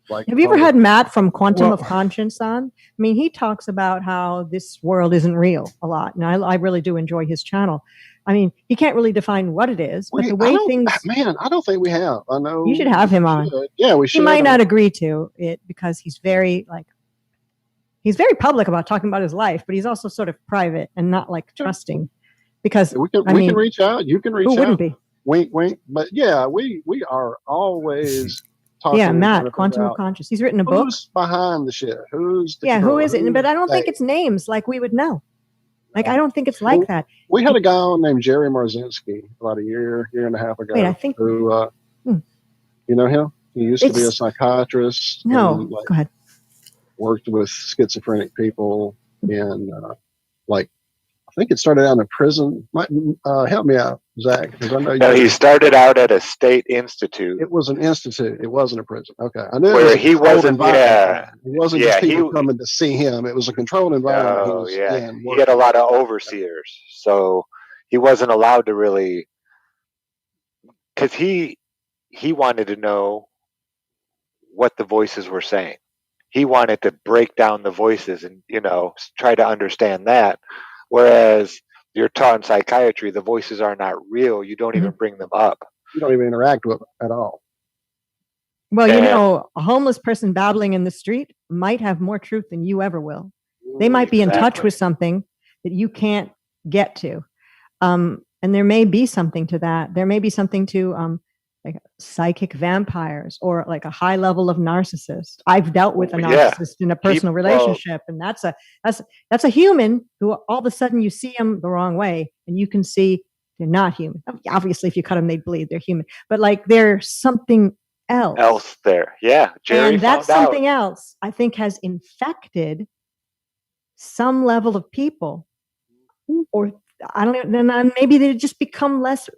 Have you ever had Matt from Quantum of Conscience on? He talks about how this world isn't real a lot. And I really do enjoy his channel. He can't really define what it is, but the way things... Man, I don't think we have. I know. You should have him on. Yeah, we should. He might not agree to it because he's very public about talking about his life, but he's also sort of private and not trusting. Because we can reach out. You can reach out. Who wouldn't be? Wink, wink. But yeah, we are always talking. Yeah, Matt, Quantum of Conscious. He's written a book. Who's behind the shit? Who is it? But I don't think it's names like we would know. I don't think it's like that. We had a guy named Jerry Marzinski about a year and a half ago. Wait, I think who you know him? He used to be a psychiatrist. No, go ahead. Worked with schizophrenic people and I think it started out in a prison. Help me out, Zach, because I know he started out at a state institute. It was an institute. It wasn't a prison. Okay, I knew where he wasn't. Yeah, it wasn't just people coming to see him. It was a controlled environment. Oh, he had a lot of overseers, so he wasn't allowed to really, because he wanted to know what the voices were saying. He wanted to break down the voices and try to understand that. Whereas you're taught in psychiatry, the voices are not real. You don't even bring them up. You don't even interact with them at all. Well, a homeless person babbling in the street might have more truth than you ever will. They might be in touch with something that you can't get to. And there may be something to that. There may be something to like psychic vampires or like a high level of narcissist. I've dealt with a narcissist in a personal relationship, and that's a human who all of a sudden you see them the wrong way, and you can see they're not human. Obviously, if you cut them, they bleed. They're human, but there's something else there. Yeah, Jerry, and that something else I think has infected some level of people, or I don't know. Then maybe they just become less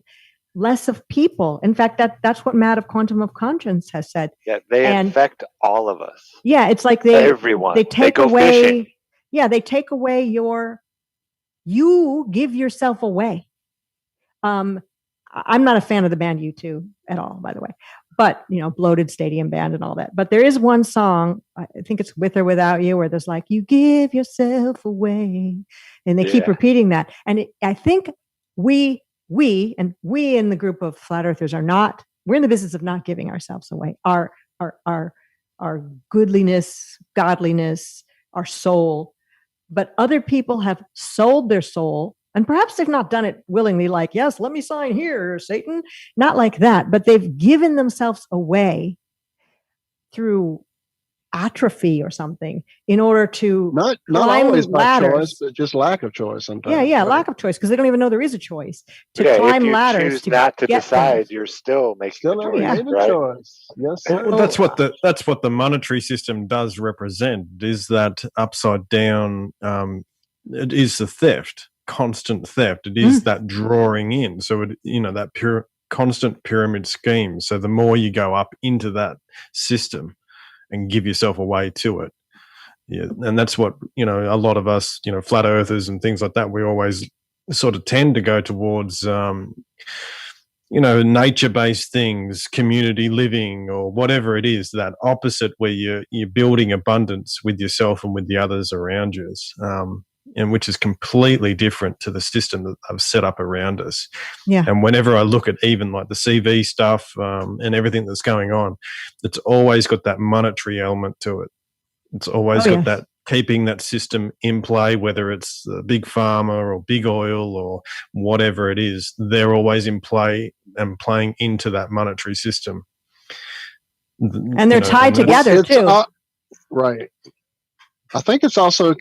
of people. In fact, that's what Matt of Quantum of Conscience has said. Yeah, they infect all of us. Yeah, it's like everyone. They take away. Fishing. Yeah, they take away you give yourself away. I'm not a fan of the band U2 at all, by the way, but bloated stadium band and all that. But there is one song, I think it's With or Without You, where there's like, you give yourself away, and they keep repeating that. And I think we in the group of flat earthers we're in the business of not giving ourselves away. Our goodliness, godliness, our soul. But other people have sold their soul, and perhaps they've not done it willingly, like, yes, let me sign here, Satan. Not like that, but they've given themselves away through atrophy or something in order to not always by choice, but just lack of choice sometimes. Yeah, right? Lack of choice, because they don't even know there is a choice to climb if you ladders. Choose to not to decide, things. You're still making a choice, right? Choice. Yes. Well, that's what the monetary system does represent. Is that upside down? It is the theft, constant theft. It is that drawing in. So that pure constant pyramid scheme. So the more you go up into that system and give yourself away to it. Yeah. And that's what, a lot of us, flat earthers and things like that, we always sort of tend to go towards, nature-based things, community living, or whatever it is, that opposite where you're building abundance with yourself and with the others around you. And which is completely different to the system that I've set up around us. Yeah. And whenever I look at even like the CV stuff and everything that's going on, it's always got that monetary element to it. It's always got that keeping that system in play, whether it's big pharma or big oil or whatever it is, they're always in play and playing into that monetary system. And they're tied together too. Right. I think it's also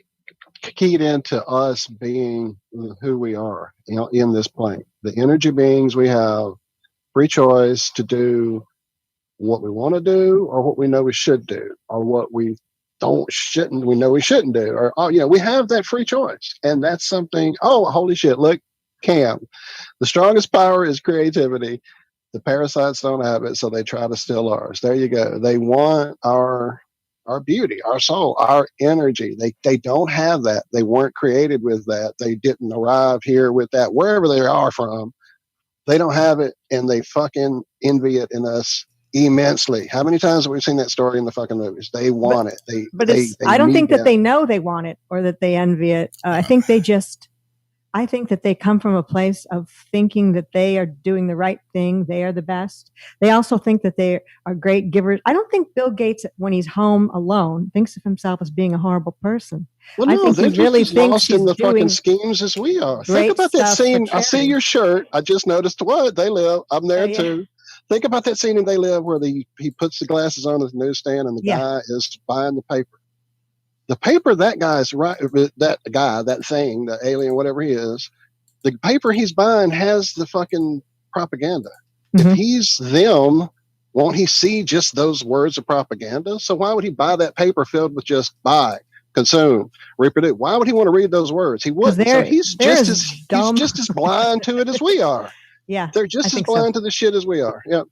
keyed into us being who we are, in this plane. The energy beings, we have free choice to do what we want to do, or what we know we should do, or what we know we shouldn't do, or we have that free choice. And that's something. Oh, holy shit! Look, Cam, the strongest power is creativity. The parasites don't have it, so they try to steal ours. There you go. They want our beauty, our soul, our energy. They don't have that. They weren't created with that. They didn't arrive here with that. Wherever they are from, they don't have it, and they fucking envy it in us immensely. How many times have we seen that story in the fucking movies? They want it. They I don't think that they know they want it or that they envy it. I think that they come from a place of thinking that they are doing the right thing. They are the best. They also think that they are great givers. I don't think Bill Gates, when he's home alone, thinks of himself as being a horrible person. Well, no, they're just as lost in the fucking schemes as we are. Think about that scene. I see your shirt. I just noticed what they live. I'm there too. Think about that scene in They Live where he puts the glasses on his newsstand and the guy is buying the paper. The paper that guy's right, that thing, the alien, whatever he is, the paper he's buying has the fucking propaganda. Mm-hmm. If he's them, won't he see just those words of propaganda? So why would he buy that paper filled with just buy, consume, reproduce? Why would he want to read those words? He wouldn't. So he's just as blind to it as we are. Yeah, they're just as blind to the shit as we are. Yep.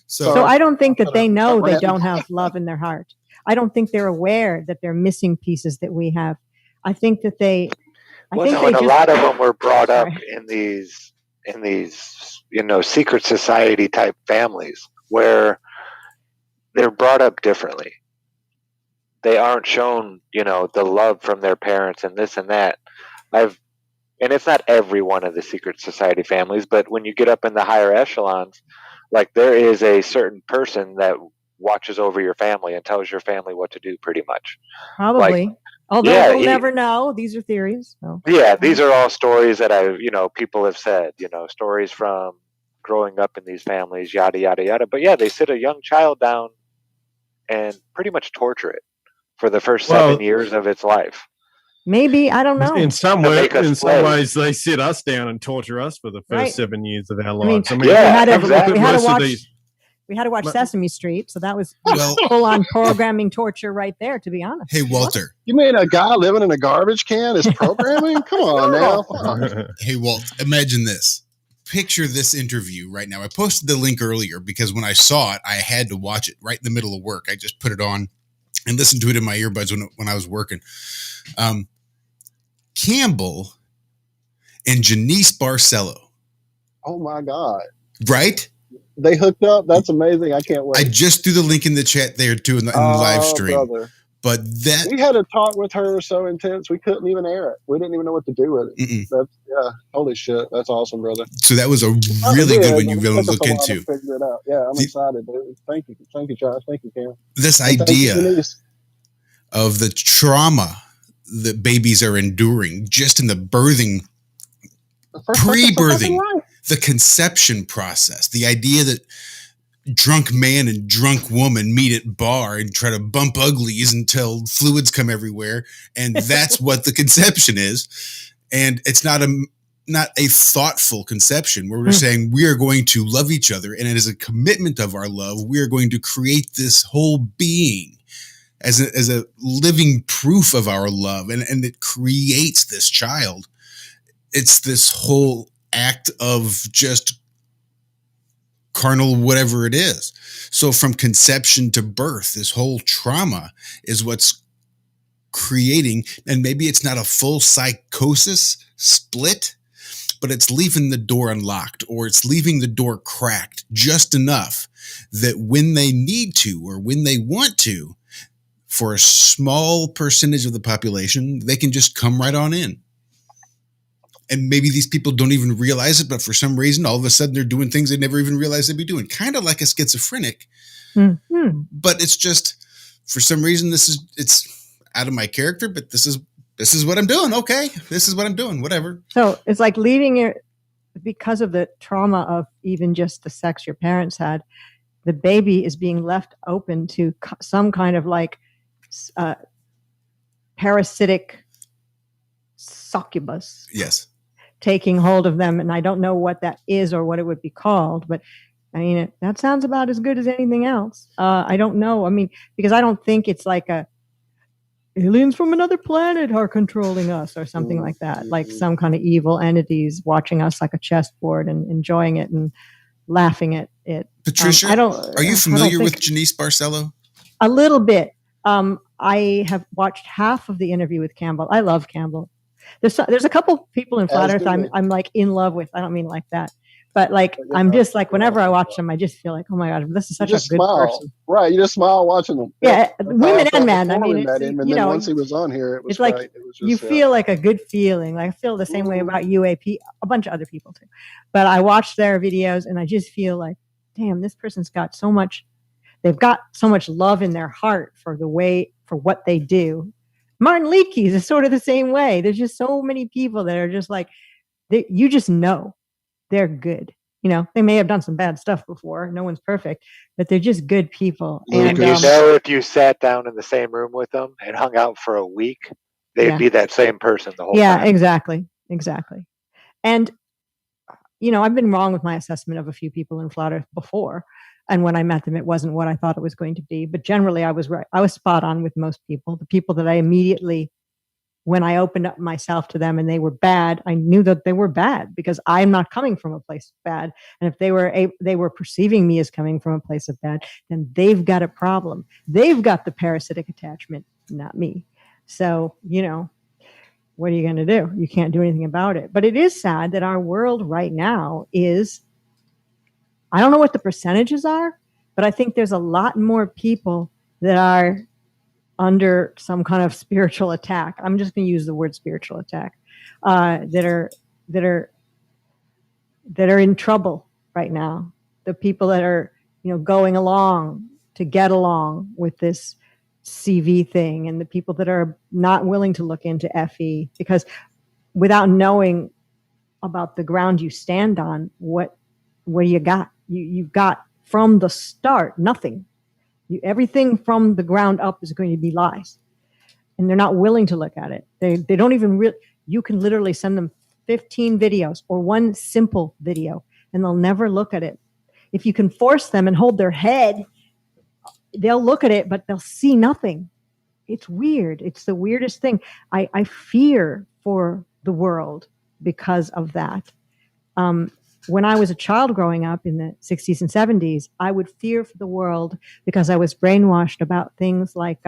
So I don't think that they know they don't have love in their heart. I don't think they're aware that they're missing pieces that we have. I think that they. A lot of them were brought up in these, secret society type families where they're brought up differently. They aren't shown, the love from their parents and this and that. And it's not every one of the secret society families, but when you get up in the higher echelons, like there is a certain person that watches over your family and tells your family what to do pretty much. Probably. Although we'll never know. These are theories. So. Yeah, these are all stories that people have said, stories from growing up in these families, yada, yada, yada. But yeah, they sit a young child down and pretty much torture it for the first 7 years of its life. Maybe, I don't know. In some ways, they sit us down and torture us for the first 7 years of our lives. We had to watch Sesame Street, so that was full-on programming torture right there, to be honest. Hey, Walter. What? You mean a guy living in a garbage can is programming? Come on now. Hey, Walt, imagine this. Picture this interview right now. I posted the link earlier because when I saw it, I had to watch it right in the middle of work. I just put it on and listened to it in my earbuds when I was working. Campbell and Janice Barcelo. Oh my God! Right? They hooked up. That's amazing. I can't wait. I just threw the link in the chat there too in the live stream. Brother. But we had a talk with her so intense we couldn't even air it. We didn't even know what to do with it. Holy shit, that's awesome, brother. So that was a really good one you really look into. Figure it out. Yeah, I'm excited, dude. Thank you, Josh. Thank you, Cam. This idea of the trauma that babies are enduring just in the birthing, pre-birthing, the conception process, the idea that drunk man and drunk woman meet at bar and try to bump uglies until fluids come everywhere, and that's what the conception is. And it's not a thoughtful conception where we're saying we are going to love each other, and it is a commitment of our love. We are going to create this whole being as a living proof of our love, and it creates this child. It's this whole act of just carnal, whatever it is. So from conception to birth, this whole trauma is what's creating, and maybe it's not a full psychosis split, but it's leaving the door unlocked, or it's leaving the door cracked just enough that when they need to, or when they want to, for a small percentage of the population, they can just come right on in. And maybe these people don't even realize it, but for some reason, all of a sudden they're doing things they never even realized they'd be doing. Kind of like a schizophrenic, but it's just, for some reason, it's out of my character, but this is what I'm doing. Okay. This is what I'm doing. Whatever. So it's like leaving it because of the trauma of even just the sex your parents had. The baby is being left open to some kind of like parasitic succubus. Yes. Taking hold of them. And I don't know what that is or what it would be called, but I mean, that sounds about as good as anything else. I don't know. I mean, because I don't think it's like aliens from another planet are controlling us or something like that. Like some kind of evil entities watching us like a chessboard and enjoying it and laughing at it. Patricia, are you familiar with Janice Barcelo? A little bit. I have watched half of the interview with Campbell. I love Campbell. There's a couple people in Flat Earth I'm like in love with. I don't mean like that, but like I'm just like whenever I watch them, I just feel like, oh my god, this is such a good person. Right, you just smile watching them. Yeah, women and men. I mean, once he was on here, it was like great. It was just, you feel like a good feeling. Like I feel the same way about UAP, a bunch of other people too. But I watch their videos and I just feel like, damn, this person's got so much. They've got so much love in their heart for what they do. Martin Leakey's is sort of the same way. There's just so many people that are just like, you just know they're good. You know, they may have done some bad stuff before. No one's perfect, but they're just good people. And you know, if you sat down in the same room with them and hung out for a week, they'd be that same person the whole time. Yeah, exactly. And, you know, I've been wrong with my assessment of a few people in Flat Earth before. And when I met them, it wasn't what I thought it was going to be. But generally, I was right. I was spot on with most people. The people that I immediately, when I opened up myself to them and they were bad, I knew that they were bad because I'm not coming from a place of bad. And if they were perceiving me as coming from a place of bad, then they've got a problem. They've got the parasitic attachment, not me. So, you know, what are you going to do? You can't do anything about it. But it is sad that our world right now is, I don't know what the percentages are, but I think there's a lot more people that are under some kind of spiritual attack. I'm just going to use the word spiritual attack, that are in trouble right now. The people that are, you know, going along to get along with this CV thing, and the people that are not willing to look into FE, because without knowing about the ground you stand on, what you got? You've got from the start nothing. Everything from the ground up is going to be lies, and they're not willing to look at it. They don't even you can literally send them 15 videos or one simple video, and they'll never look at it. If you can force them and hold their head, they'll look at it, but they'll see nothing. It's weird. It's the weirdest thing. I fear for the world because of that. When I was a child growing up in the 60s and 70s, I would fear for the world because I was brainwashed about things like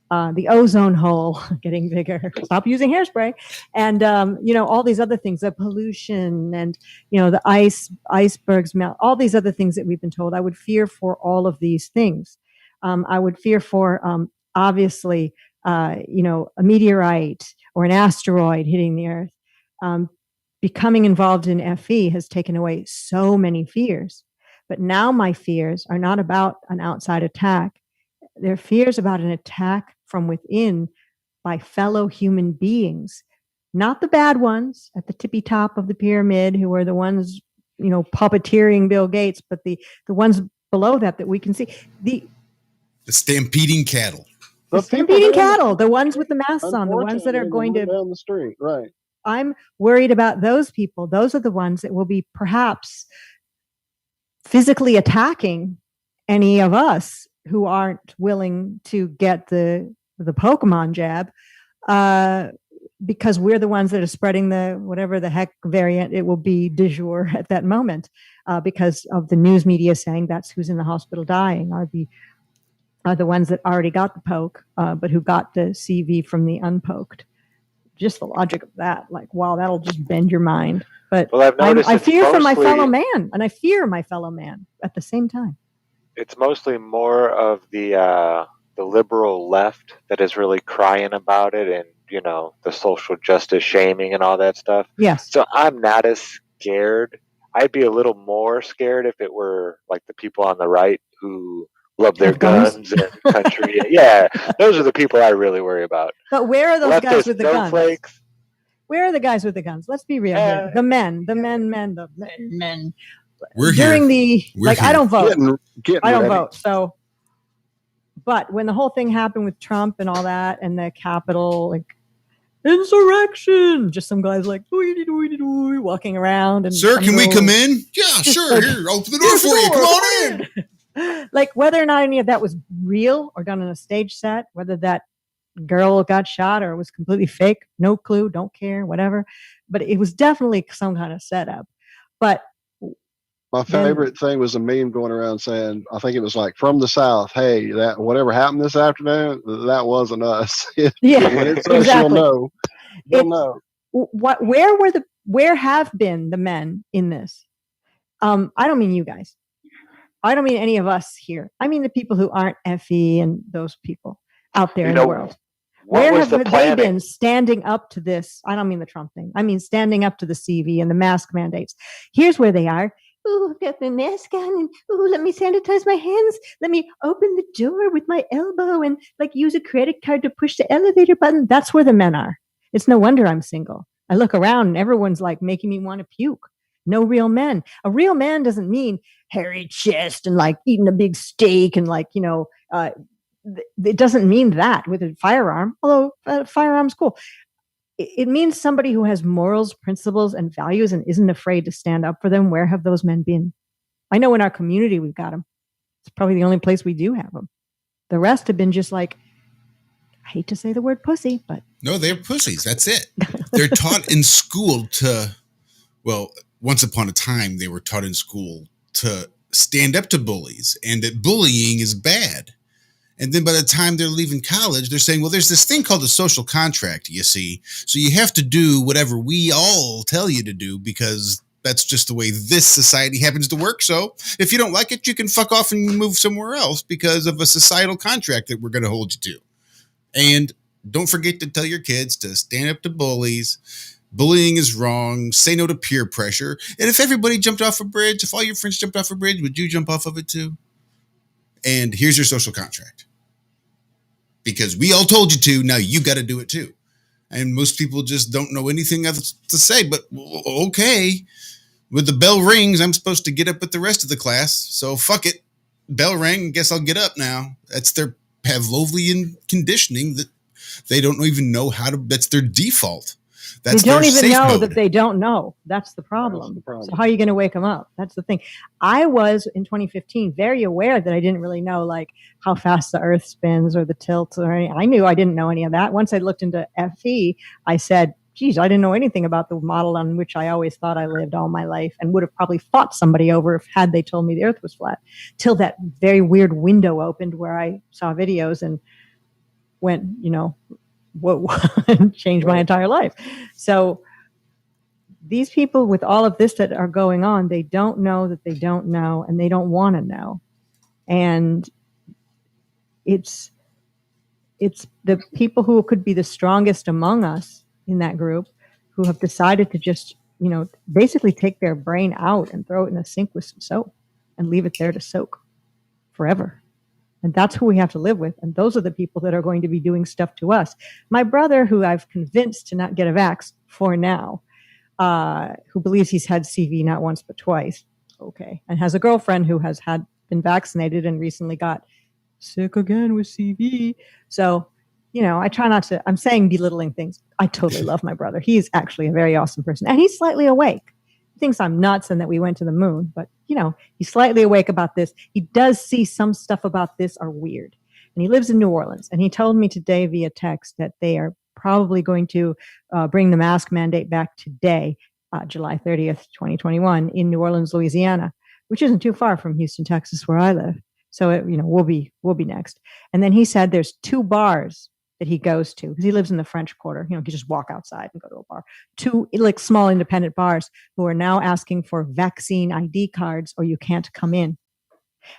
the ozone hole getting bigger, stop using hairspray, and all these other things, the pollution, and the icebergs melt, all these other things that we've been told. I would fear for all of these things. I would fear for obviously a meteorite or an asteroid hitting the Earth. Becoming involved in FE has taken away so many fears, but now my fears are not about an outside attack. They're fears about an attack from within by fellow human beings, not the bad ones at the tippy top of the pyramid who are the ones, puppeteering Bill Gates, but the ones below that we can see. The stampeding cattle. The stampeding cattle, the ones with the masks on, the ones that are going to down the street, right? I'm worried about those people. Those are the ones that will be perhaps physically attacking any of us who aren't willing to get the Pokemon jab, because we're the ones that are spreading the whatever the heck variant it will be du jour at that moment, because of the news media saying that's who's in the hospital dying are the ones that already got the poke, but who got the CV from the unpoked. Just the logic of that, like, wow, that'll just bend your mind. But I fear for my fellow man, and I fear my fellow man at the same time. It's mostly more of the liberal left that is really crying about it, and the social justice shaming and all that stuff. Yes. So I'm not as scared. I'd be a little more scared if it were like the people on the right who love their guns and country. Yeah, those are the people I really worry about. But where are those guys with the guns? Where are the guys with the guns? Let's be real here. The men. We're during here. I don't vote. I don't vote. So, but when the whole thing happened with Trump and all that, and the Capitol, insurrection, just some guys walking around. And sir, can we come in? Yeah, sure. Here, open the door for you. Come on in. Like whether or not any of that was real or done on a stage set, whether that girl got shot or it was completely fake, no clue, don't care, whatever. But it was definitely some kind of setup. But my favorite thing was a meme going around saying, I think it was like from the South, hey, that whatever happened this afternoon, that wasn't us. Yeah, when it's exactly. us, you'll know. Where have been the men in this? I don't mean you guys. I don't mean any of us here. I mean the people who aren't FE and those people out there in the world. Where have they been standing up to this? I don't mean the Trump thing. I mean standing up to the CV and the mask mandates. Here's where they are. Oh, I've got my mask on, and let me sanitize my hands. Let me open the door with my elbow and use a credit card to push the elevator button. That's where the men are. It's no wonder I'm single. I look around and everyone's making me want to puke. No real men. A real man doesn't mean hairy chest and eating a big steak and it doesn't mean that with a firearm, although a firearm's cool. It means somebody who has morals, principles, and values and isn't afraid to stand up for them. Where have those men been? I know in our community we've got them. It's probably the only place we do have them. The rest have been just I hate to say the word pussy, but... No, they're pussies. That's it. They're taught in school once upon a time, they were taught in school to stand up to bullies and that bullying is bad. And then by the time they're leaving college, they're saying, well, there's this thing called the social contract, you see. So you have to do whatever we all tell you to do because that's just the way this society happens to work. So if you don't like it, you can fuck off and move somewhere else because of a societal contract that we're going to hold you to. And don't forget to tell your kids to stand up to bullies. Bullying is wrong. Say no to peer pressure. And if everybody jumped off a bridge, if all your friends jumped off a bridge, would you jump off of it too? And here's your social contract. Because we all told you to, now you got to do it too. And most people just don't know anything else to say, but okay. When the bell rings, I'm supposed to get up with the rest of the class. So fuck it. Bell rang, guess I'll get up now. That's their Pavlovian conditioning that they don't even know how to, that's their default. That's they don't even know that they don't know. That's the problem. So how are you going to wake them up? That's the thing. I was in 2015 very aware that I didn't really know how fast the earth spins or the tilt or anything. I knew I didn't know any of that. Once I looked into FE, I said, geez, I didn't know anything about the model on which I always thought I lived all my life and would have probably fought somebody over had they told me the earth was flat, till that very weird window opened where I saw videos and went, whoa, and changed my entire life. So these people with all of this that are going on, they don't know that they don't know, and they don't want to know. And it's the people who could be the strongest among us in that group who have decided to just, basically take their brain out and throw it in a sink with some soap and leave it there to soak forever. And that's who we have to live with. And those are the people that are going to be doing stuff to us. My brother, who I've convinced to not get a vax for now, who believes he's had CV not once but twice, okay, and has a girlfriend who has been vaccinated and recently got sick again with CV. So, I try not to, I'm saying belittling things. I totally love my brother. He's actually a very awesome person. And he's slightly awake. He thinks I'm nuts and that we went to the moon. But, he's slightly awake about this. He does see some stuff about this are weird. And he lives in New Orleans. And he told me today via text that they are probably going to bring the mask mandate back today, July 30th, 2021, in New Orleans, Louisiana, which isn't too far from Houston, Texas, where I live. So, we'll be next. And then he said there's 2 bars that he goes to because he lives in the French Quarter. You can just walk outside and go to a bar. 2 like small independent bars who are now asking for vaccine ID cards or you can't come in.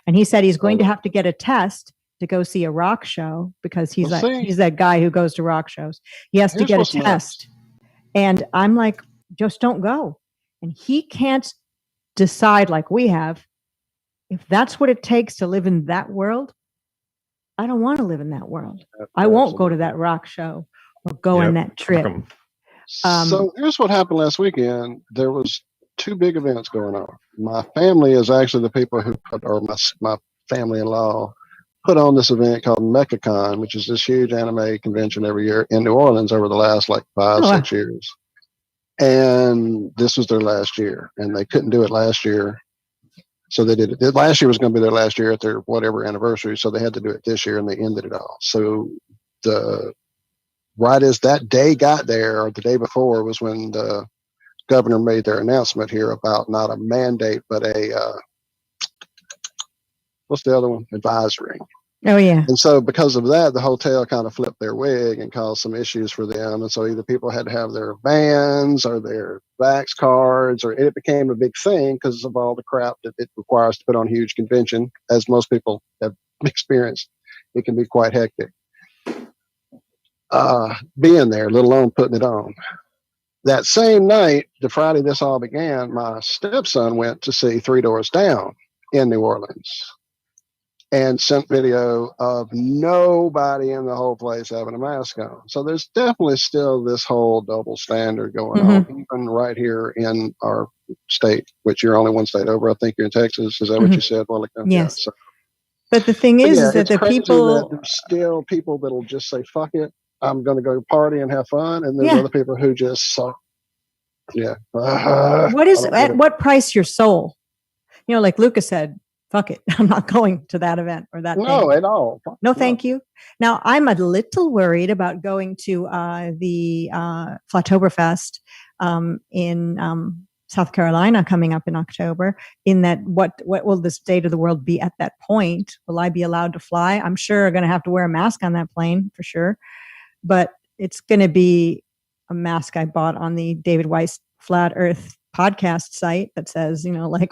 And he said he's going to have to get a test to go see a rock show because he's that guy who goes to rock shows. He has to get a test. And I'm like, just don't go. And he can't decide like we have. If that's what it takes to live in that world, I don't want to live in that world. I won't go to that rock show or go on that trip. So here's what happened last weekend. There was 2 big events going on. My family is actually the people who my family-in-law put on this event called MechaCon, which is this huge anime convention every year in New Orleans over the last 5-6 years. And this was their last year, and they couldn't do it last year. So they did it. Last year was going to be their last year at their whatever anniversary. So they had to do it this year, and they ended it all. So right as that day got there, or the day before, was when the governor made their announcement here about not a mandate, but what's the other one? Advisory. Oh, yeah. And so because of that, the hotel kind of flipped their wig and caused some issues for them. And so either people had to have their vans or their vax cards, or it became a big thing because of all the crap that it requires to put on a huge convention. As most people have experienced, it can be quite hectic being there, let alone putting it on. That same night, the Friday this all began, my stepson went to see 3 Doors Down in New Orleans and sent video of nobody in the whole place having a mask on. So there's definitely still this whole double standard going on, even right here in our state, which you're only one state over. I think you're in Texas. Is that what you said? Well, Yes. Yeah, so. But the thing is that the people... That there's still people that'll just say, fuck it, I'm going to go party and have fun. And there's other people who just suck. Yeah. At what price your soul? Like Lucas said, fuck it. I'm not going to that event or that thing. At all. No, thank you. Now, I'm a little worried about going to the Flatoberfest in South Carolina coming up in October, in that what will the state of the world be at that point? Will I be allowed to fly? I'm sure I'm going to have to wear a mask on that plane for sure. But it's going to be a mask I bought on the David Weiss Flat Earth podcast site that says,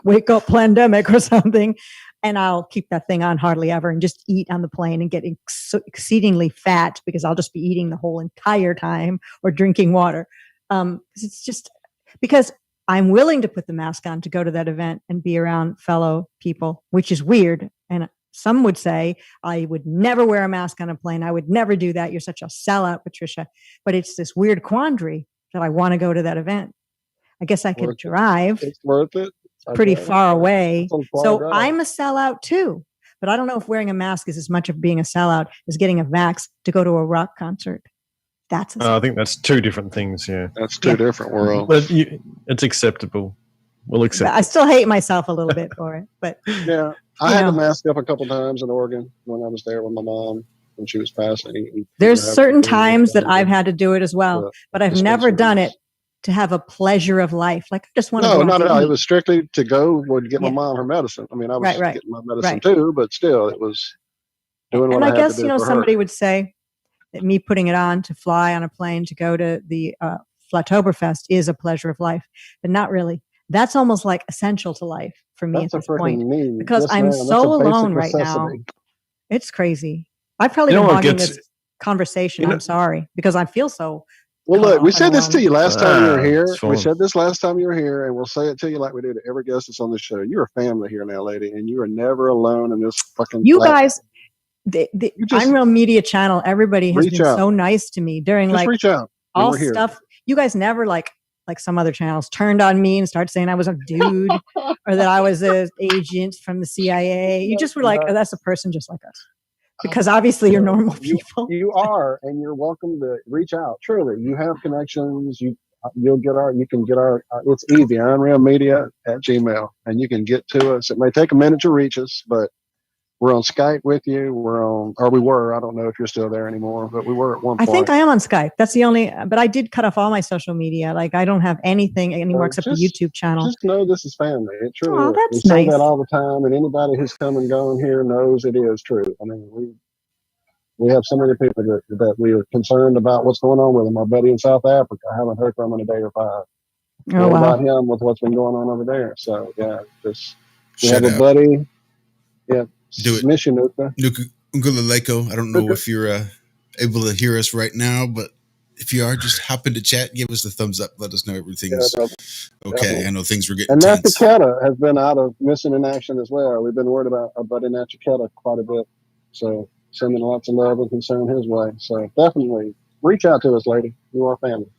wake up pandemic or something. And I'll keep that thing on hardly ever and just eat on the plane and get exceedingly fat because I'll just be eating the whole entire time or drinking water. It's just because I'm willing to put the mask on to go to that event and be around fellow people, which is weird. And some would say, I would never wear a mask on a plane. I would never do that. You're such a sellout, Patricia. But it's this weird quandary that I want to go to that event. I guess I could drive. It's worth it. Pretty far away. So I'm a sellout too. But I don't know if wearing a mask is as much of being a sellout as getting a vax to go to a rock concert. I think that's 2 different things. Yeah. That's 2 different worlds. But it's acceptable. We'll accept it. I still hate myself a little bit for it. But yeah. I had to mask up a couple times in Oregon when I was there with my mom when she was passing. There's certain times that I've had to do it as well, but I've never done it to have a pleasure of life. Like I just want to. No, not at all. It was strictly to go to get my mom her medicine. I mean, I was getting my medicine too, but still, it was doing what I had to do. And I guess somebody would say, me putting it on to fly on a plane to go to the Flatoberfest is a pleasure of life, but not really. That's almost like essential to life for me at this point because I'm so alone right now. It's crazy. I've probably been hogging this conversation. I'm sorry because I feel so. Well, look, we said this to you last time you were here. We said this last time you were here, and we'll say it to you like we do to every guest that's on the show. You're a family here now, lady, and you are never alone in this fucking. You guys, the Unreal Media channel, everybody has been so nice to me during just reach out. All stuff. You guys never like some other channels turned on me and started saying I was a dude or that I was an agent from the CIA. You just were like, oh, that's a person just like us. Because obviously you're normal people. You are, and you're welcome to reach out. Truly, you have connections. You can get our. It's easy. Unrealmedia@gmail, and you can get to us. It may take a minute to reach us, but we're on Skype with you. We were. I don't know if you're still there anymore, but we were at one point. I think I am on Skype. That's the only. But I did cut off all my social media. Like I don't have anything anymore except the YouTube channel. Just know this is family. It truly is. That's we nice. say that all the time, and anybody who's come and gone here knows it is true. I mean, we have so many people that we are concerned about what's going on with them. Our buddy in South Africa, I haven't heard from him in a day or 5. Oh, wow. About him with what's been going on over there. So yeah, we have a buddy. Yeah. Do it. Mission Nuka. Ungaleko. I don't know if you're able to hear us right now, but if you are, just hop into chat, give us the thumbs up, let us know everything's okay. I know things were getting and tense. Nachiketa has been out of Missing in Action as well. We've been worried about our buddy Nachiketa quite a bit. So sending lots of love and concern his way. So definitely reach out to us, lady. You are family.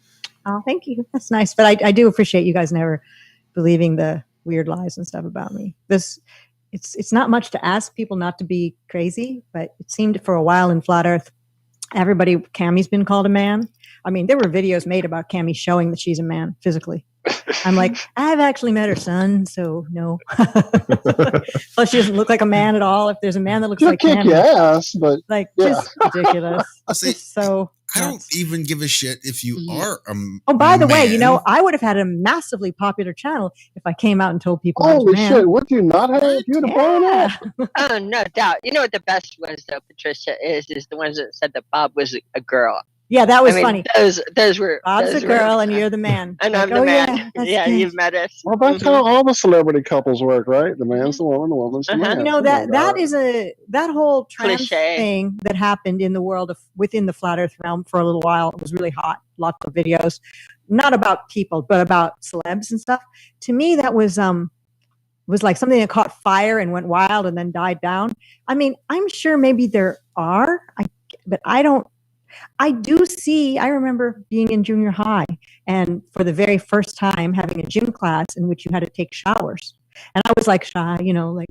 Oh, thank you. That's nice. But I do appreciate you guys never believing the weird lies and stuff about me. It's not much to ask people not to be crazy, but it seemed for a while in Flat Earth, Cammie's been called a man. I mean, there were videos made about Cammie showing that she's a man physically. I'm like, I've actually met her son, so no. Plus, she doesn't look like a man at all. If there's a man that looks like kick Cammie, your ass, but just ridiculous. So I don't even give a shit if you are a Oh, by the way, I would have had a massively popular channel if I came out and told people. Holy shit! Would you not have? You'd have blown up. Oh, no doubt. You know what the best was though, Patricia, is the ones that said that Bob was a girl. Yeah, that was funny. Those were. Bob's a girl, and you're the man. And I'm the man. Yeah, you've met us. Well, that's how all the celebrity couples work, right? The man's the woman, the woman's the man. You know that is that whole trans thing that happened in the world within the Flat Earth realm for a little while. It was really hot. Lots of videos, not about people, but about celebs and stuff. To me, that was like something that caught fire and went wild and then died down. I mean, I'm sure maybe there are, but I don't. I do see, I remember being in junior high and for the very first time having a gym class in which you had to take showers. And I was like shy, like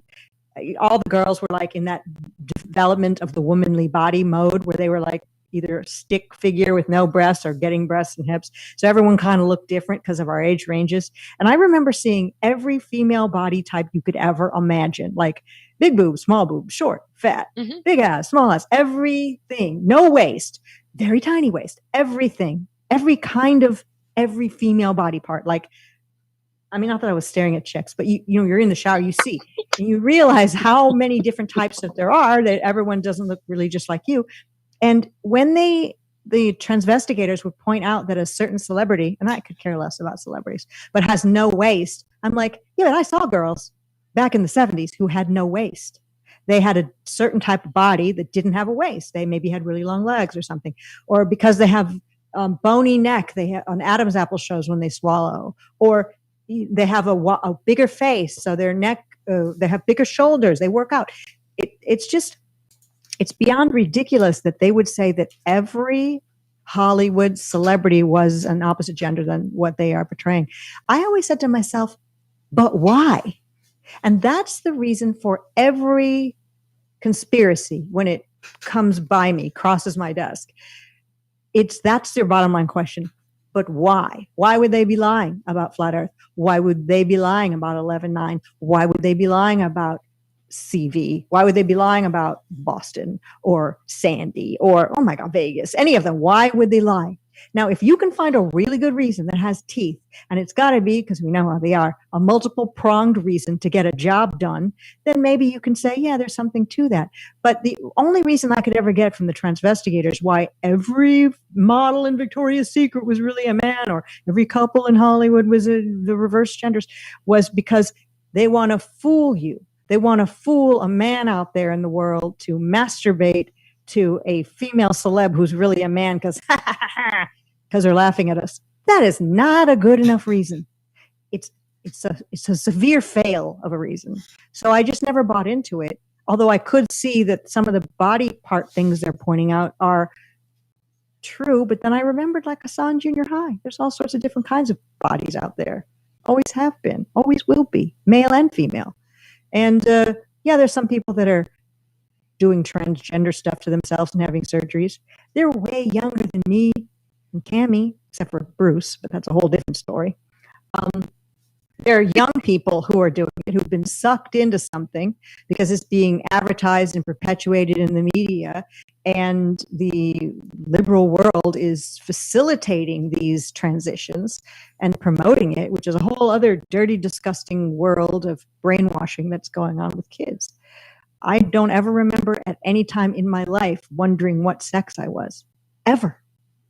all the girls were like in that development of the womanly body mode where they were like either a stick figure with no breasts or getting breasts and hips. So everyone kind of looked different because of our age ranges. And I remember seeing every female body type you could ever imagine, like big boobs, small boobs, short, fat, big ass, small ass, everything, no waist, very tiny waist, everything, every female body part. Like, I mean, not that I was staring at chicks, but you're in the shower, you see, and you realize how many different types that there are, that everyone doesn't look really just like you. And when the transvestigators would point out that a certain celebrity, and I could care less about celebrities, but has no waist, I'm like, yeah, but I saw girls back in the 70s who had no waist. They had a certain type of body that didn't have a waist. They maybe had really long legs or something. Or because they have bony neck, they have, on Adam's apple shows when they swallow. Or they have a bigger face, so their neck, they have bigger shoulders, they work out. It's beyond ridiculous that they would say that every Hollywood celebrity was an opposite gender than what they are portraying. I always said to myself, but why? And that's the reason for every conspiracy when it comes by me, crosses my desk. That's their bottom line question. But why? Why would they be lying about Flat Earth? Why would they be lying about 11/9? Why would they be lying about CV? Why would they be lying about Boston or Sandy or, oh my God, Vegas? Any of them. Why would they lie? Now, if you can find a really good reason that has teeth, and it's got to be, because we know how they are, a multiple pronged reason to get a job done, then maybe you can say, yeah, there's something to that. But the only reason I could ever get from the transvestigators why every model in Victoria's Secret was really a man, or every couple in Hollywood was the reverse genders, was because they want to fool you. They want to fool a man out there in the world to masturbate to a female celeb who's really a man because they're laughing at us. That is not a good enough reason. It's a severe fail of a reason. So I just never bought into it. Although I could see that some of the body part things they're pointing out are true, but then I remembered, like I saw in junior high, there's all sorts of different kinds of bodies out there. Always have been, always will be, male and female. And there's some people that are doing transgender stuff to themselves and having surgeries. They're way younger than me and Cammie, except for Bruce, but that's a whole different story. There are young people who are doing it, who've been sucked into something because it's being advertised and perpetuated in the media, and the liberal world is facilitating these transitions and promoting it, which is a whole other dirty, disgusting world of brainwashing that's going on with kids. I don't ever remember at any time in my life wondering what sex I was, ever.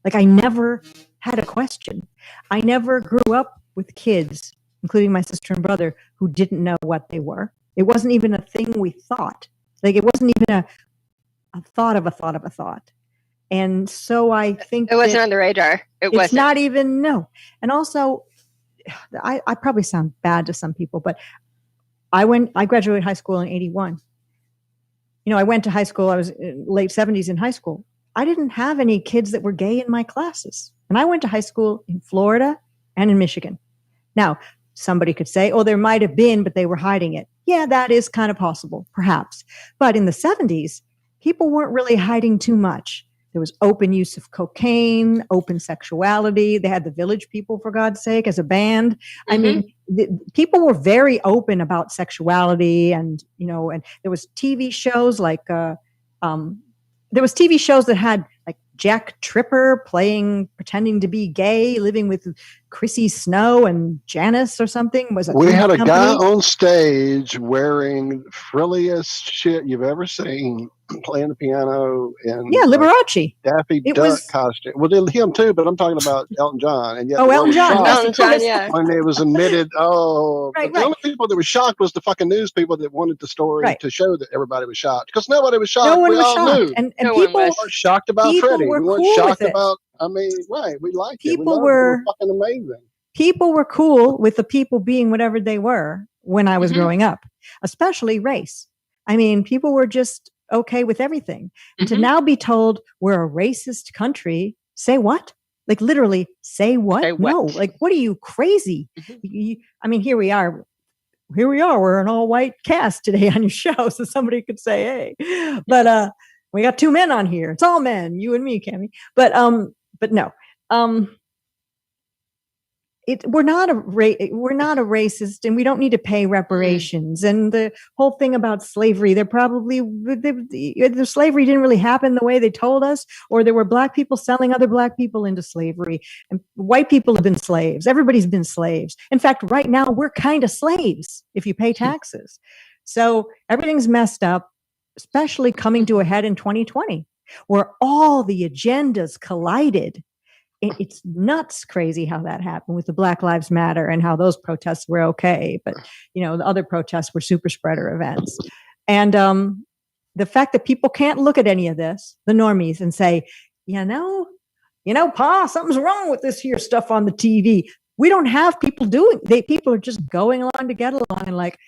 Like, I never had a question. I never grew up with kids, including my sister and brother, who didn't know what they were. It wasn't even a thing we thought. Like, it wasn't even a thought of a thought of a thought. And so I think it wasn't on the radar. It's not even, no. And also, I probably sound bad to some people, but I graduated high school in 81. I went to high school. I was in late 70s in high school. I didn't have any kids that were gay in my classes. And I went to high school in Florida and in Michigan. Now, somebody could say, oh, there might have been, but they were hiding it. Yeah, that is kind of possible, perhaps. But in the 70s, people weren't really hiding too much. There was open use of cocaine, open sexuality. They had the Village People, for God's sake, as a band. Mm-hmm. I mean, people were very open about sexuality, and and there was TV shows like there was TV shows that had like Jack Tripper pretending to be gay, living with Chrissy Snow and Janice or something. We had a guy on stage wearing frilliest shit you've ever seen, playing the piano and Liberace, Daffy Duck costume. Well, him too, but I'm talking about Elton John. And yet Elton John, yeah. When it was admitted, the only people that were shocked was the fucking news people that wanted the story to show that everybody was shocked, because nobody was shocked. We all knew, and people weren't shocked about Freddie. We weren't shocked about. We liked it. It was fucking amazing. People were cool with the people being whatever they were when I was growing up, especially race. I mean, people were just okay with everything. And to now be told we're a racist country, say what? Like, literally, say what? Say what? No, like, what are you, crazy? I mean, here we are. We're an all white cast today on your show, so somebody could say, hey, but we got two men on here. It's all men, you and me, Cammie. But no. We're not a racist, and we don't need to pay reparations. And the whole thing about slavery, the slavery didn't really happen the way they told us, or there were black people selling other black people into slavery, and white people have been slaves. Everybody's been slaves. In fact, right now we're kind of slaves if you pay taxes. So everything's messed up, especially coming to a head in 2020, where all the agendas collided. It's nuts crazy how that happened with the Black Lives Matter and how those protests were okay. But, the other protests were super spreader events. And the fact that people can't look at any of this, the normies, and say, Pa, something's wrong with this here stuff on the TV. We don't have people people are just going along to get along. And like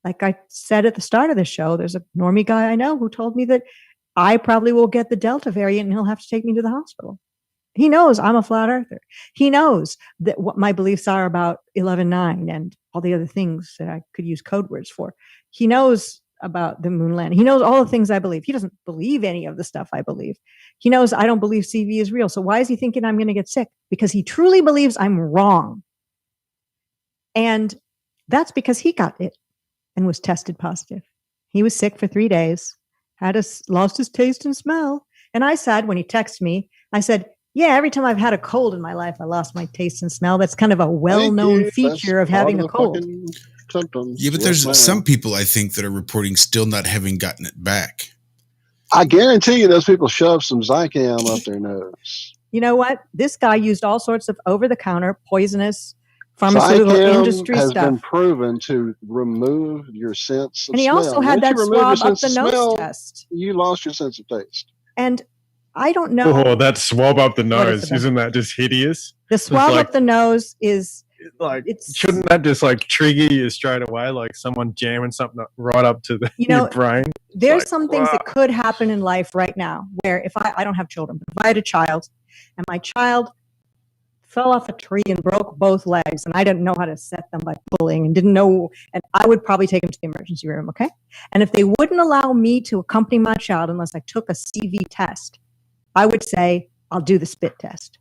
I said at the start of the show, there's a normie guy I know who told me that I probably will get the Delta variant and he'll have to take me to the hospital. He knows I'm a flat earther. He knows that what my beliefs are about 11/9 and all the other things that I could use code words for. He knows about the moon landing. He knows all the things I believe. He doesn't believe any of the stuff I believe. He knows I don't believe CV is real. So why is he thinking I'm going to get sick? Because he truly believes I'm wrong. And that's because he got it and was tested positive. He was sick for 3 days, lost his taste and smell. And I said, when he texted me, I said, Yeah, every time I've had a cold in my life, I lost my taste and smell. That's kind of a well-known feature of having a cold. Symptoms. Yeah, but there's some people, I think, that are reporting still not having gotten it back. I guarantee you those people shove some Zicam up their nose. You know what? This guy used all sorts of over-the-counter, poisonous, pharmaceutical industry has stuff. been proven to remove your sense of and he smell. also had that swab up the nose test. You lost your sense of taste. And I don't know. Oh, that swab up the nose. Isn't that just hideous? The swab up the nose is like, shouldn't that just like trigger you straight away? Like someone jamming something right up to your brain? There's some things that could happen in life right now where if I don't have children, but if I had a child and my child fell off a tree and broke both legs and I didn't know how to set them by pulling and didn't know, and I would probably take him to the emergency room, okay? And if they wouldn't allow me to accompany my child unless I took a CV test, I would say, I'll do the spit test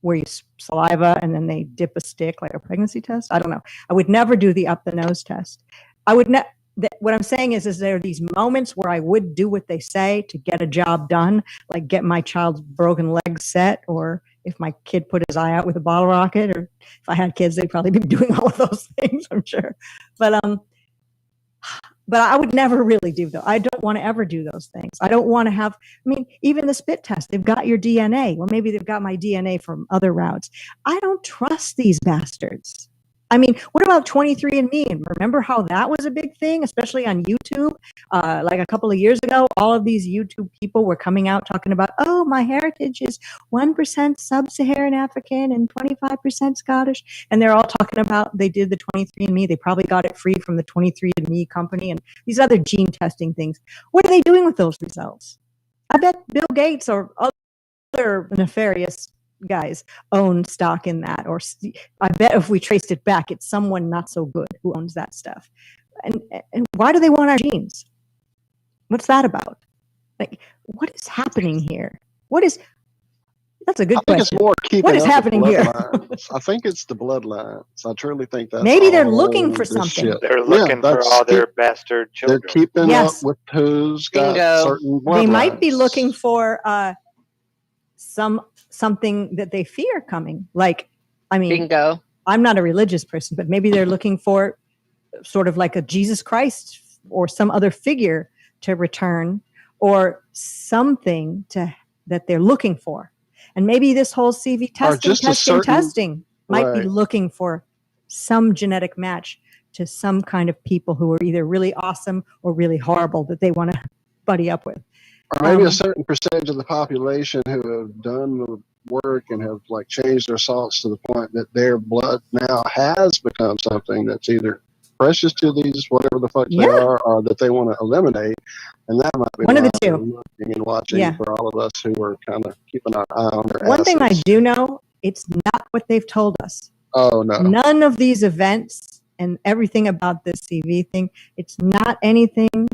where you saliva and then they dip a stick like a pregnancy test. I don't know. I would never do the up the nose test. I would what I'm saying is there are these moments where I would do what they say to get a job done, like get my child's broken leg set, or if my kid put his eye out with a bottle rocket, or if I had kids, they'd probably be doing all of those things, I'm sure. But I would never really do those. I don't want to ever do those things. I don't want to have, even the spit test, they've got your DNA. Well, maybe they've got my DNA from other routes. I don't trust these bastards. What about 23andMe? And remember how that was a big thing, especially on YouTube? Like a couple of years ago, all of these YouTube people were coming out talking about, oh, my heritage is 1% sub-Saharan African and 25% Scottish. And they're all talking about, they did the 23andMe. They probably got it free from the 23andMe company and these other gene testing things. What are they doing with those results? I bet Bill Gates or other nefarious guys own stock in that, or I bet if we traced it back, it's someone not so good who owns that stuff. And why do they want our genes? What's that about? Like, what is happening here? That's a good question. It's more what is happening here? I think it's the bloodlines. I truly think that's maybe they're looking for something. Shit. They're looking for all their bastard children. They're keeping up with who's got certain bloodlines. They might be looking for something that they fear coming. Bingo. I'm not a religious person, but maybe they're looking for sort of like a Jesus Christ or some other figure to return, or something that they're looking for. And maybe this whole CV testing might be looking for some genetic match to some kind of people who are either really awesome or really horrible that they want to buddy up with. Or maybe a certain percentage of the population who have done the work and have changed their salts to the point that their blood now has become something that's either precious to these, whatever the fuck they are, or that they want to eliminate. And that might be one of the two. Looking and watching for all of us who are kind of keeping our eye on their One thing I do know, it's not what they've told us. Oh, no. None of these events and everything about this CV thing, it's not anything.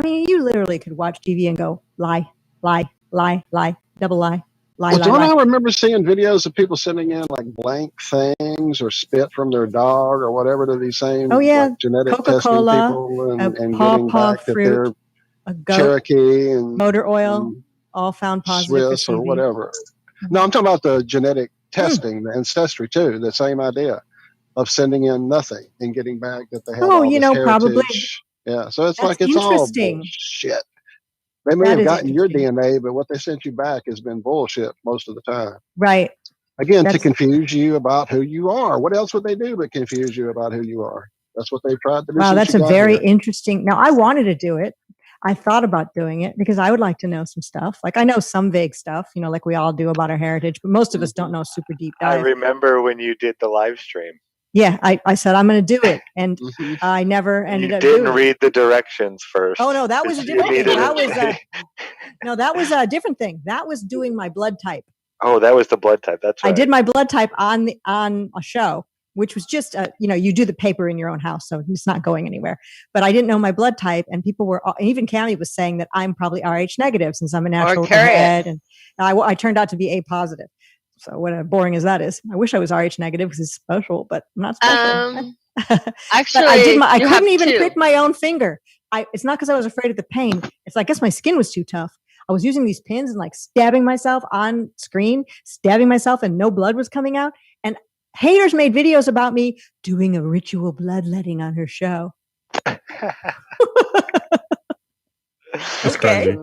You literally could watch TV and go, lie, lie, lie, lie, double lie, lie, lie, don't lie. I remember seeing videos of people sending in blank things or spit from their dog or whatever to these same genetic Coca-Cola, testing people and getting paw back fruit, that a they're goat, Cherokee and motor oil, all found positive Swiss for CV. or whatever. No, I'm talking about the genetic testing, the ancestry too, the same idea of sending in nothing and getting back that they have all this heritage. Probably. Yeah, so it's That's it's all interesting. bullshit. They may have gotten your DNA, but what they sent you back has been bullshit most of the time. Right. Again, to confuse you about who you are. What else would they do but confuse you about who you are? That's what they've tried to do. Wow, that's a very interesting. Now, I wanted to do it. I thought about doing it because I would like to know some stuff. I know some vague stuff, like we all do about our heritage, but most of us don't know super deep dive. I remember when you did the live stream. Yeah, I said I'm going to do it, and I never ended up doing it. You didn't read the directions first. Oh no, that was a different thing. That was a different thing. That was doing my blood type. Oh, that was the blood type. That's right. I did my blood type on a show, which was just you do the paper in your own house, so it's not going anywhere. But I didn't know my blood type, and people were, even Cammie was saying that I'm probably Rh negative since I'm a natural head, and I turned out to be A positive. So what boring as that is. I wish I was Rh negative because it's special, but I'm not special. Actually, I couldn't even prick my own finger. It's not because I was afraid of the pain. It's I guess my skin was too tough. I was using these pins and like stabbing myself on screen, stabbing myself, and no blood was coming out. And haters made videos about me doing a ritual bloodletting on her show. That's crazy.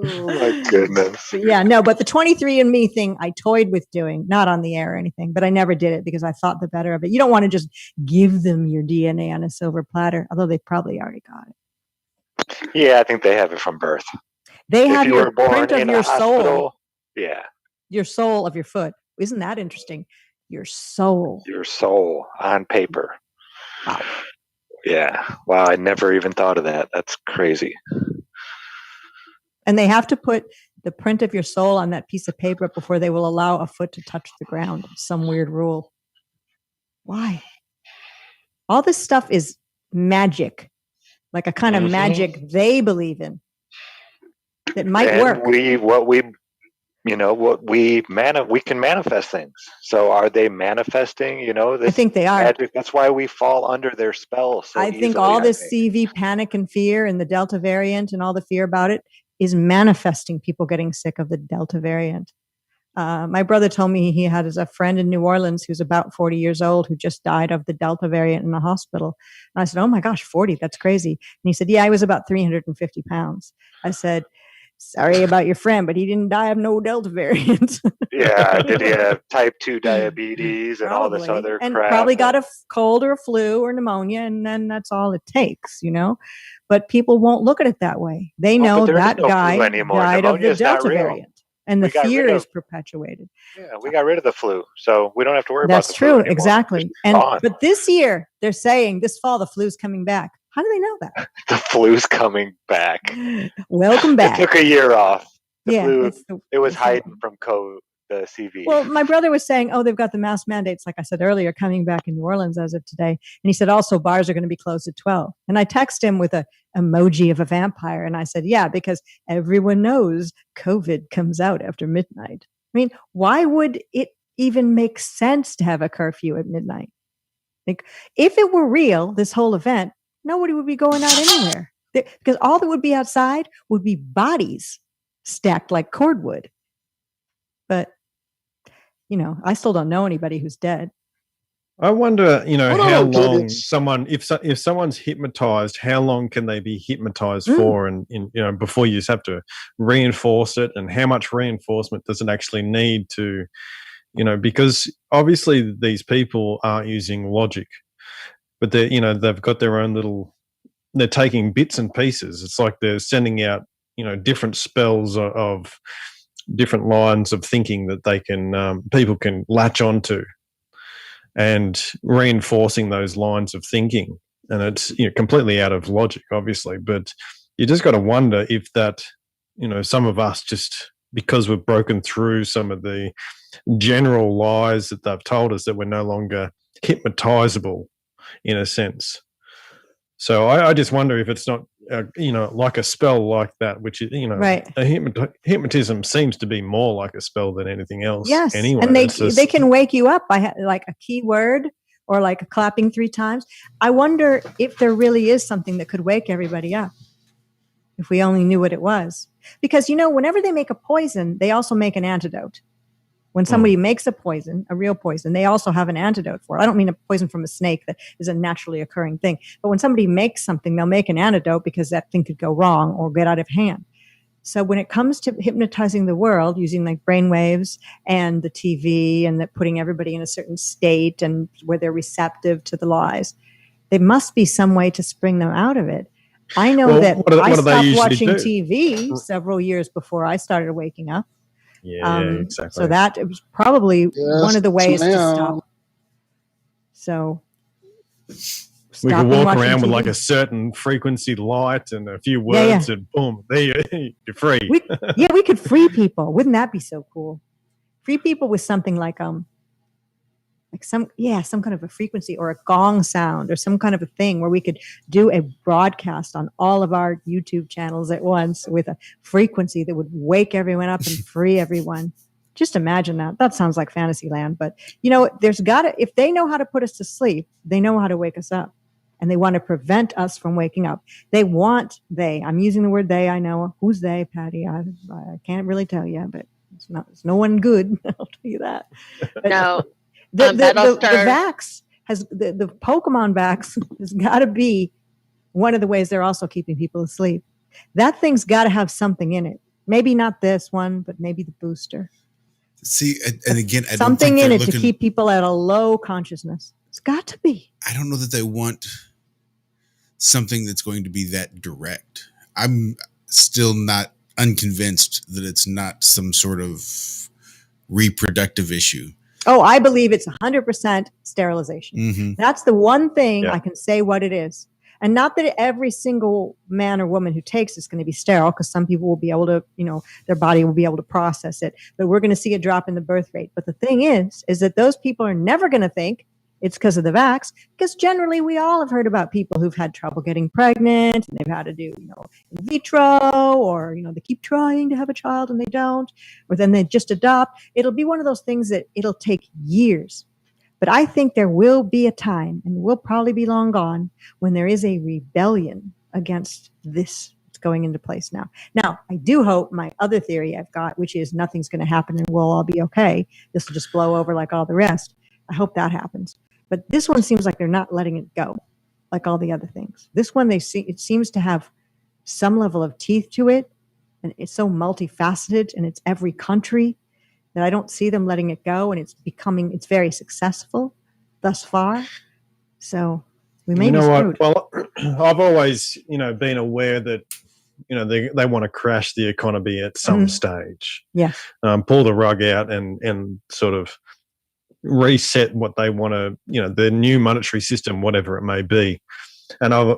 Oh my goodness. Yeah, no, but the 23andMe thing I toyed with doing, not on the air or anything, but I never did it because I thought the better of it. You don't want to just give them your DNA on a silver platter, although they probably already got it. Yeah, I think they have it from birth. They have you your were born print of in your a soul. hospital, yeah. Your soul of your foot. Isn't that interesting? Your soul. Your soul on paper. Wow. Yeah. Wow, I never even thought of that. That's crazy. And they have to put the print of your soul on that piece of paper before they will allow a foot to touch the ground. Some weird rule. Why? All this stuff is magic, like a kind of magic they believe in that might work. We can manifest things. So are they manifesting, this I think they are. magic? That's why we fall under their spell so I think all this CV panic and fear and the Delta variant and all the fear about it is manifesting people getting sick of the Delta variant. My brother told me he had a friend in New Orleans who's about 40 years old who just died of the Delta variant in the hospital. And I said, oh my gosh, 40, that's crazy. And he said, yeah, he was about 350 pounds. I said, sorry about your friend, but he didn't die of no Delta variant. Yeah, did he have type 2 diabetes and all this other and crap? Probably got a cold or a flu or pneumonia, and then that's all it takes, But people won't look at it that way. They know that guy died of the Delta variant. And the fear is perpetuated. Yeah, we got rid of the flu, so we don't have to worry about the flu. That's true, anymore. exactly. But this year, they're saying this fall the flu's coming back. How do they know that? The flu's coming back. Welcome back. It took a year off. The flu, it was it's hiding from the CV. Well, my brother was saying, they've got the mask mandates, like I said earlier, coming back in New Orleans as of today. And he said, also, bars are going to be closed at 12. And I texted him with a emoji of a vampire. And I said, yeah, because everyone knows COVID comes out after midnight. I mean, why would it even make sense to have a curfew at midnight? Like, if it were real, this whole event, nobody would be going out anywhere. Because all that would be outside would be bodies stacked like cordwood. But, I still don't know anybody who's dead. I wonder, how long if someone's hypnotized, how long can they be hypnotized for, and before you just have to reinforce it, and how much reinforcement does it actually need to, because obviously these people aren't using logic, but they've got their own they're taking bits and pieces. It's like they're sending out, different spells of different lines of thinking that they can, people can latch onto, and reinforcing those lines of thinking. And it's completely out of logic, obviously, but you just got to wonder if that, some of us just, because we've broken through some of the general lies that they've told us, that we're no longer hypnotizable in a sense. So I just wonder if it's not, like a spell like that, which is, right. Hypnotism seems to be more like a spell than anything else. Yes, anyway, and they can wake you up by like a keyword or like clapping 3 times. I wonder if there really is something that could wake everybody up, if we only knew what it was. Because, whenever they make a poison, they also make an antidote. When somebody makes a poison, a real poison, they also have an antidote for it. I don't mean a poison from a snake that is a naturally occurring thing. But when somebody makes something, they'll make an antidote because that thing could go wrong or get out of hand. So when it comes to hypnotizing the world using like brainwaves and the TV and putting everybody in a certain state and where they're receptive to the lies, there must be some way to spring them out of it. I know that I stopped watching TV several years before I started waking up. Yeah, exactly. So that it was probably one of the ways to stop. So we can walk around with like a certain frequency light and a few words, and boom, there you're free. We could free people. Wouldn't that be so cool? Free people with something like some kind of a frequency or a gong sound or some kind of a thing where we could do a broadcast on all of our YouTube channels at once with a frequency that would wake everyone up and free everyone. Just imagine that. That sounds like fantasy land, but if they know how to put us to sleep, they know how to wake us up. and they want to prevent us from waking up. I'm using the word they, I know. Who's they, Patty? I can't really tell you, but it's no one good. I'll tell you that. But No. The vax the Pokemon vax has got to be one of the ways they're also keeping people asleep. That thing's got to have something in it. Maybe not this one, but maybe the booster. See, and again, I something in it to keep people at a low consciousness. It's got to be. I don't know that they want something that's going to be that direct. I'm still not unconvinced that it's not some sort of reproductive issue. Oh, I believe it's 100% sterilization. Mm-hmm. That's the one thing I can say what it is. And not that every single man or woman who takes it's going to be sterile, because some people will be able to, their body will be able to process it. But we're going to see a drop in the birth rate. But the thing is that those people are never going to think it's because of the vax, because generally we all have heard about people who've had trouble getting pregnant and they've had to do, in vitro, or, they keep trying to have a child and they don't, or then they just adopt. It'll be one of those things that it'll take years. But I think there will be a time, and we'll probably be long gone, when there is a rebellion against this that's going into place now. Now, I do hope my other theory I've got, which is nothing's going to happen and we'll all be okay. This will just blow over like all the rest. I hope that happens. But this one seems like they're not letting it go like all the other things. This one, it seems to have some level of teeth to it, and it's so multifaceted, and it's every country, that I don't see them letting it go, and it's very successful thus far. So we may be screwed. Well, I've always, been aware that, they want to crash the economy at some stage. Yeah. Pull the rug out and sort of reset what they want to, their new monetary system, whatever it may be. And I've,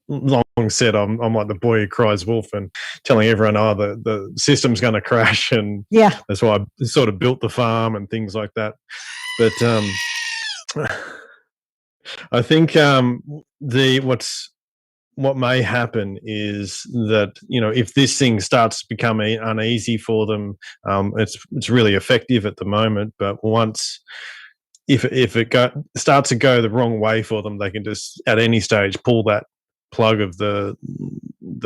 long said I'm like the boy who cries wolf, and telling everyone, the system's going to crash, and that's why I sort of built the farm and things like that. But I think what may happen is that, if this thing starts becoming uneasy for them, it's really effective at the moment, but once if it starts to go the wrong way for them, they can just at any stage pull that plug of the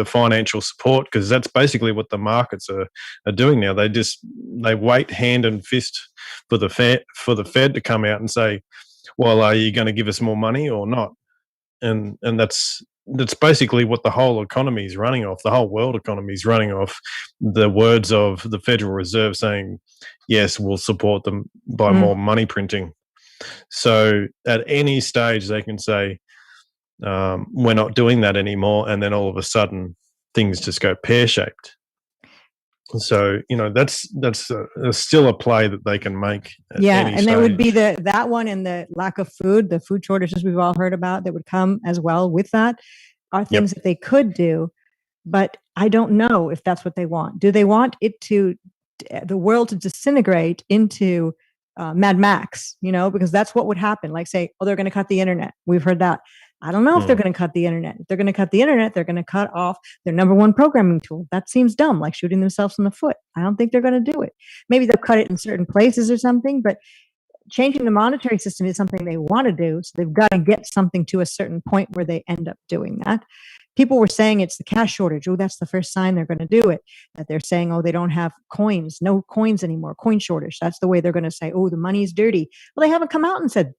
financial support, because that's basically what the markets are doing now. They wait hand and fist for the Fed to come out and say, well, are you going to give us more money or not? And that's basically what the whole economy is running off. The whole world economy is running off the words of the Federal Reserve saying, yes, we'll support them by more money printing. So at any stage they can say, we're not doing that anymore, and then all of a sudden things just go pear-shaped. So that's still a play that they can make. And there would be that one, and the lack of food, the food shortages we've all heard about that would come as well with that, are things that they could do. But I don't know if that's what they want. Do they want the world to disintegrate into Mad Max? Because that's what would happen. Like say, they're going to cut the internet. We've heard that. I don't know if they're going to cut the internet. If they're going to cut the internet, they're going to cut off their number one programming tool. That seems dumb, like shooting themselves in the foot. I don't think they're going to do it. Maybe they'll cut it in certain places or something, but changing the monetary system is something they want to do. So they've got to get something to a certain point where they end up doing that. People were saying it's the cash shortage. Oh, that's the first sign they're going to do it. That they're saying, they don't have coins, no coins anymore, coin shortage. That's the way they're going to say, the money is dirty. Well, they haven't come out and said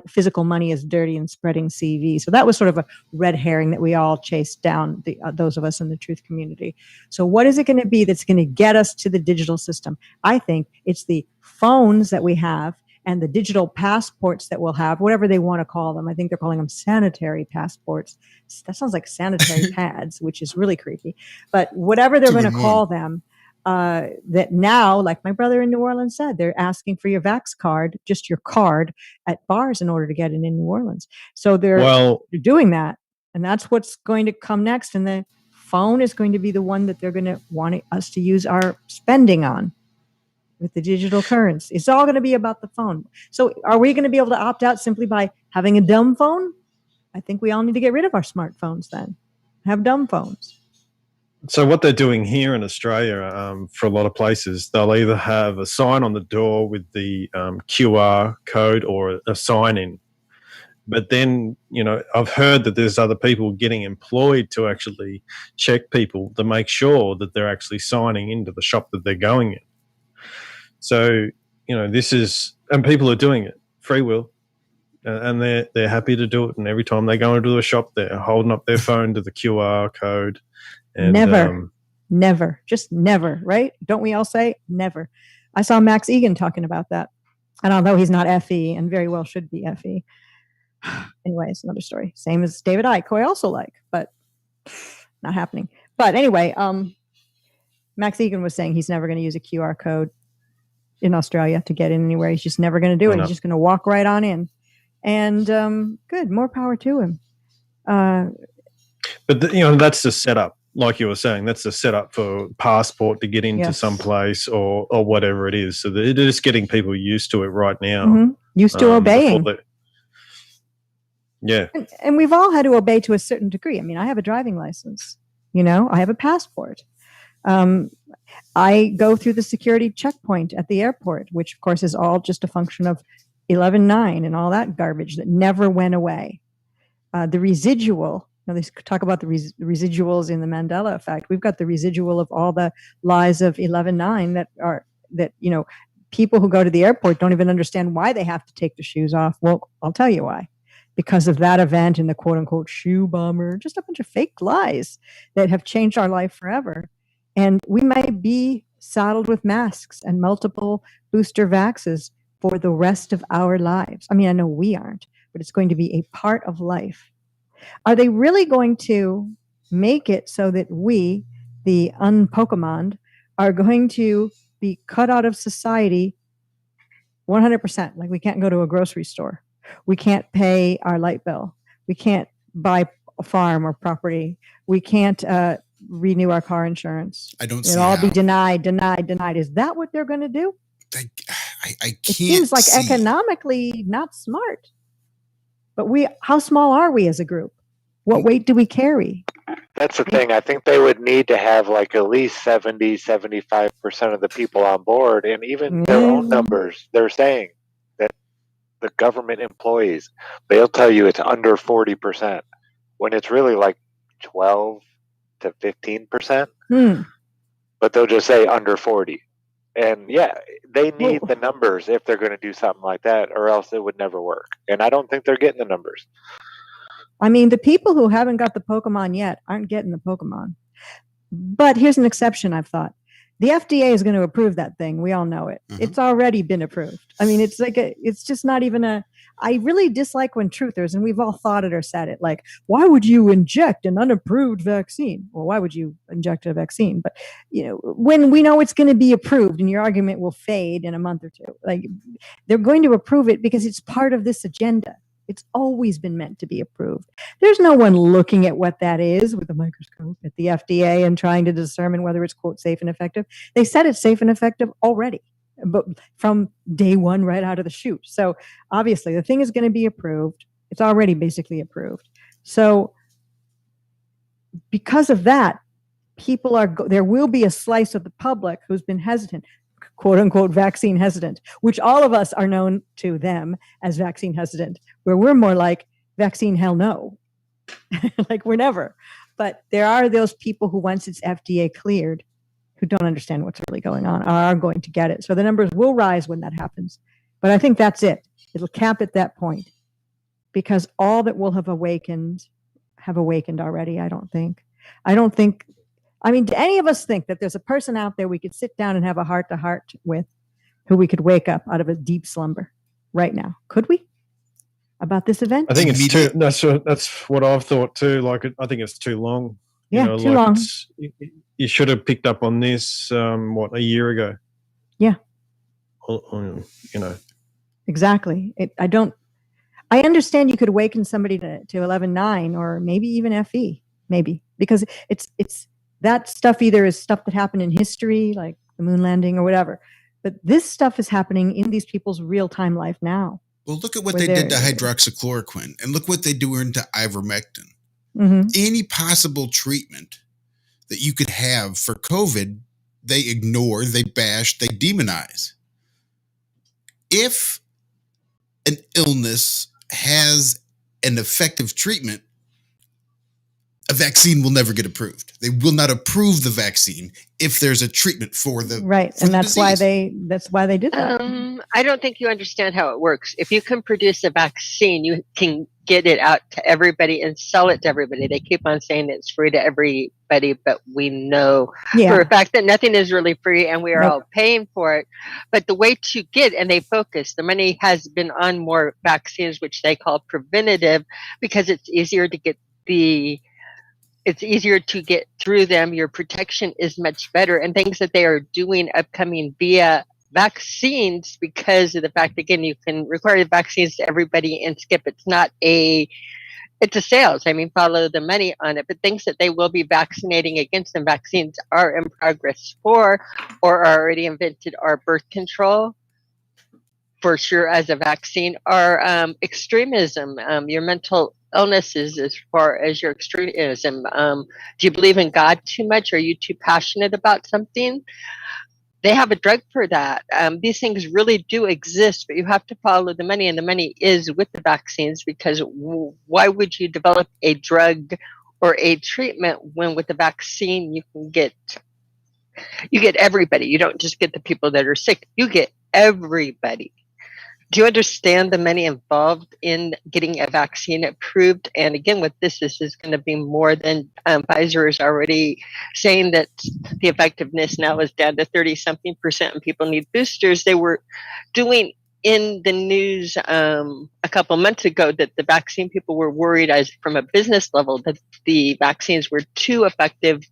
physical money is dirty and spreading CV. So that was sort of a red herring that we all chased down, those of us in the truth community. So what is it going to be that's going to get us to the digital system? I think it's the phones that we have and the digital passports that we'll have, whatever they want to call them. I think they're calling them sanitary passports. That sounds like sanitary pads, which is really creepy. But whatever they're going to call them, that now, like my brother in New Orleans said, they're asking for your Vax card, just your card, at bars in order to get it in New Orleans. So they're doing that. And that's what's going to come next. And the phone is going to be the one that they're going to want us to use our spending on. With the digital currency. It's all going to be about the phone. So are we going to be able to opt out simply by having a dumb phone? I think we all need to get rid of our smartphones then. Have dumb phones. So what they're doing here in Australia, for a lot of places, they'll either have a sign on the door with the QR code or a sign in. But then, I've heard that there's other people getting employed to actually check people to make sure that they're actually signing into the shop that they're going in. So, and people are doing it, free will, and they're happy to do it. And every time they go into a shop, they're holding up their phone to the QR code. And, never, just never, right? Don't we all say never? I saw Max Egan talking about that. And although he's not FE and very well should be FE. Anyway, it's another story. Same as David Icke, who I also like, but not happening. But anyway, Max Egan was saying he's never going to use a QR code in Australia to get in anywhere. He's just never going to do it. He's just going to walk right on in. And good, more power to him. But that's the setup, like you were saying. That's the setup for passport to get into some place or whatever it is. So they're just getting people used to it right now. Mm-hmm. Used to obeying. Yeah. And we've all had to obey to a certain degree. I mean, I have a driving license. I have a passport. I go through the security checkpoint at the airport, which, of course, is all just a function of 11.9 and all that garbage that never went away. The residual, they talk about the residuals in the Mandela effect. We've got the residual of all the lies of 11.9 that people who go to the airport don't even understand why they have to take the shoes off. Well, I'll tell you why. Because of that event and the quote-unquote shoe bomber, just a bunch of fake lies that have changed our life forever. And we might be saddled with masks and multiple booster vaxes for the rest of our lives. I mean, I know we aren't, but it's going to be a part of life. Are they really going to make it so that we, the un-Pokemon, are going to be cut out of society 100%? Like we can't go to a grocery store. We can't pay our light bill. We can't buy a farm or property. We can't renew our car insurance. I don't see It'll all how. be denied. Is that what they're going to do? I can't. It seems like economically not smart. But how small are we as a group? What weight do we carry? That's the thing. I think they would need to have like at least 70-75% of the people on board, and even their own numbers. They're saying that the government employees, they'll tell you it's under 40%, when it's really like 12 to 15%. But they'll just say under 40. And yeah, they need the numbers if they're going to do something like that, or else it would never work. And I don't think they're getting the numbers. I mean, the people who haven't got the Pokemon yet aren't getting the Pokemon. But here's an exception, I've thought. The FDA is going to approve that thing. We all know it. Mm-hmm. It's already been approved. I mean, it's just not even I really dislike when truthers, and we've all thought it or said it, like, why would you inject an unapproved vaccine? Well, why would you inject a vaccine? But, when we know it's going to be approved and your argument will fade in a month or two, like they're going to approve it because it's part of this agenda. It's always been meant to be approved. There's no one looking at what that is with a microscope at the FDA and trying to determine whether it's, quote, safe and effective. They said it's safe and effective already, but from day one right out of the chute. So obviously the thing is going to be approved. It's already basically approved. So because of that, there will be a slice of the public who's been hesitant, quote unquote, vaccine hesitant, which all of us are known to them as vaccine hesitant, where we're more like vaccine hell no, like we're never. But there are those people who, once it's FDA cleared, who don't understand what's really going on, are going to get it. So the numbers will rise when that happens. But I think that's it. It'll cap at that point, because all that will have awakened already, I don't think. I mean, do any of us think that there's a person out there we could sit down and have a heart-to-heart with, who we could wake up out of a deep slumber right now? Could we? About this event? I think it's too. That's what I've thought too. Like, I think it's too long. Yeah, too long. You should have picked up on this. A year ago? Yeah. Exactly. I understand you could awaken somebody to 11.9 or maybe even FE, maybe, because it's that stuff either is stuff that happened in history, like the moon landing or whatever. But this stuff is happening in these people's real-time life now. Well, look at what they did to hydroxychloroquine, and look what they do to ivermectin. Mm-hmm. Any possible treatment that you could have for COVID, they ignore, they bash, they demonize. If an illness has an effective treatment, a vaccine will never get approved. They will not approve the vaccine if there's a treatment for the and that's why they did that. I don't think you understand how it works. If you can produce a vaccine, you can get it out to everybody and sell it to everybody. They keep on saying it's free to everybody, but we know for a fact that nothing is really free, and we are all paying for it. But the way to get, and they focus, the money has been on more vaccines, which they call preventative, because it's easier to get through them. Your protection is much better, and things that they are doing upcoming via vaccines, because of the fact, again, you can require vaccines to everybody and skip. It's a sales. I mean, follow the money on it, but things that they will be vaccinating against, and vaccines are in progress for, or are already invented, are birth control, for sure, as a vaccine, are extremism, your mental illnesses as far as your extremism. Do you believe in God too much? Are you too passionate about something? They have a drug for that. These things really do exist, but you have to follow the money, and the money is with the vaccines, because why would you develop a drug or a treatment when with the vaccine you get everybody? You don't just get the people that are sick, you get everybody. Do you understand the money involved in getting a vaccine approved? And again, with this is going to be more than Pfizer is already saying that the effectiveness now is down to 30-something% and people need boosters. They were doing in the news a couple months ago that the vaccine people were worried, as from a business level, that the vaccines were too effective.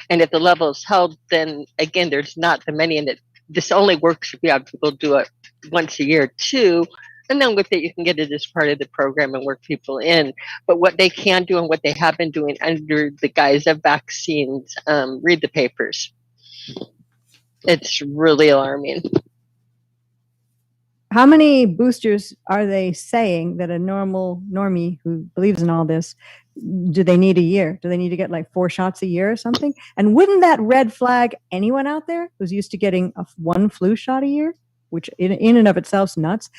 And if the level is held, then again, there's not the money in it. This only works if you have people do it once a year too, and then with it you can get it as part of the program and work people in. But what they can do and what they have been doing under the guise of vaccines, read the papers. It's really alarming. How many boosters are they saying that a normie who believes in all this, do they need a year? Do they need to get like 4 shots a year or something? And wouldn't that red flag anyone out there who's used to getting one flu shot a year, which in and of itself is nuts?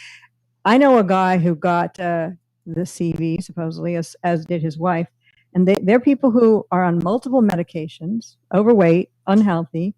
I know a guy who got the CV, supposedly, as did his wife. And they're people who are on multiple medications, overweight, unhealthy,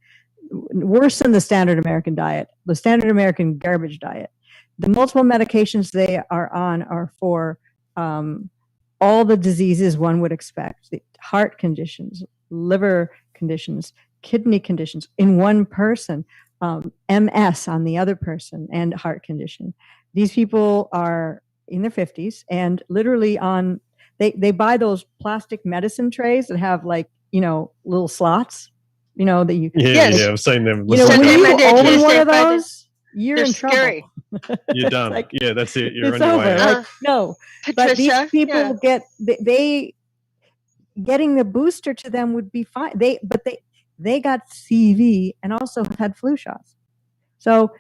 worse than the standard American diet, the standard American garbage diet. The multiple medications they are on are for all the diseases one would expect: the heart conditions, liver conditions, kidney conditions in one person, MS on the other person, and heart condition. These people are in their 50s and literally on, they buy those plastic medicine trays that have little slots, that you. Yeah, I've seen them. When you own one of those, you're in trouble. Scary. You're done. That's it. You're on your way. No, Patricia, but these people getting the booster to them would be fine. They got CV and also had flu shots. So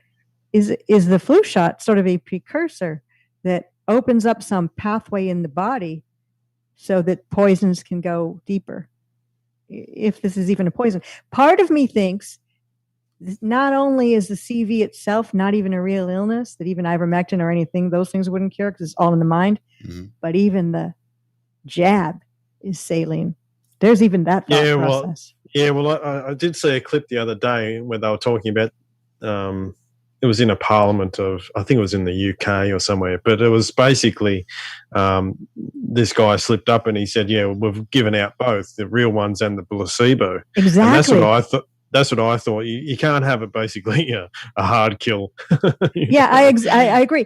is the flu shot sort of a precursor that opens up some pathway in the body so that poisons can go deeper? If this is even a poison. Part of me thinks not only is the CV itself not even a real illness, that even ivermectin or anything, those things wouldn't cure because it's all in the mind, but even the jab is saline. There's even that thought process. I did see a clip the other day where they were talking about, it was in a parliament of, I think it was in the UK or somewhere, but it was basically this guy slipped up and he said, we've given out both, the real ones and the placebo. Exactly. And that's what I thought. You can't have it basically a hard kill. I agree.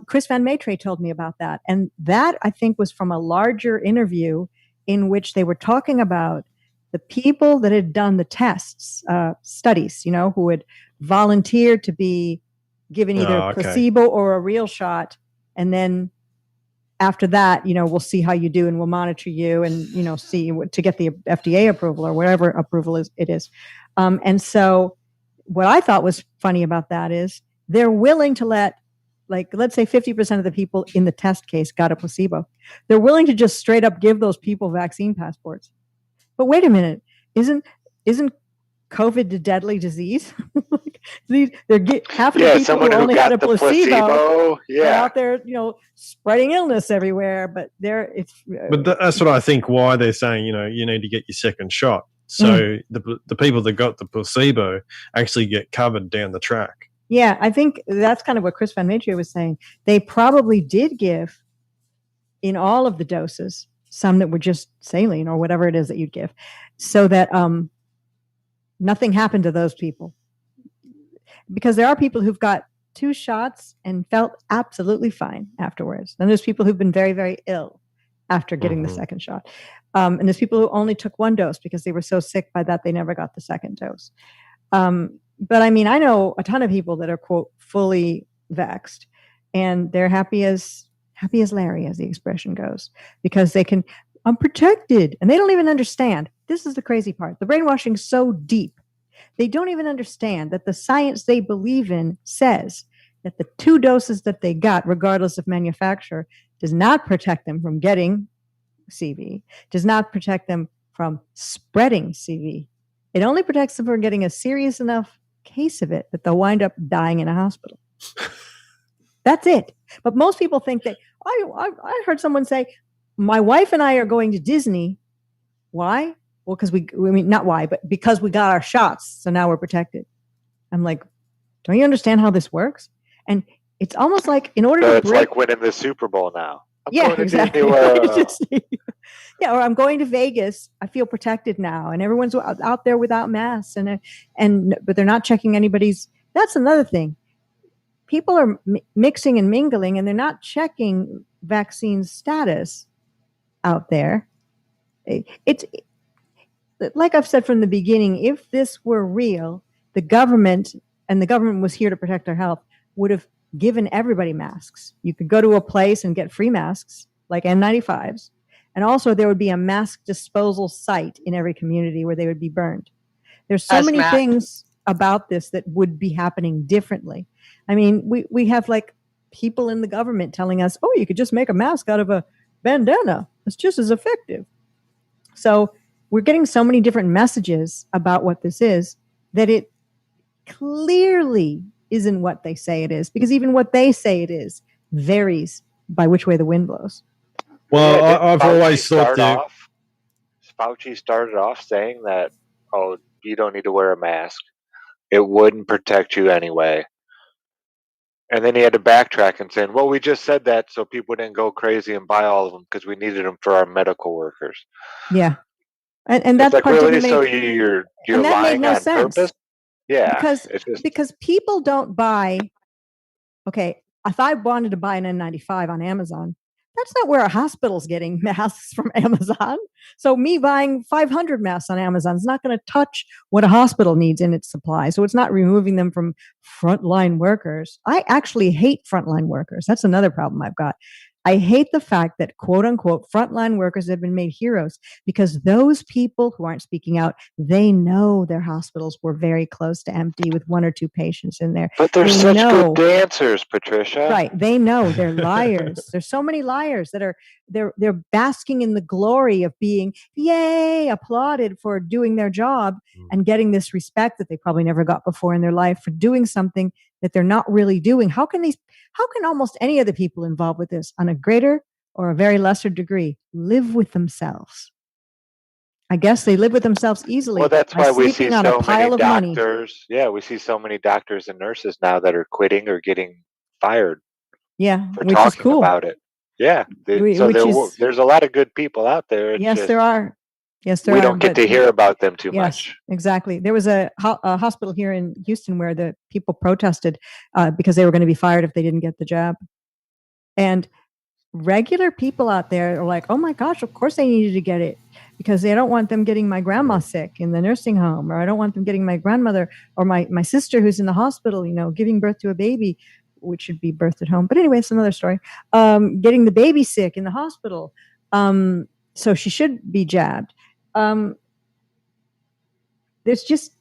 Chris Van Maitre told me about that. And that, I think, was from a larger interview in which they were talking about the people that had done the tests, studies, who had volunteered to be given either a placebo or a real shot. And then after that, we'll see how you do and we'll monitor you and, see to get the FDA approval or whatever approval it is. And so what I thought was funny about that is they're willing to let, let's say 50% of the people in the test case got a placebo. They're willing to just straight up give those people vaccine passports. But wait a minute, isn't COVID a deadly disease? Half of the people who only had a placebo are out there, spreading illness everywhere. But that's what I think. Why they're saying, you need to get your second shot. So the people that got the placebo actually get covered down the track. Yeah, I think that's kind of what Chris Van Matria was saying. They probably did give in all of the doses some that were just saline or whatever it is that you'd give, so that nothing happened to those people. Because there are people who've got 2 shots and felt absolutely fine afterwards. Then there's people who've been very, very ill after getting the second shot. And there's people who only took 1 dose because they were so sick by that they never got the second dose. But I mean, I know a ton of people that are, quote, fully vaxxed, and they're happy as Larry, as the expression goes, because I'm protected. And they don't even understand. This is the crazy part. The brainwashing's so deep. They don't even understand that the science they believe in says that the 2 doses that they got, regardless of manufacturer, does not protect them from getting CV, does not protect them from spreading CV. It only protects them from getting a serious enough case of it that they'll wind up dying in a hospital. That's it. But most people think that, I heard someone say, my wife and I are going to Disney. Why? Well, not why, but because we got our shots. So now we're protected. I'm like, don't you understand how this works? And it's almost like in order to it's like winning the Super Bowl now. Exactly. Yeah, or I'm going to Vegas. I feel protected now, and everyone's out there without masks, but they're not checking anybody's. That's another thing. People are mixing and mingling, and they're not checking vaccine status out there. It's like I've said from the beginning. If this were real, the government was here to protect our health, would have given everybody masks. You could go to a place and get free masks, like N95s. And also there would be a mask disposal site in every community where they would be burned. There's so many things about this that would be happening differently. I mean, we have like people in the government telling us, oh, you could just make a mask out of a bandana. It's just as effective. So we're getting so many different messages about what this is that it clearly isn't what they say it is, because even what they say it is varies by which way the wind blows. Well, I've always thought that Fauci started off saying that, you don't need to wear a mask. It wouldn't protect you anyway. And then he had to backtrack and saying, well, we just said that so people didn't go crazy and buy all of them because we needed them for our medical workers. Yeah. And that's like, really? So you're lying on purpose? Yeah. Because people don't buy, okay, if I wanted to buy an N95 on Amazon, that's not where a hospital's getting masks from Amazon. So me buying 500 masks on Amazon is not going to touch what a hospital needs in its supply. So it's not removing them from frontline workers. I actually hate frontline workers. That's another problem I've got. I hate the fact that, quote unquote, frontline workers have been made heroes, because those people who aren't speaking out, they know their hospitals were very close to empty with 1 or 2 patients in there. But they're such good dancers, Patricia. Right. They know they're liars. There's so many liars that they're basking in the glory of being, yay, applauded for doing their job and getting this respect that they probably never got before in their life for doing something that they're not really doing. How can almost any of the people involved with this, on a greater or a very lesser degree, live with themselves? I guess they live with themselves easily. Well, that's why we see so many doctors. Yeah, we see so many doctors and nurses now that are quitting or getting fired. Yeah, for talking about it. Yeah, there's a lot of good people out there. There are. Yes, there are. We don't get to hear about them too much. Exactly. There was a hospital here in Houston where the people protested because they were going to be fired if they didn't get the job. And regular people out there are like, oh my gosh, of course they needed to get it, because they don't want them getting my grandma sick in the nursing home, or I don't want them getting my grandmother or my sister who's in the hospital, giving birth to a baby, which should be birthed at home. But anyway, it's another story. Getting the baby sick in the hospital. So she should be jabbed. There's just,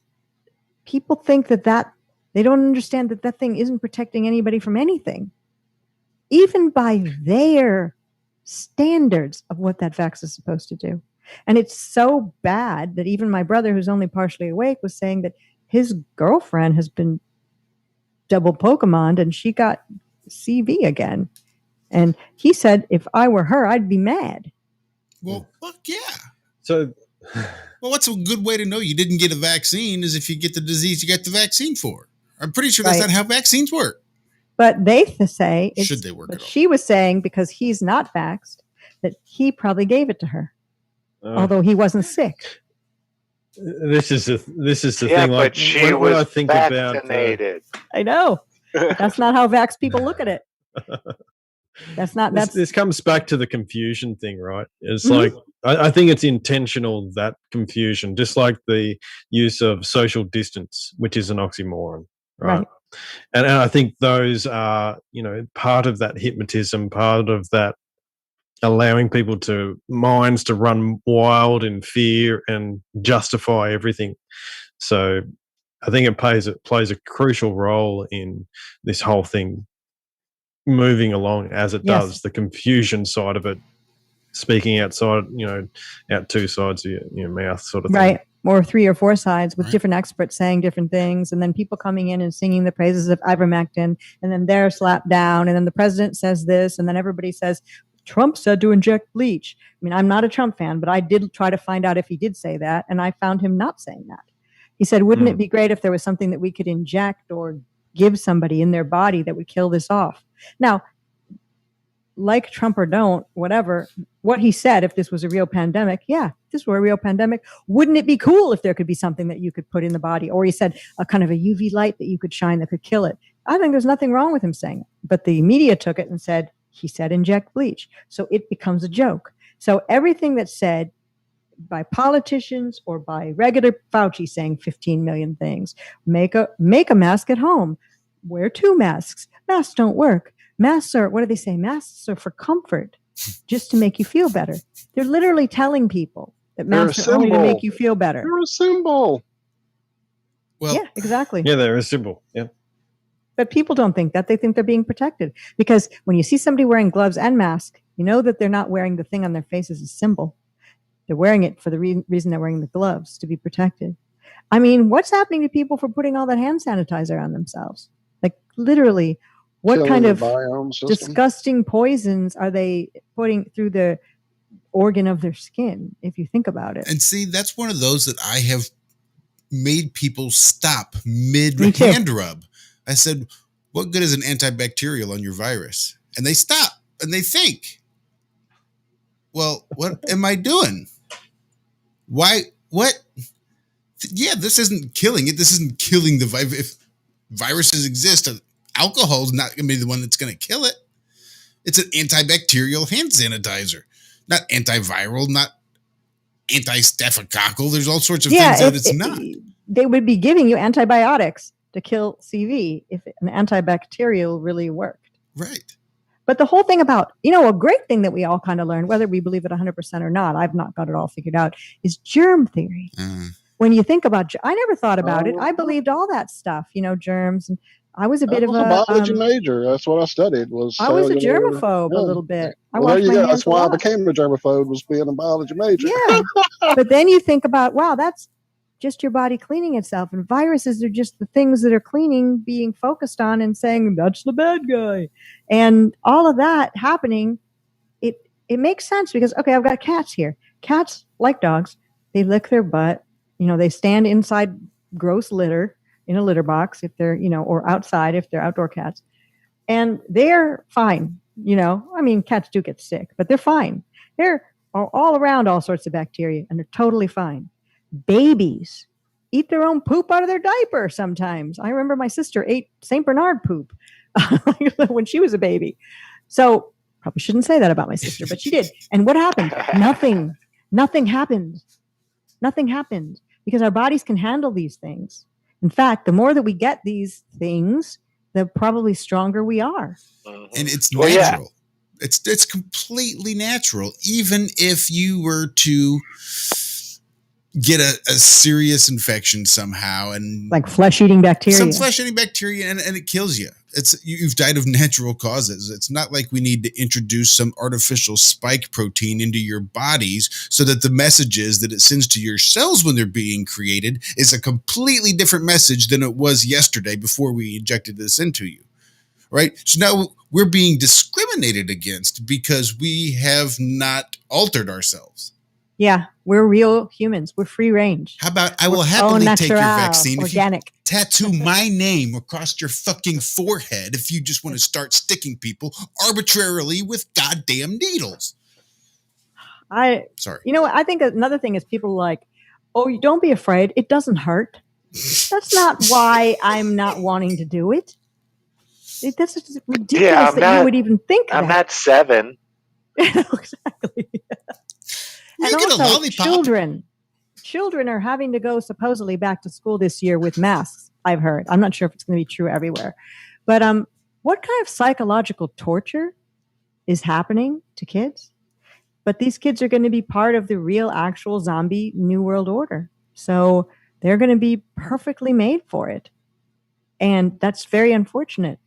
people think that they don't understand that thing isn't protecting anybody from anything, even by their standards of what that vax is supposed to do. And it's so bad that even my brother, who's only partially awake, was saying that his girlfriend has been double Pokemon and she got CV again. And he said, if I were her, I'd be mad. Well, fuck yeah. So, well, what's a good way to know you didn't get a vaccine is if you get the disease you got the vaccine for. I'm pretty sure that's not how vaccines work. But they say, should they work? But she was saying because he's not vaxxed, that he probably gave it to her, although he wasn't sick. This is the thing. But like she when was I think vaccinated. I know. That's not how vax people look at it. This comes back to the confusion thing, right? It's like I think it's intentional, that confusion, just like the use of social distance, which is an oxymoron, right? And I think those are, part of that hypnotism, part of that allowing people minds to run wild in fear and justify everything. So I think it plays a crucial role in this whole thing moving along as it does, the confusion side of it, speaking outside, out two sides of your mouth sort of thing. Right. Or 3 or 4 sides with different experts saying different things, and then people coming in and singing the praises of ivermectin, and then they're slapped down, and then the president says this, and then everybody says, Trump said to inject bleach. I mean, I'm not a Trump fan, but I did try to find out if he did say that, and I found him not saying that. He said, wouldn't it be great if there was something that we could inject or give somebody in their body that would kill this off? Now, like Trump or don't, whatever, what he said, if this was a real pandemic, if this were a real pandemic, wouldn't it be cool if there could be something that you could put in the body? Or he said a kind of a UV light that you could shine that could kill it. I think there's nothing wrong with him saying it. But the media took it and said, he said inject bleach. So it becomes a joke. So everything that's said by politicians or by regular Fauci saying 15 million things, make a mask at home, wear 2 masks. Masks don't work. Masks are, what do they say? Masks are for comfort, just to make you feel better. They're literally telling people that masks are only to make you feel better. They're a symbol. Well, yeah, exactly. Yeah, they're a symbol. Yeah. But people don't think that. They think they're being protected. Because when you see somebody wearing gloves and mask, you know that they're not wearing the thing on their face as a symbol. They're wearing it for the reason they're wearing the gloves, to be protected. I mean, what's happening to people for putting all that hand sanitizer on themselves? Like, literally, what kind of disgusting poisons are they putting through the organ of their skin, if you think about it? And see, that's one of those that I have made people stop mid-hand rub. I said, what good is an antibacterial on your virus? And they stop and they think, well, what am I doing? Why? What? Yeah, this isn't killing it. This isn't killing the virus. If viruses exist, alcohol is not going to be the one that's going to kill it. It's an antibacterial hand sanitizer, not antiviral, not anti-staphylococcal. There's all sorts of things that it's not. They would be giving you antibiotics to kill CV if an antibacterial really worked. Right. But the whole thing about, a great thing that we all kind of learned, whether we believe it 100% or not, I've not got it all figured out, is germ theory. When you think about, I never thought about it. I believed all that stuff, germs. And I was a bit of a biology major. That's what I studied. I was a germaphobe a little bit. That's why I became a germaphobe, was being a biology major. Yeah. But then you think about, wow, that's just your body cleaning itself. And viruses are just the things that are cleaning, being focused on and saying, that's the bad guy. And all of that happening, it makes sense because, okay, I've got cats here. Cats, like dogs, they lick their butt. They stand inside gross litter in a litter box if they're, or outside if they're outdoor cats. And they're fine. Cats do get sick, but they're fine. They're all around all sorts of bacteria and they're totally fine. Babies eat their own poop out of their diaper sometimes. I remember my sister ate St. Bernard poop when she was a baby. So probably shouldn't say that about my sister, but she did. And what happened? Nothing happened. Nothing happened because our bodies can handle these things. In fact, the more that we get these things, the probably stronger we are. And it's natural. It's completely natural. Even if you were to get a serious infection somehow and like flesh-eating bacteria. Some flesh-eating bacteria and it kills you. You've died of natural causes. It's not like we need to introduce some artificial spike protein into your bodies so that the messages that it sends to your cells when they're being created is a completely different message than it was yesterday before we injected this into you. Right? So now we're being discriminated against because we have not altered ourselves. Yeah, we're real humans. We're free range. How about I will happily take your vaccine organic. If you tattoo my name across your fucking forehead if you just want to start sticking people arbitrarily with goddamn needles. Sorry. You know what? I think another thing is people like, oh, don't be afraid. It doesn't hurt. That's not why I'm not wanting to do it. That's just ridiculous you would even think I'm that. not 7. Exactly. And get also, a lollipop. Children are having to go supposedly back to school this year with masks, I've heard. I'm not sure if it's going to be true everywhere. But what kind of psychological torture is happening to kids? But these kids are going to be part of the real, actual zombie New World Order. So they're going to be perfectly made for it. And that's very unfortunate.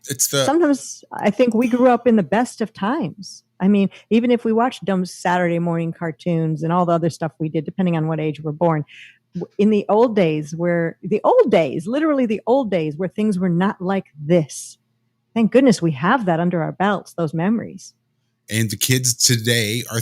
Sometimes I think we grew up in the best of times. I mean, even if we watched dumb Saturday morning cartoons and all the other stuff we did, depending on what age we're born, in the old days literally the old days where things were not like this. Thank goodness we have that under our belts, those memories. And the kids today are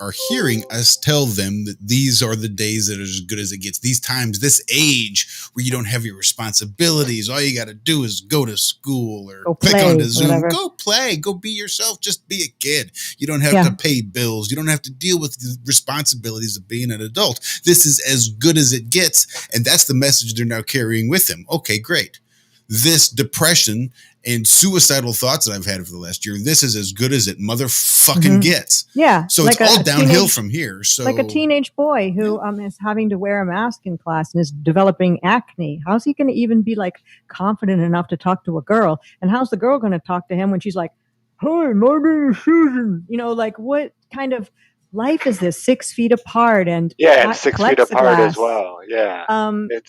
are hearing us tell them that these are the days that are as good as it gets. These times, this age where you don't have your responsibilities. All you got to do is go to school or click onto Zoom. Go play. Go be yourself. Just be a kid. You don't have to pay bills. You don't have to deal with the responsibilities of being an adult. This is as good as it gets. And that's the message they're now carrying with them. Okay, great. This depression and suicidal thoughts that I've had for the last year, this is as good as it motherfucking gets. Yeah. So it's all downhill from here. So like a teenage boy who is having to wear a mask in class and is developing acne. How's he going to even be like confident enough to talk to a girl? And how's the girl going to talk to him when she's like, "Hi, my name is Susan." You know, like what kind of life is this? 6 feet apart and and 6 feet apart as well. Yeah.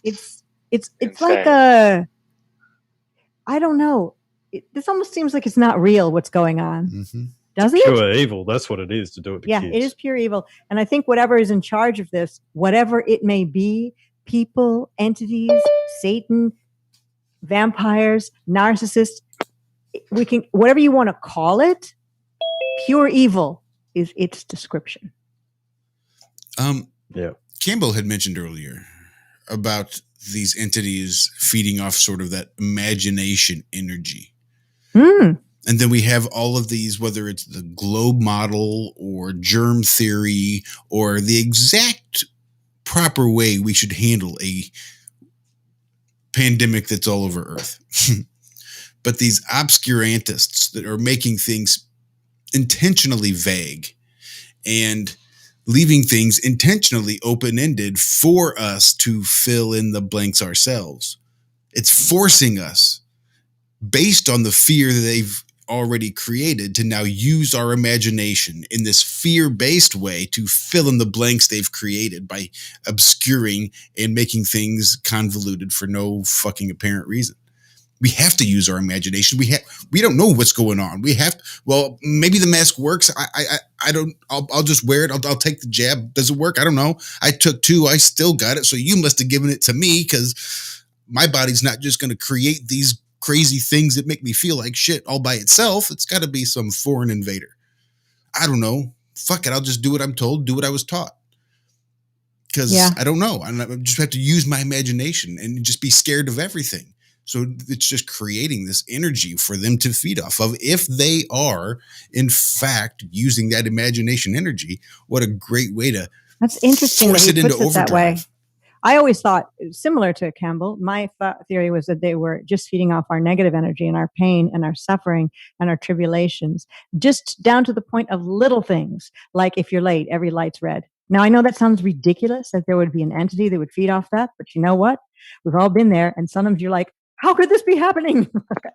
It's like a, I don't know. This almost seems like it's not real what's going on. Mm-hmm. Doesn't it? Pure evil. That's what it is to do it to kids. It is pure evil. And I think whatever is in charge of this, whatever it may be, people, entities, Satan, vampires, narcissists, we can, whatever you want to call it, pure evil is its description. Campbell had mentioned earlier about these entities feeding off sort of that imagination energy. And then we have all of these, whether it's the globe model or germ theory or the exact proper way we should handle a pandemic that's all over Earth. But these obscurantists that are making things intentionally vague and leaving things intentionally open-ended for us to fill in the blanks ourselves. It's forcing us, based on the fear that they've already created, to now use our imagination in this fear-based way to fill in the blanks they've created by obscuring and making things convoluted for no fucking apparent reason. We have to use our imagination. We don't know what's going on. Well, maybe the mask works. I'll just wear it. I'll take the jab. Does it work? I don't know. I took 2. I still got it. So you must have given it to me because my body's not just going to create these crazy things that make me feel like shit all by itself. It's got to be some foreign invader. I don't know. Fuck it. I'll just do what I'm told, do what I was taught. Because I don't know. I just have to use my imagination and just be scared of everything. So it's just creating this energy for them to feed off of. If they are, in fact, using that imagination energy, what a great way to That's interesting force that it into overdrive. That way. I always thought, similar to Campbell, my theory was that they were just feeding off our negative energy and our pain and our suffering and our tribulations, just down to the point of little things, like if you're late, every light's red. Now, I know that sounds ridiculous, that there would be an entity that would feed off that, but you know what? We've all been there, and sometimes you're like, how could this be happening?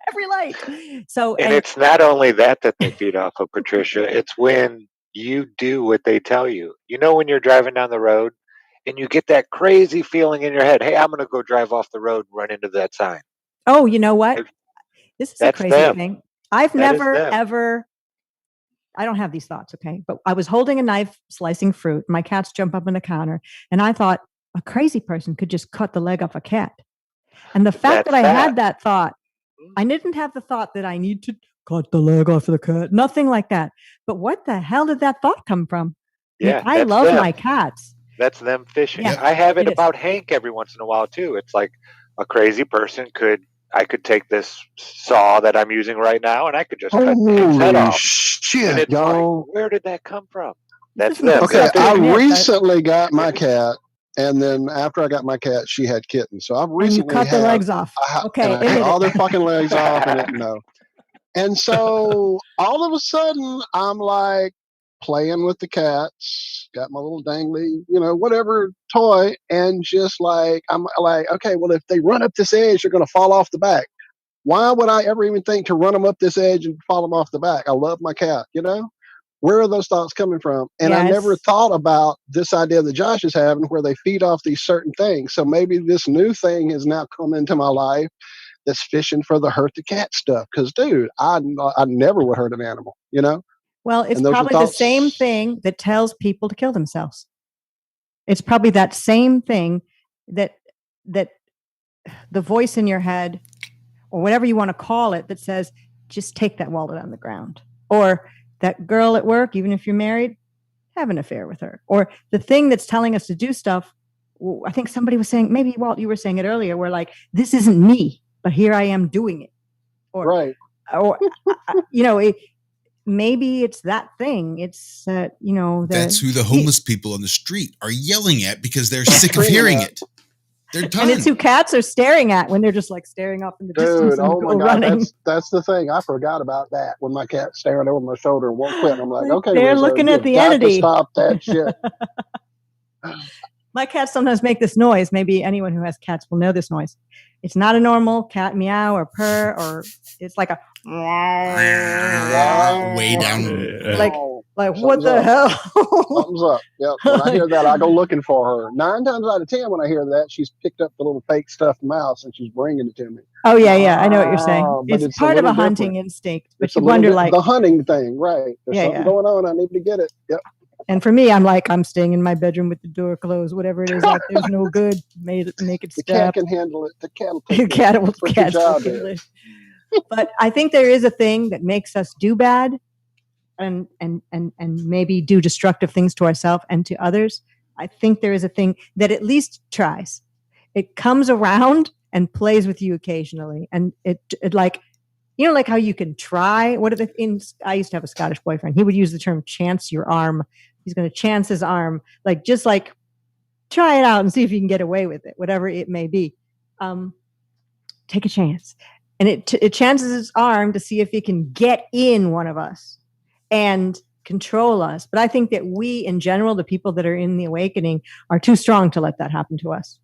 Every light. And it's not only that they feed off of, Patricia. It's when you do what they tell you. You know, when you're driving down the road and you get that crazy feeling in your head, hey, I'm going to go drive off the road and run into that sign. Oh, you know what? This is That's a crazy them. thing. I've That is never, them. ever, I don't have these thoughts, okay? But I was holding a knife, slicing fruit. My cats jump up on the counter. And I thought, a crazy person could just cut the leg off a cat. And the fact that I had that thought, I didn't have the thought that I need to cut the leg off of the cat. Nothing like that. But what the hell did that thought come from? Yeah, I love my cats. That's them fishing. Yeah, I have it it is. about Hank every once in a while too. It's like a crazy person I could take this saw that I'm using right now and I could just cut Hank's head off. Shit, and it's y'all. like, where did that come from? That's them. Okay, I recently got my cat, and then after I got my cat, she had kittens. So I've recently cut the legs off. Okay, and I cut all their fucking legs off, and And so all of a sudden, I'm like playing with the cats, got my little dangly, whatever toy, and just like, I'm like, okay, well, if they run up this edge, they're going to fall off the back. Why would I ever even think to run them up this edge and fall them off the back? I love my cat, Where are those thoughts coming from? And I never thought about this idea that Josh is having where they feed off these certain things. So maybe this new thing has now come into my life that's fishing for the hurt the cat stuff. Because, dude, I never would hurt an animal, Well, it's probably the same thing that tells people to kill themselves. It's probably that same thing that the voice in your head, or whatever you want to call it, that says, just take that wallet on the ground. Or that girl at work, even if you're married, have an affair with her. Or the thing that's telling us to do stuff. I think somebody was saying, maybe Walt, you were saying it earlier, where like, this isn't me, but here I am doing it. Or, right. Or, maybe it's that thing. It's, that's who the homeless people on the street are yelling at because they're sick of hearing it. They're done. And it's who cats are staring at when they're just like staring off in the distance. Dude, oh my God, that's the thing. I forgot about that when my cat's staring over my shoulder and won't quit. I'm like, okay, they're Rizzo, looking at the got entity. to stop that shit. My cats sometimes make this noise. Maybe anyone who has cats will know this noise. It's not a normal cat meow or purr, or it's like a way down. Like what the hell? Something's up. Yep. When I hear that, I go looking for her. 9 times out of 10, when I hear that, she's picked up the little fake stuffed mouse and she's bringing it to me. Oh yeah, I know what you're saying. It's part of a hunting instinct, but you wonder like the hunting thing, right? There's something going on. I need to get it. Yep. And for me, I'm like, I'm staying in my bedroom with the door closed. Whatever it is out there's no good. Make it stop. The cat can handle it. The cat will take the cat will handle it. But I think there is a thing that makes us do bad and maybe do destructive things to ourselves and to others. I think there is a thing that at least tries. It comes around and plays with you occasionally. And it like, like how you can try. I used to have a Scottish boyfriend. He would use the term chance your arm. He's going to chance his arm. Like, just like try it out and see if you can get away with it, whatever it may be. Take a chance. And it chances its arm to see if it can get in one of us and control us. But I think that we, in general, the people that are in the awakening, are too strong to let that happen to us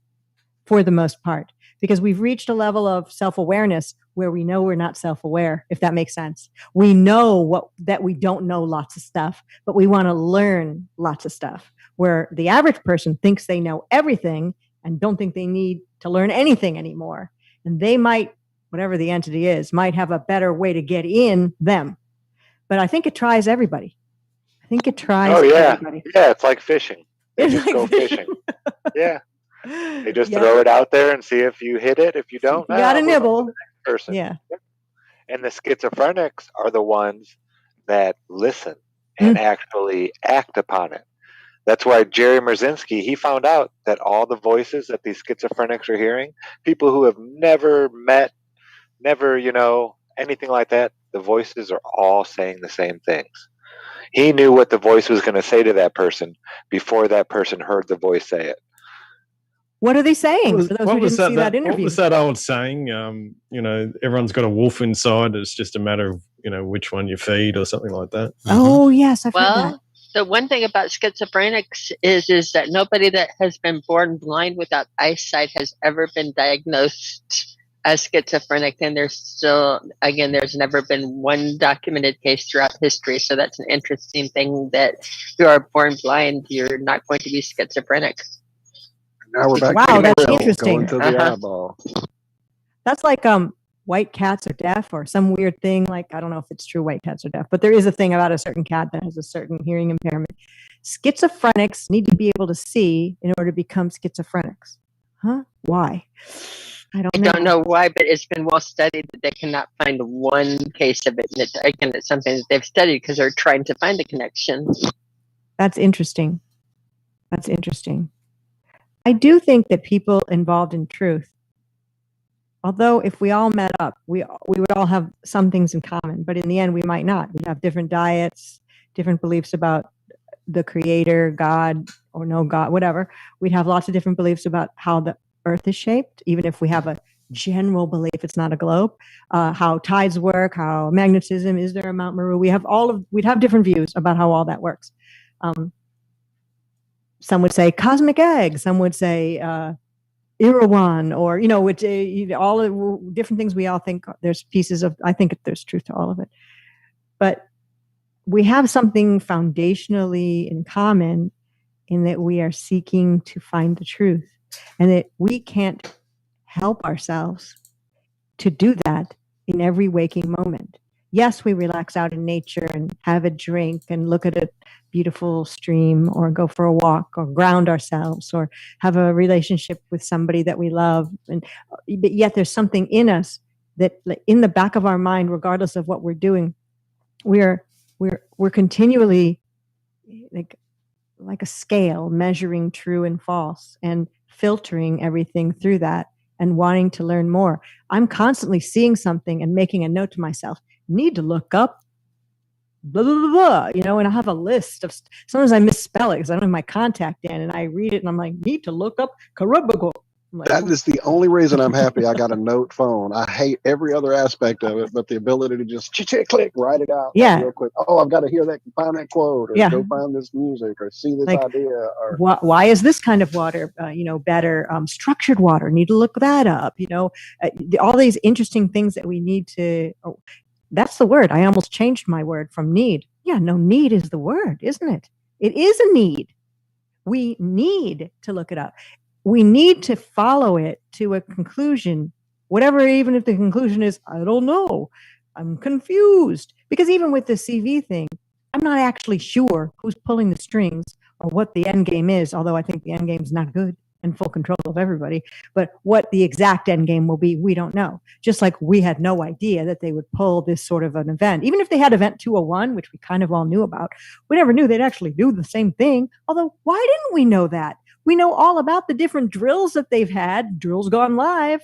for the most part, because we've reached a level of self-awareness where we know we're not self-aware, if that makes sense. We know that we don't know lots of stuff, but we want to learn lots of stuff, where the average person thinks they know everything and don't think they need to learn anything anymore. And they might, whatever the entity is, might have a better way to get in them. But I think it tries everybody. Everybody. Yeah, it's like fishing. They just go fishing. Yeah. They just throw it out there and see if you hit it. If you don't, you got a nibble. Person. Yeah. And the schizophrenics are the ones that listen and actually act upon it. That's why Jerry Merzinski, he found out that all the voices that these schizophrenics are hearing, people who have never met, never, anything like that, the voices are all saying the same things. He knew what the voice was going to say to that person before that person heard the voice say it. What are they saying? For those who didn't see that interview. What was that old saying? Everyone's got a wolf inside. It's just a matter of, which one you feed or something like that. Oh, yes. I've heard that. The one thing about schizophrenics is that nobody that has been born blind without eyesight has ever been diagnosed as schizophrenic. And there's never been one documented case throughout history. So that's an interesting thing, that if you are born blind, you're not going to be schizophrenic. Now we're back. Wow, that's interesting. Going to the eyeball. That's like white cats are deaf or some weird thing. Like, I don't know if it's true white cats are deaf, but there is a thing about a certain cat that has a certain hearing impairment. Schizophrenics need to be able to see in order to become schizophrenics. Huh? Why? I don't know why, but it's been well studied that they cannot find one case of it. And it's something that they've studied because they're trying to find a connection. That's interesting. That's interesting. I do think that people involved in truth, although if we all met up, we would all have some things in common, but in the end, we might not. We'd have different diets, different beliefs about the creator, God, or no God, whatever. We'd have lots of different beliefs about how the earth is shaped, even if we have a general belief it's not a globe, how tides work, how magnetism, is there a Mount Meru? We'd have different views about how all that works. Some would say cosmic egg, some would say Irawan, or, which all different things we all think there's pieces of. I think there's truth to all of it. But we have something foundationally in common in that we are seeking to find the truth, and that we can't help ourselves to do that in every waking moment. Yes, we relax out in nature and have a drink and look at a beautiful stream or go for a walk or ground ourselves or have a relationship with somebody that we love. But yet there's something in us that in the back of our mind, regardless of what we're doing, we're continually like a scale measuring true and false and filtering everything through that and wanting to learn more. I'm constantly seeing something and making a note to myself, need to look up blah, blah, blah, blah, and I have a list of, sometimes I misspell it because I don't have my contact in, and I read it and I'm like, need to look up Karabago. Like, that is the only reason I'm happy I got a note phone. I hate every other aspect of it, but the ability to just click, write it out real quick. Oh, I've got to hear that, find that quote, or go find this music, or see this idea. Or why is this kind of water, better? Structured water, need to look that up. All these interesting things that we need to. Oh, that's the word. I almost changed my word from need. Yeah, no, need is the word, isn't it? It is a need. We need to look it up. We need to follow it to a conclusion, whatever, even if the conclusion is, I don't know, I'm confused. Because even with the CV thing, I'm not actually sure who's pulling the strings or what the end game is, although I think the end game is not good and full control of everybody. But what the exact end game will be, we don't know. Just like we had no idea that they would pull this sort of an event. Even if they had Event 201, which we kind of all knew about, we never knew they'd actually do the same thing. Although, why didn't we know that? We know all about the different drills that they've had, drills gone live,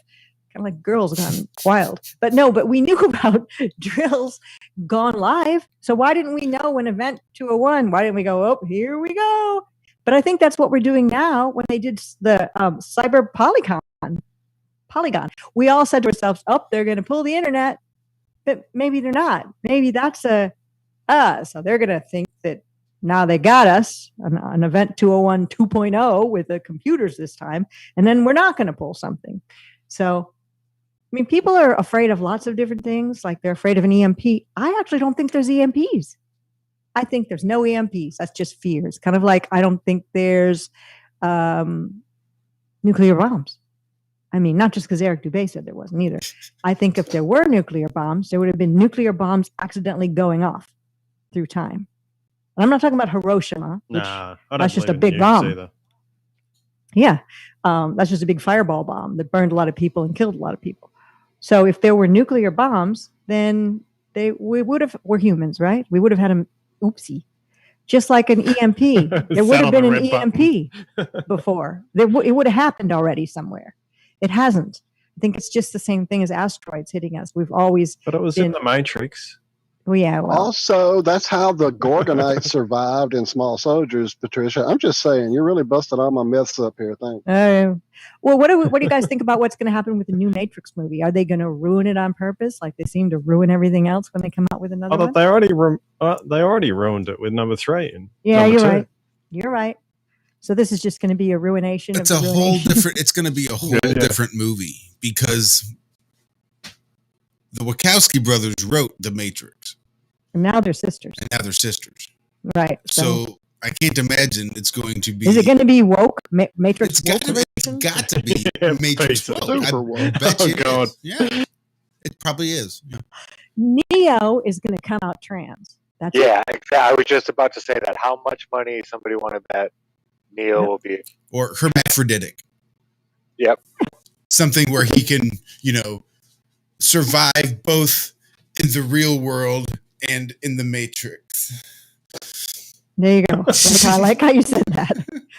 kind of like girls gone wild. But we knew about drills gone live. So why didn't we know when Event 201? Why didn't we go, oh, here we go? But I think that's what we're doing now when they did the cyber Polygon. We all said to ourselves, oh, they're going to pull the internet. But maybe they're not. Maybe that's so they're going to think that now they got us an Event 201 2.0 with the computers this time, and then we're not going to pull something. So, I mean, people are afraid of lots of different things, like they're afraid of an EMP. I actually don't think there's EMPs. I think there's no EMPs. That's just fears. Kind of like I don't think there's nuclear bombs. I mean, not just because Eric Dubé said there wasn't either. I think if there were nuclear bombs, there would have been nuclear bombs accidentally going off through time. And I'm not talking about Hiroshima, which that's just a big bomb. Either. Yeah, that's just a big fireball bomb that burned a lot of people and killed a lot of people. So if there were nuclear bombs, then we're humans, right? We would have had oopsie. Just like an EMP. There would have been an EMP before. It would have happened already somewhere. It hasn't. I think it's just the same thing as asteroids hitting us. We've always But it was in the Matrix. Well, yeah. Well. Also, that's how the Gorgonites survived in Small Soldiers, Patricia. I'm just saying, you're really busting all my myths up here. Thanks. Well, what do you guys think about what's going to happen with the new Matrix movie? Are they going to ruin it on purpose, like they seem to ruin everything else when they come out with another one? They already ruined it with number 3. And yeah, you're 2. Right. You're right. So this is just going to be a ruination. It's It's going to be a whole different movie because the Wachowski brothers wrote The Matrix. And now they're sisters. Right. So I can't imagine it's going to be. Is it going to be woke? Matrix? It's got to be Matrix woke. God. Yeah. It probably is. Yeah. Neo is going to come out trans. That's exactly. I was just about to say that. How much money somebody want to bet Neo will be? Or hermaphroditic. Yep. Something where he can, survive both in the real world and in the Matrix. There you go. I like how you said that.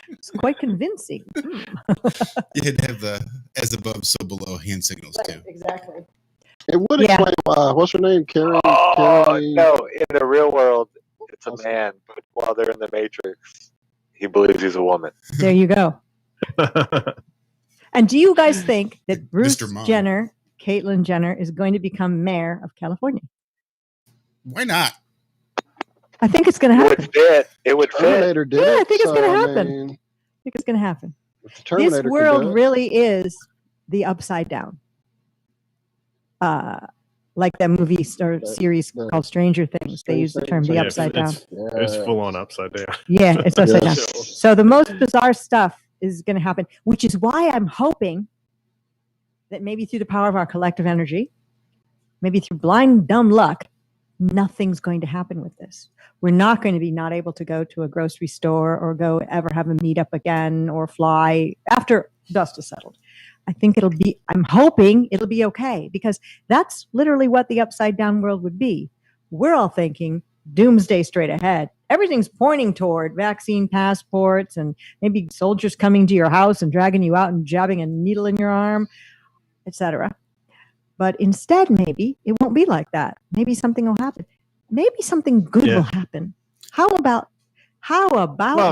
It's quite convincing. You had to have the as above, so below hand signals too. Exactly. It would explain why. What's her name? Carrie? No, in the real world, it's a man, but while they're in the Matrix, he believes he's a woman. There you go. And do you guys think that Bruce Jenner, Caitlyn Jenner, is going to become mayor of California? Why not? I think it's going to happen. It would fit. Yeah, I think it's going to happen. I think it's going to happen. This world really is the upside down. Like that movie or series called Stranger Things. They use the term the upside down. It's full on upside down. Yeah, it's upside down. So the most bizarre stuff is going to happen, which is why I'm hoping that maybe through the power of our collective energy, maybe through blind, dumb luck, nothing's going to happen with this. We're not going to be not able to go to a grocery store or go ever have a meetup again or fly after dust is settled. I'm hoping it'll be okay, because that's literally what the upside down world would be. We're all thinking doomsday straight ahead. Everything's pointing toward vaccine passports and maybe soldiers coming to your house and dragging you out and jabbing a needle in your arm, etc. But instead, maybe it won't be like that. Maybe something will happen. Maybe something good will happen. How about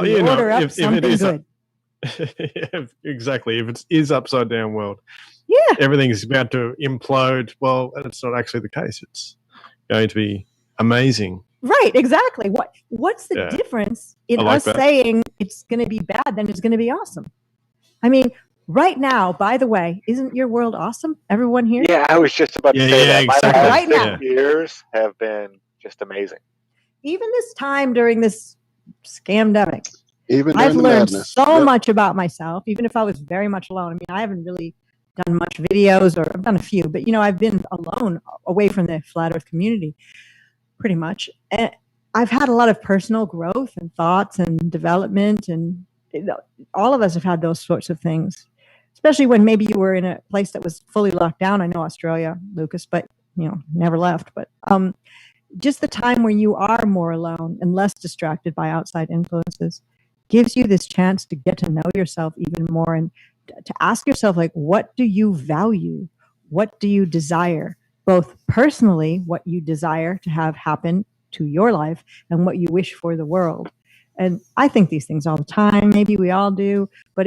we order up something good? Exactly. If it is upside down world, everything's about to implode. Well, it's not actually the case. It's going to be amazing. Right, exactly. What's the difference in us saying it's going to be bad than it's going to be awesome? I mean, right now, by the way, isn't your world awesome? Everyone here? Yeah, I was just about to say that. Exactly. My right now, years have been just amazing. Even this time during this scamdemic, I've learned so much about myself, even if I was very much alone. I mean, I haven't really done much videos, or I've done a few, but I've been alone, away from the flat earth community pretty much. And I've had a lot of personal growth and thoughts and development, and all of us have had those sorts of things, especially when maybe you were in a place that was fully locked down. I know Australia, Lucas, but never left. But just the time when you are more alone and less distracted by outside influences gives you this chance to get to know yourself even more, and to ask yourself, like, what do you value? What do you desire? Both personally, what you desire to have happen to your life, and what you wish for the world. And I think these things all the time. Maybe we all do, but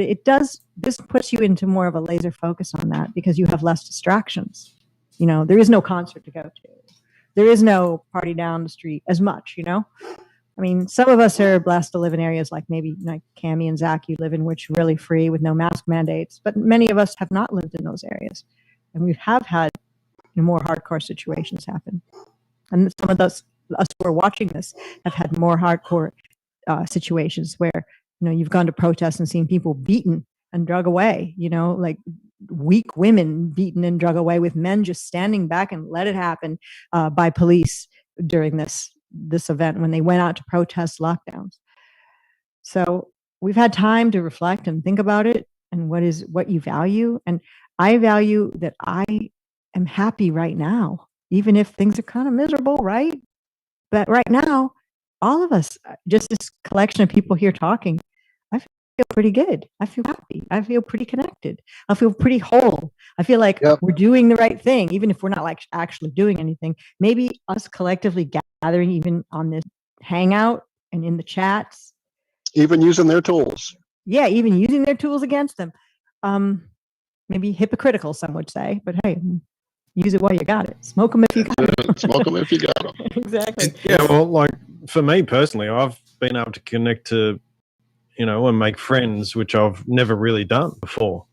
this puts you into more of a laser focus on that, because you have less distractions. There is no concert to go to. There is no party down the street as much, I mean, some of us are blessed to live in areas like maybe like Cammie and Zach, you live in, which really free with no mask mandates. But many of us have not lived in those areas. And we have had more hardcore situations happen. And some of us who are watching this have had more hardcore situations where, you've gone to protests and seen people beaten and drug away, like weak women beaten and drug away, with men just standing back and let it happen by police during this event when they went out to protest lockdowns. So we've had time to reflect and think about it, and what you value. And I value that I am happy right now, even if things are kind of miserable, right? But right now, all of us, just this collection of people here talking, I feel pretty good. I feel happy. I feel pretty connected. I feel pretty whole. I feel like we're doing the right thing, even if we're not like actually doing anything. Maybe us collectively gathering, even on this hangout and in the chats, even using their tools. Yeah, even using their tools against them. Maybe hypocritical, some would say, but hey, use it while you got it. Smoke them if you got them. Smoke them if you got them. Exactly. Yeah, well, like for me personally, I've been able to connect to, and make friends, which I've never really done before.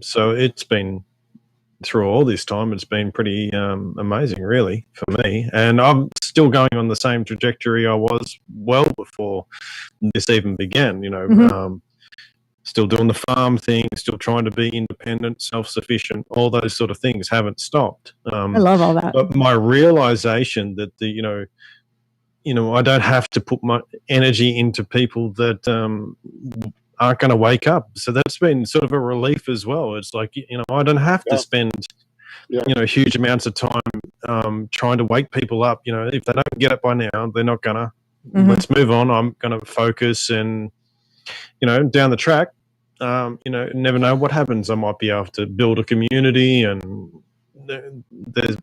So it's been, through all this time, it's been pretty amazing, really, for me. And I'm still going on the same trajectory I was well before this even began, still doing the farm thing, still trying to be independent, self-sufficient. All those sort of things haven't stopped. I love all that. But my realization that I don't have to put my energy into people that aren't going to wake up. So that's been sort of a relief as well. It's like, I don't have to spend, huge amounts of time trying to wake people up. If they don't get it by now, they're not going to. Mm-hmm. Let's move on. I'm going to focus and, down the track, never know what happens. I might be able to build a community, and there's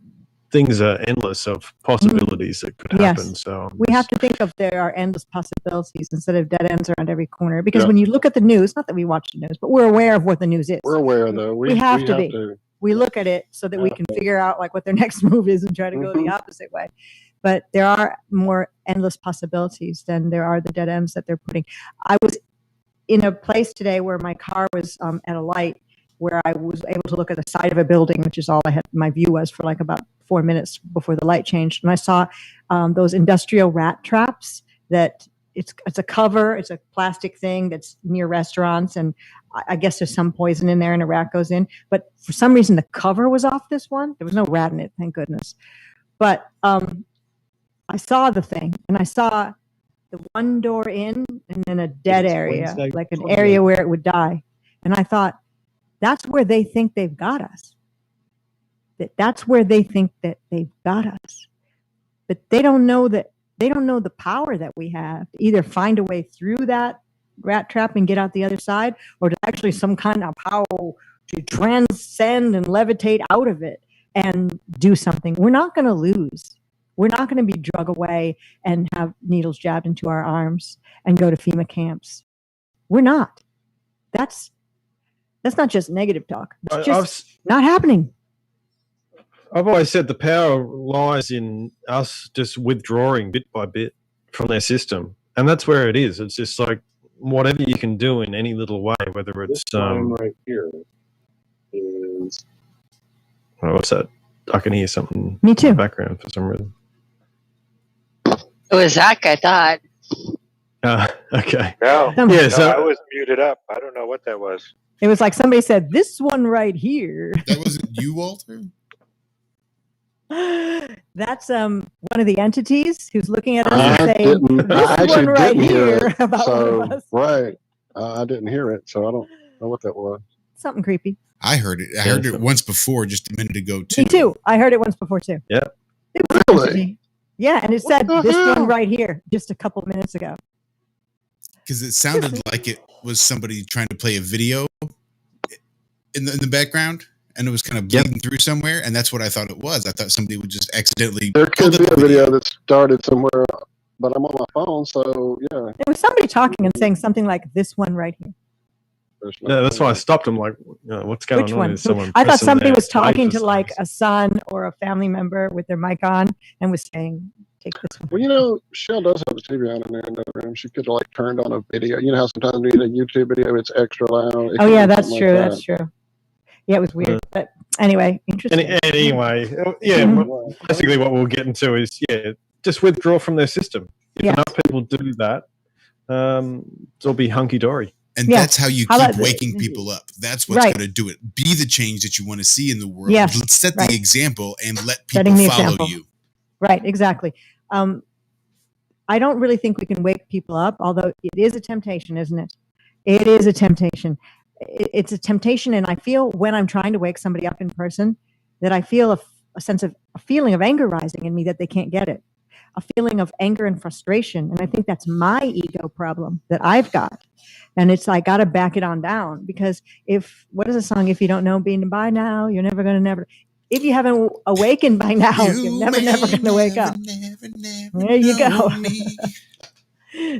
things are endless of possibilities that could happen. So we have to think of there are endless possibilities instead of dead ends around every corner. Because when you look at the news, not that we watch the news, but we're aware of what the news is. We're aware, though. We have to be. We look at it so that we can figure out like what their next move is and try to go the opposite way. But there are more endless possibilities than there are the dead ends that they're putting. I was in a place today where my car was at a light where I was able to look at the side of a building, which is all I had. My view was for like about 4 minutes before the light changed. And I saw those industrial rat traps that it's a cover. It's a plastic thing that's near restaurants. And I guess there's some poison in there and a rat goes in. But for some reason, the cover was off this one. There was no rat in it, thank goodness. But I saw the thing, and I saw the one door in and then a dead area, like an area where it would die. And I thought, that's where they think they've got us. That's where they think that they've got us. But they don't know the power that we have to either find a way through that rat trap and get out the other side, or to actually some kind of power to transcend and levitate out of it and do something. We're not going to lose. We're not going to be drug away and have needles jabbed into our arms and go to FEMA camps. We're not. That's not just negative talk. It's just not happening. I've always said the power lies in us just withdrawing bit by bit from their system. And that's where it is. It's just like whatever you can do in any little way, whether it's... This line right here is... Oh, what's that? I can hear something Me too. in the background for some reason. It was Zach, I thought. Okay. No, so I was muted up. I don't know what that was. It was like somebody said, this one right here. That wasn't you, Walter? That's one of the entities who's looking at us and saying, this one right here about one of us. Right. I didn't hear it, so I don't know what that was. Something creepy. I heard it. I heard it once before, just a minute ago, too. Me too. I heard it once before, too. Yeah. It was really? Yeah, and it said this one right here just a couple minutes ago. Because it sounded like it was somebody trying to play a video in the background, and it was kind of bleeding through somewhere, and that's what I thought it was. I thought somebody would just accidentally... There could be a video that started somewhere, but I'm on my phone, so yeah. It was somebody talking and saying something like, this one right here. Yeah, that's why I stopped him. Like, what's going Which on? one? Is someone I thought somebody was talking to life or like a son or a family member with their mic on and was saying, take this one. Well, Shell does have a TV on in there in the room. She could have like turned on a video. You know how sometimes when you need a YouTube video, it's extra loud. Oh yeah, that's true. That's true. Yeah, it was weird. But anyway, interesting. Anyway, basically what we'll get into is, just withdraw from their system. If enough people do that, it'll be hunky-dory. And that's how you keep waking people up. That's what's going to do it. Be the change that you want to see in the world. Yes. Set the example and let people follow you. Right, exactly. I don't really think we can wake people up, although it is a temptation, isn't it? It is a temptation. It's a temptation, and I feel when I'm trying to wake somebody up in person that I feel a feeling of anger rising in me that they can't get it. A feeling of anger and frustration. And I think that's my ego problem that I've got. And it's I got to back it on down because what is the song? If you don't know being by now, you're never going to never. If you haven't awakened by now, you're never going to wake up. There you go.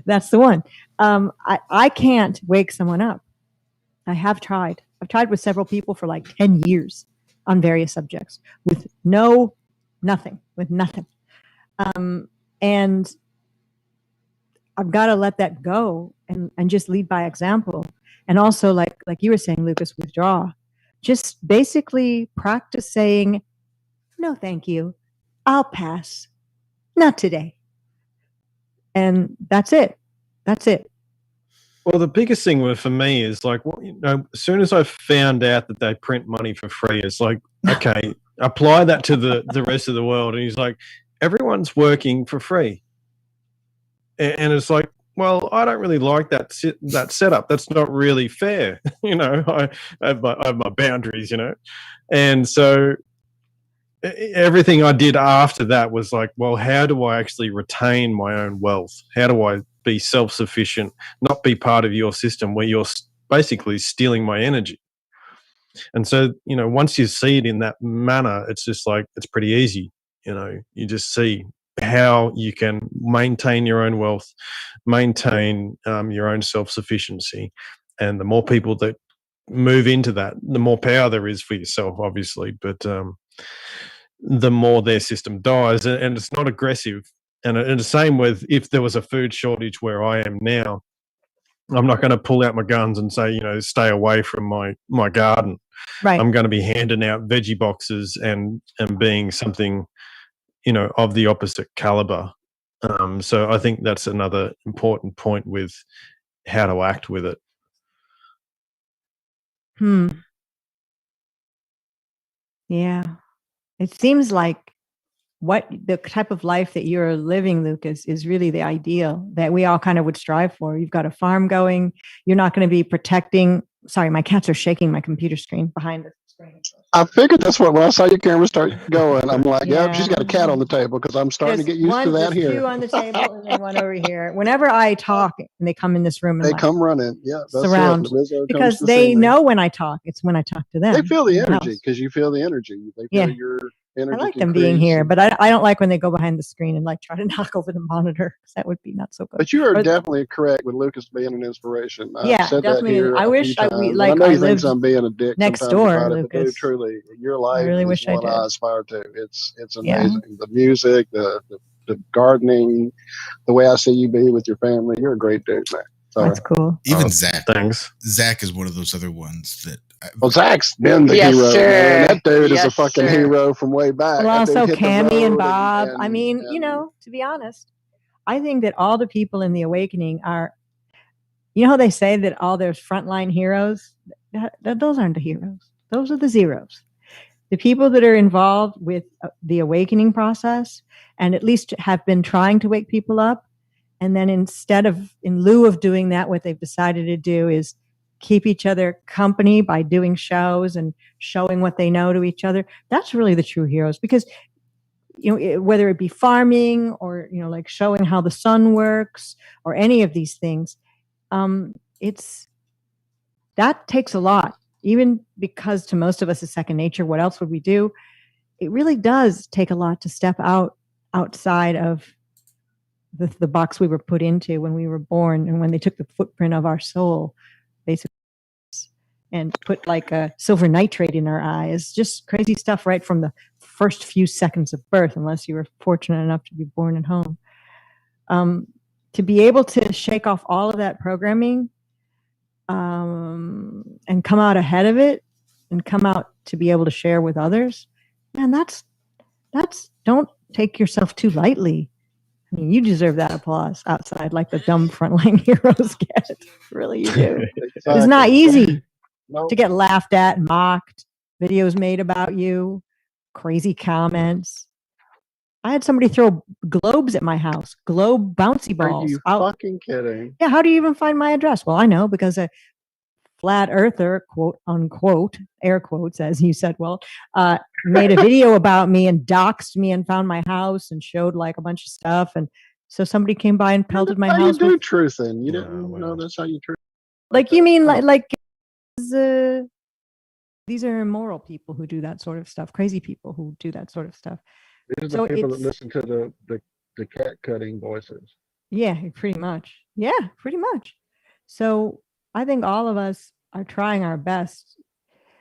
That's the one. I can't wake someone up. I have tried. I've tried with several people for like 10 years on various subjects with nothing. And I've got to let that go and just lead by example. And also, like you were saying, Lucas, withdraw. Just basically practice saying, no, thank you. I'll pass. Not today. And that's it. That's it. Well, the biggest thing for me is like, well, as soon as I found out that they print money for free, it's like, okay, apply that to the rest of the world. And he's like, everyone's working for free. And it's like, well, I don't really like that setup. That's not really fair. I have my boundaries, And so everything I did after that was like, well, how do I actually retain my own wealth? How do I be self-sufficient, not be part of your system where you're basically stealing my energy? And so, once you see it in that manner, it's just like, it's pretty easy. You just see how you can maintain your own wealth, maintain your own self-sufficiency. And the more people that move into that, the more power there is for yourself, obviously. But the more their system dies, and it's not aggressive. And the same with if there was a food shortage where I am now, I'm not going to pull out my guns and say, stay away from my garden. Right. I'm going to be handing out veggie boxes and being something, of the opposite caliber. So I think that's another important point with how to act with it. Yeah. It seems like what the type of life that you're living, Lucas, is really the ideal that we all kind of would strive for. You've got a farm going. You're not going to be protecting. Sorry, my cats are shaking my computer screen behind the screen. I figured that's when I saw your camera start going. I'm like, yeah, she's got a cat on the table because I'm starting to get used to that here. There's two on the table and then one over here. Whenever I talk and they come in this room, and they come running. Yeah, that's surround because they know when I talk. It's when I talk to them. They feel the energy because you feel the energy. They feel your energy. I like them being here, but I don't like when they go behind the screen and like try to knock over the monitor because that would be not so good. But you are definitely correct with Lucas being an inspiration. I've said definitely. That here I wish I know you think I'm being a dick next door, Lucas. But truly, your life I really is wish what I aspire to. It's amazing. Yeah. The music, the gardening, the way I see you be with your family. You're a great dude, man. So, that's cool. Even Zach. Thanks. Zach is one of those other ones that. Well, Zach's been the hero. Man. That dude is a fucking hero from way back. Well, also Cammie and Bob. I mean, to be honest, I think that all the people in the awakening are, how they say that all there's frontline heroes? Those aren't the heroes. Those are the zeros. The people that are involved with the awakening process and at least have been trying to wake people up. And then in lieu of doing that, what they've decided to do is keep each other company by doing shows and showing what they know to each other. That's really the true heroes because, whether it be farming or, like showing how the sun works or any of these things, that takes a lot, even because to most of us is second nature. What else would we do? It really does take a lot to step outside of the box we were put into when we were born and when they took the footprint of our soul, basically, and put like a silver nitrate in our eyes. Just crazy stuff right from the first few seconds of birth, unless you were fortunate enough to be born at home. To be able to shake off all of that programming and come out ahead of it and come out to be able to share with others, man, that's don't take yourself too lightly. I mean, you deserve that applause outside like the dumb frontline heroes get. Really, you do. It's not easy to get laughed at, mocked, videos made about you, crazy comments. I had somebody throw globes at my house, globe bouncy balls. Are you fucking kidding? Yeah, how do you even find my address? Well, I know because a flat earther, quote unquote, air quotes, as you said, made a video about me and doxed me and found my house and showed like a bunch of stuff. And so somebody came by and pelted my house. How you do truthing? You didn't know that's how you truth. Like you mean like these are immoral people who do that sort of stuff, crazy people who do that sort of stuff. These are the people that listen to the cat cutting voices. Yeah, pretty much. Yeah, pretty much. So I think all of us are trying our best.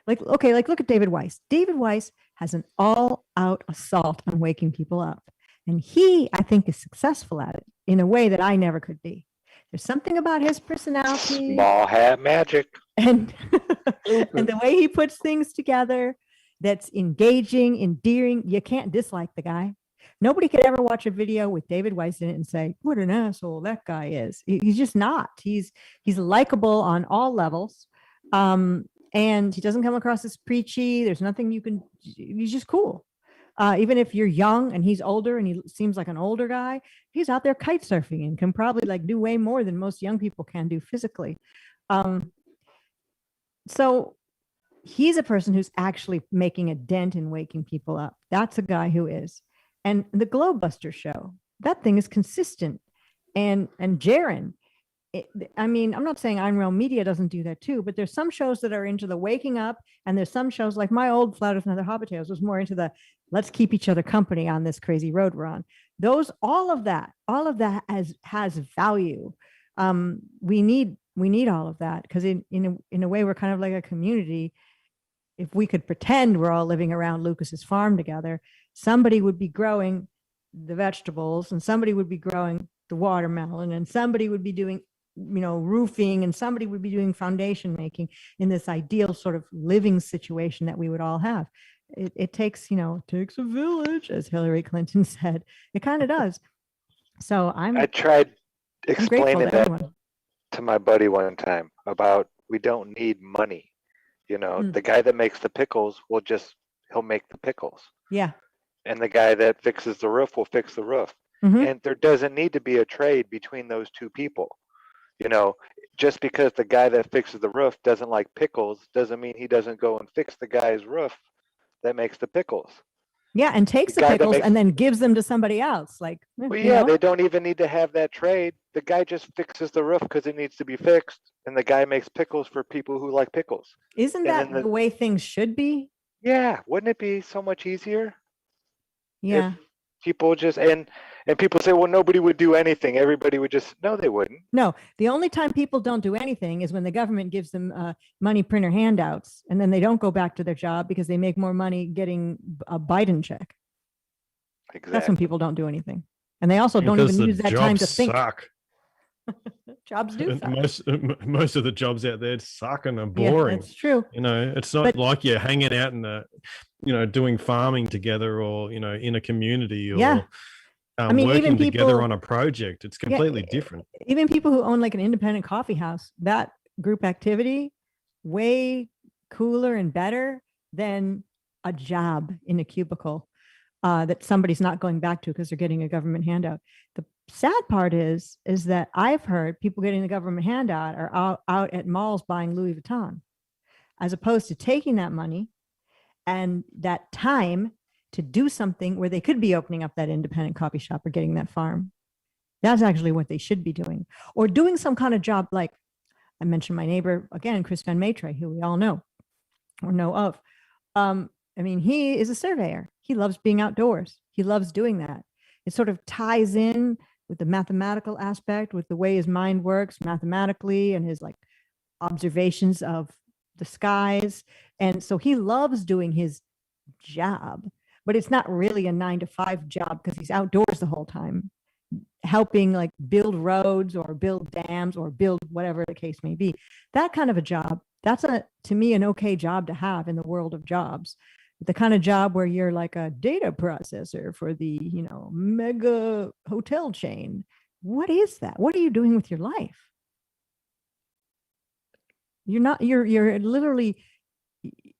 Like look at David Weiss. David Weiss has an all-out assault on waking people up. And he, I think, is successful at it in a way that I never could be. There's something about his personality. Small hat magic. And the way he puts things together that's engaging, endearing. You can't dislike the guy. Nobody could ever watch a video with David Weiss in it and say, what an asshole that guy is. He's just not. He's likable on all levels. And he doesn't come across as preachy. There's nothing he's just cool. Even if you're young and he's older and he seems like an older guy, he's out there kite surfing and can probably like do way more than most young people can do physically. So he's a person who's actually making a dent in waking people up. That's a guy who is. And the Globebuster show, that thing is consistent. And Jaron, I mean, I'm not saying Ayn Rand Media doesn't do that too, but there's some shows that are into the waking up, and there's some shows like my old Flat Earth and Other Hobbit Tales was more into the let's keep each other company on this crazy road we're on. All of that has value. We need all of that because in a way we're kind of like a community. If we could pretend we're all living around Lucas's farm together, somebody would be growing the vegetables and somebody would be growing the watermelon and somebody would be doing roofing and somebody would be doing foundation making in this ideal sort of living situation that we would all have. It takes a village, as Hillary Clinton said. It kind of does. So I tried explaining that to my buddy one time about we don't need money. The guy that makes the pickles he'll make the pickles. Yeah. And the guy that fixes the roof will fix the roof. Mm-hmm. And there doesn't need to be a trade between those two people. Just because the guy that fixes the roof doesn't like pickles doesn't mean he doesn't go and fix the guy's roof that makes the pickles. Yeah, and takes the pickles and then gives them to somebody else. They don't even need to have that trade. The guy just fixes the roof because it needs to be fixed, and the guy makes pickles for people who like pickles. Isn't that the way things should be? Yeah, wouldn't it be so much easier? Yeah. If people just and people say, well, nobody would do anything. Everybody would just no, they wouldn't. No, the only time people don't do anything is when the government gives them money printer handouts, and then they don't go back to their job because they make more money getting a Biden check. Exactly. That's when people don't do anything, and they also don't even use that time to think. Suck. Jobs do suck. Most of the jobs out there suck and are boring. Yeah, that's true. It's not like you're hanging out in doing farming together or in a community or working together on a project. It's completely different. Even people who own like an independent coffee house, that group activity, way cooler and better than a job in a cubicle that somebody's not going back to because they're getting a government handout. The sad part is that I've heard people getting the government handout are out at malls buying Louis Vuitton, as opposed to taking that money and that time to do something where they could be opening up that independent coffee shop or getting that farm. That's actually what they should be doing, or doing some kind of job. Like I mentioned, my neighbor again, Chris Van Maitre, who we all know or know of. He is a surveyor. He loves being outdoors. He loves doing that. It sort of ties in with the mathematical aspect, with the way his mind works mathematically and his like observations of the skies. And so he loves doing his job, but it's not really a 9-to-5 job because he's outdoors the whole time, helping like build roads or build dams or build whatever the case may be. That kind of a job, that's to me, an okay job to have in the world of jobs. The kind of job where you're like a data processor for the, mega hotel chain. What is that? What are you doing with your life? You're literally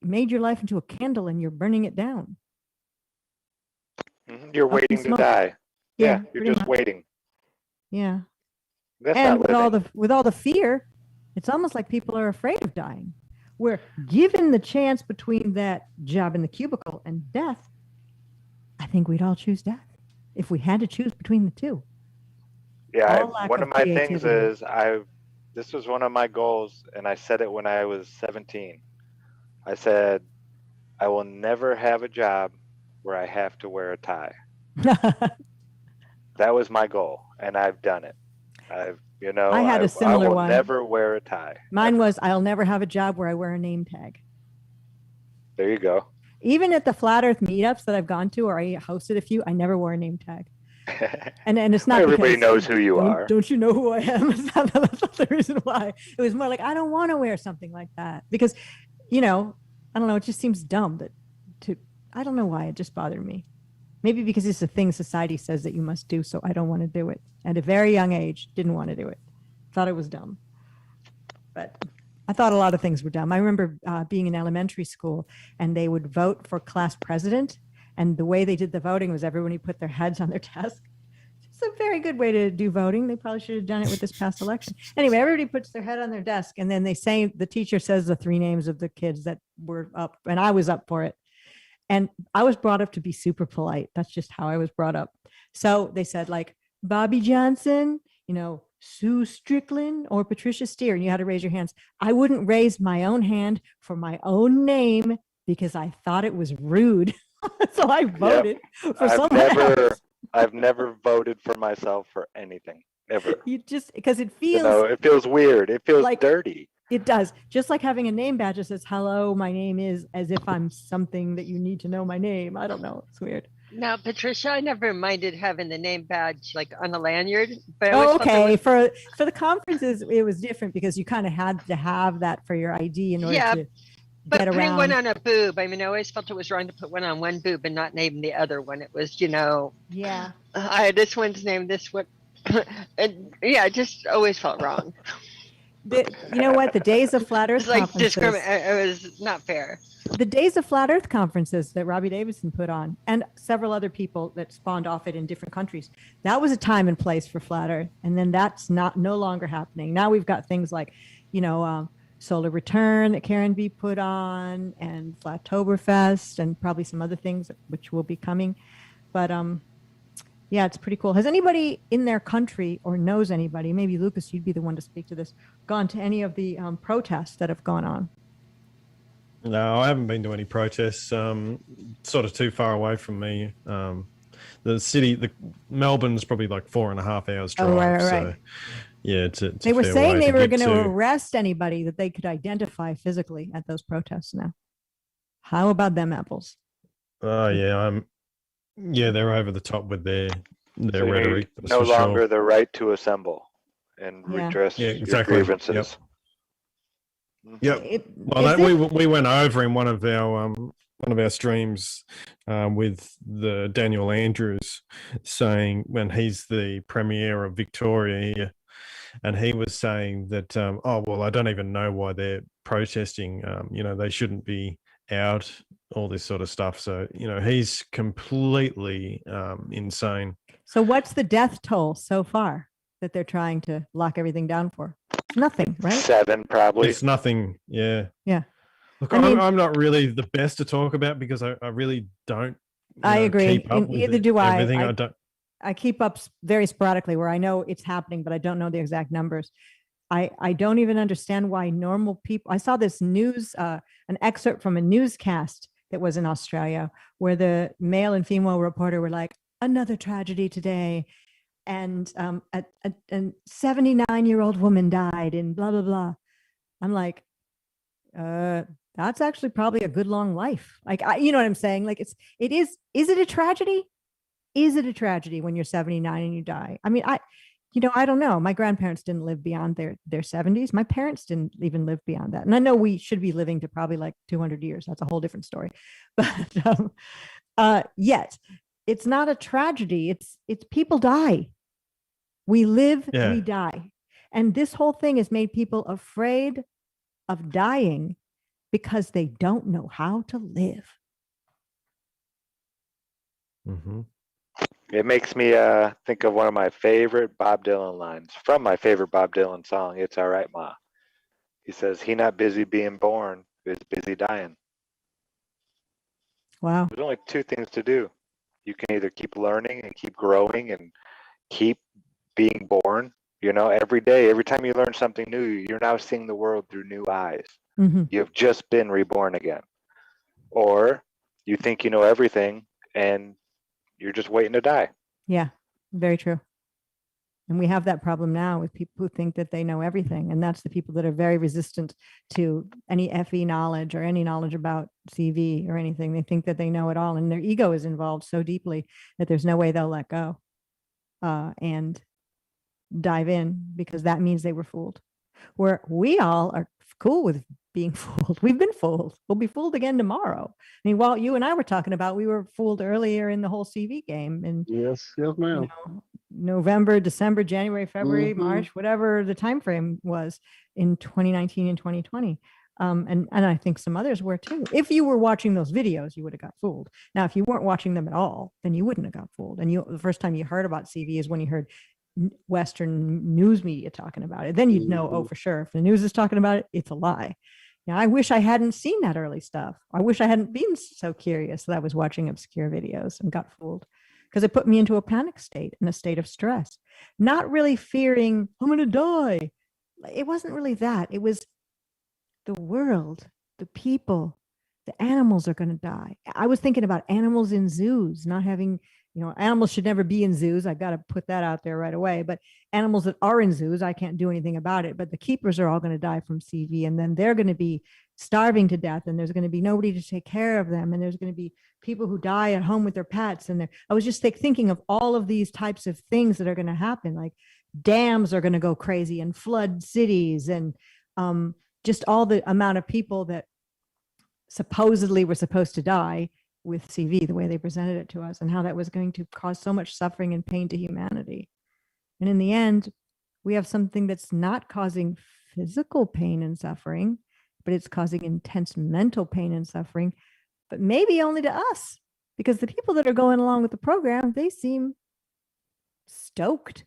made your life into a candle and you're burning it down. You're waiting to die. Yeah, you're just waiting. Yeah. That's and not with all the fear, it's almost like people are afraid of dying. Where given the chance between that job in the cubicle and death, I think we'd all choose death if we had to choose between the two. Yeah, one of my things is this was one of my goals, and I said it when I was 17. I said, I will never have a job where I have to wear a tie. That was my goal, and I've done it. I had a similar one. I will never wear a tie. Mine was, I'll never have a job where I wear a name tag. There you go. Even at the Flat Earth meetups that I've gone to, or I hosted a few, I never wore a name tag. And it's not everybody knows who you are. Don't you know who I am? That's not the reason why. It was more like, I don't want to wear something like that because, I don't know, it just seems dumb I don't know why it just bothered me. Maybe because it's a thing society says that you must do, so I don't want to do it. At a very young age, didn't want to do it. Thought it was dumb. But I thought a lot of things were dumb. I remember being in elementary school, and they would vote for class president. And the way they did the voting was everybody put their heads on their desk. It's a very good way to do voting. They probably should have done it with this past election. Anyway, everybody puts their head on their desk, and then the teacher says the 3 names of the kids that were up, and I was up for it. And I was brought up to be super polite. That's just how I was brought up. So they said, like, Bobby Johnson, Sue Strickland, or Patricia Steer, and you had to raise your hands. I wouldn't raise my own hand for my own name because I thought it was rude. So I voted for someone else. I've never voted for myself for anything, ever. You just, because it feels... it feels weird. It feels like, dirty. It does. Just like having a name badge that says, hello, my name is, as if I'm something that you need to know my name. I don't know. It's weird. Now, Patricia, I never minded having the name badge like on a lanyard. But okay. For the conferences, it was different because you kind of had to have that for your ID in order to get around. Putting one on a boob, I always felt it was wrong to put one on one boob and not name the other one. It was, Yeah. This one's named this one. And it just always felt wrong. You know what? The days of flat Earth conferences. It was not fair. The days of flat Earth conferences that Robbie Davidson put on, and several other people that spawned off it in different countries, that was a time and place for flat Earth. And then that's no longer happening. Now we've got things like, Solar Return that Karen B put on, and Flattoberfest, and probably some other things which will be coming. But it's pretty cool. Has anybody in their country, or knows anybody, maybe Lucas, you'd be the one to speak to this, gone to any of the protests that have gone on? No, I haven't been to any protests. Sort of too far away from me. The Melbourne's probably like 4.5 hours drive. Oh, right. So, yeah, they were saying they were going to arrest anybody that they could identify physically at those protests now. How about them apples? Oh, yeah. They're over the top with their rhetoric. No longer the right to assemble and redress your grievances. Yep. We went over in one of our streams with the Daniel Andrews saying, when he's the Premier of Victoria here, and he was saying that I don't even know why they're protesting. They shouldn't be out, all this sort of stuff. So he's completely insane. So what's the death toll so far that they're trying to lock everything down for? Nothing, right? 7 probably. It's nothing. Yeah. Look, I'm not really the best to talk about because I really don't. I agree. Keep up with Neither do I. Everything. I keep up very sporadically where I know it's happening, but I don't know the exact numbers. I don't even understand why normal people. I saw this news, an excerpt from a newscast that was in Australia, where the male and female reporter were like, another tragedy today. And a 79-year-old woman died and blah, blah, blah. I'm like, that's actually probably a good long life. Like, you know what I'm saying? Like, is it a tragedy? Is it a tragedy when you're 79 and you die? I mean, I don't know. My grandparents didn't live beyond their 70s. My parents didn't even live beyond that. And I know we should be living to probably like 200 years. That's a whole different story. But yet, it's not a tragedy. It's people die. We live, we die. And this whole thing has made people afraid of dying because they don't know how to live. Mm-hmm. It makes me think of one of my favorite Bob Dylan lines from my favorite Bob Dylan song, It's All Right, Ma. He says, he not busy being born, is busy dying. Wow. There's only 2 things to do. You can either keep learning and keep growing and keep being born. Every day, every time you learn something new, you're now seeing the world through new eyes. Mm-hmm. You've just been reborn again. Or you think you know everything and you're just waiting to die. Yeah, very true. And we have that problem now with people who think that they know everything. And that's the people that are very resistant to any FE knowledge or any knowledge about CV or anything. They think that they know it all, and their ego is involved so deeply that there's no way they'll let go and dive in, because that means they were fooled. Where we all are cool with being fooled. We've been fooled. We'll be fooled again tomorrow. I mean, while you and I were talking about, we were fooled earlier in the whole CV game. And yes, ma'am. November, December, January, February, March, whatever the time frame was in 2019 and 2020. And I think some others were too. If you were watching those videos, you would have got fooled. Now, if you weren't watching them at all, then you wouldn't have got fooled. And the first time you heard about CV is when you heard Western news media talking about it. Then you'd know, oh, for sure, if the news is talking about it, it's a lie. Now, I wish I hadn't seen that early stuff. I wish I hadn't been so curious that I was watching obscure videos and got fooled, because it put me into a panic state and a state of stress, not really fearing I'm going to die. It wasn't really that. It was the world, the people, the animals are going to die. I was thinking about animals in zoos, not having, animals should never be in zoos. I got to put that out there right away. But animals that are in zoos, I can't do anything about it. But the keepers are all going to die from CV, and then they're going to be starving to death, and there's going to be nobody to take care of them, and there's going to be people who die at home with their pets. And I was just thinking of all of these types of things that are going to happen, like dams are going to go crazy and flood cities, and just all the amount of people that supposedly were supposed to die with CV, the way they presented it to us, and how that was going to cause so much suffering and pain to humanity. And in the end, we have something that's not causing physical pain and suffering, but it's causing intense mental pain and suffering, but maybe only to us, because the people that are going along with the program, they seem stoked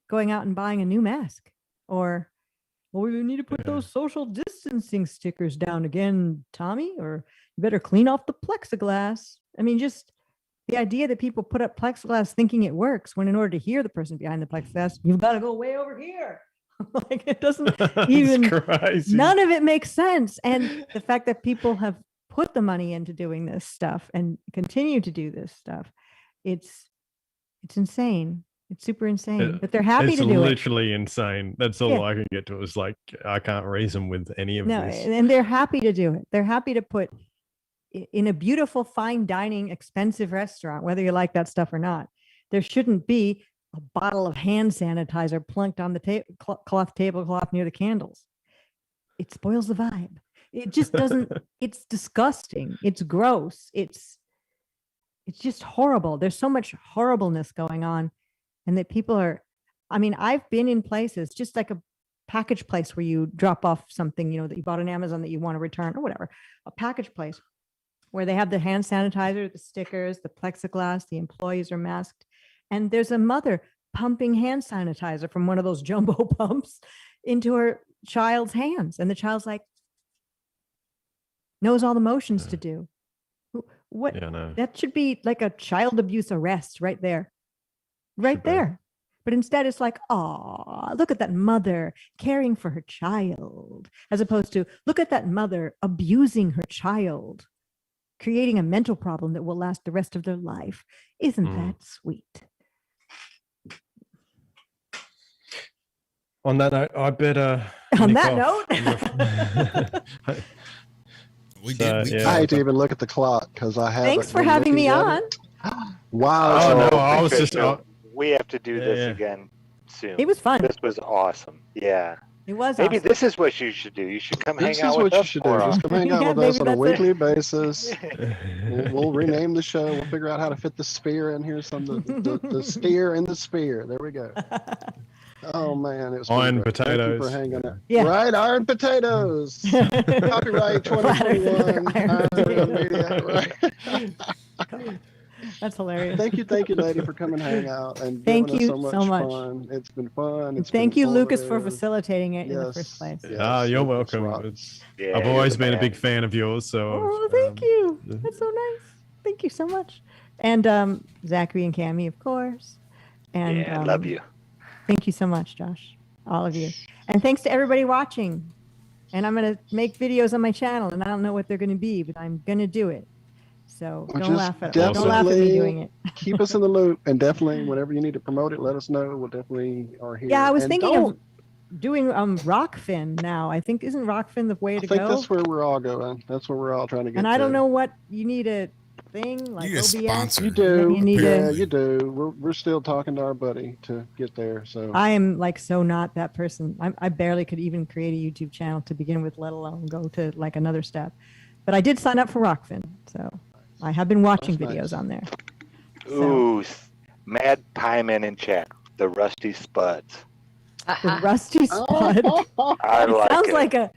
going out and buying a new mask, or, well, we need to put those social distancing stickers down again, Tommy, or you better clean off the plexiglass. I mean, just the idea that people put up plexiglass thinking it works, when in order to hear the person behind the plexiglass, you've got to go way over here. Like, it doesn't even, none of it makes sense. And the fact that people have put the money into doing this stuff and continue to do this stuff, it's insane. It's super insane, but they're happy to do it. It's literally insane. That's all I can get to. Is like, I can't reason with any of this. And they're happy to do it. They're happy to put in a beautiful, fine dining, expensive restaurant, whether you like that stuff or not, there shouldn't be a bottle of hand sanitizer plunked on the tablecloth near the candles. It spoils the vibe. It just doesn't, it's disgusting. It's gross. It's just horrible. There's so much horribleness going on. And that people are, I mean, I've been in places, just like a package place where you drop off something, that you bought on Amazon that you want to return or whatever, a package place where they have the hand sanitizer, the stickers, the plexiglass, the employees are masked. And there's a mother pumping hand sanitizer from one of those jumbo pumps into her child's hands. And the child's like, knows all the motions to do. What? Yeah, no. That should be like a child abuse arrest right there. Right there. But instead it's like, oh, look at that mother caring for her child, as opposed to look at that mother abusing her child, creating a mental problem that will last the rest of their life. Isn't that sweet? On that note, I better. On that note. I hate to even look at the clock because I have. Thanks for having me on. Wow. Oh, no, I was just. We have to do this again soon. It was fun. This was awesome. Yeah. It was Maybe awesome. this is what you should do. You should come hang out with us. This is what you should do. Just come hang out with us on a weekly basis. We'll rename the show. We'll figure out how to fit the spear in here. The steer in the spear. There we go. Oh man, it was iron potatoes. Thank you for hanging out. Yeah. Right, iron potatoes. Copyright 2021. Iron Media. Right. That's hilarious. Thank you, lady, for coming hang out and thank giving you us so much fun. It's been fun. Thank you, Lucas, for facilitating it in the first place. Yes, you're welcome. I've always been a big fan of yours. So thank you. That's so nice. Thank you so much. And Zachary and Cammie, of course. And love you. Thank you so much, Josh. All of you. And thanks to everybody watching. And I'm going to make videos on my channel, and I don't know what they're going to be, but I'm going to do it. So don't laugh at me doing it. Keep us in the loop, and definitely whenever you need to promote it, let us know. We'll definitely are here. Yeah, I was thinking of doing Rockfin now. I think isn't Rockfin the way to go? I think that's where we're all going. That's where we're all trying to get. And I don't know what you need thing like You need a OBS? sponsor. You do. You need Yeah, to- you do. We're still talking to our buddy to get there. So I am like so not that person. I barely could even create a YouTube channel to begin with, let alone go to like another step. But I did sign up for Rockfin, so I have been watching That's videos nice. on there. Ooh, Mad Pieman in chat. The Rusty Spuds. The Rusty Spud. I It like sounds it. like a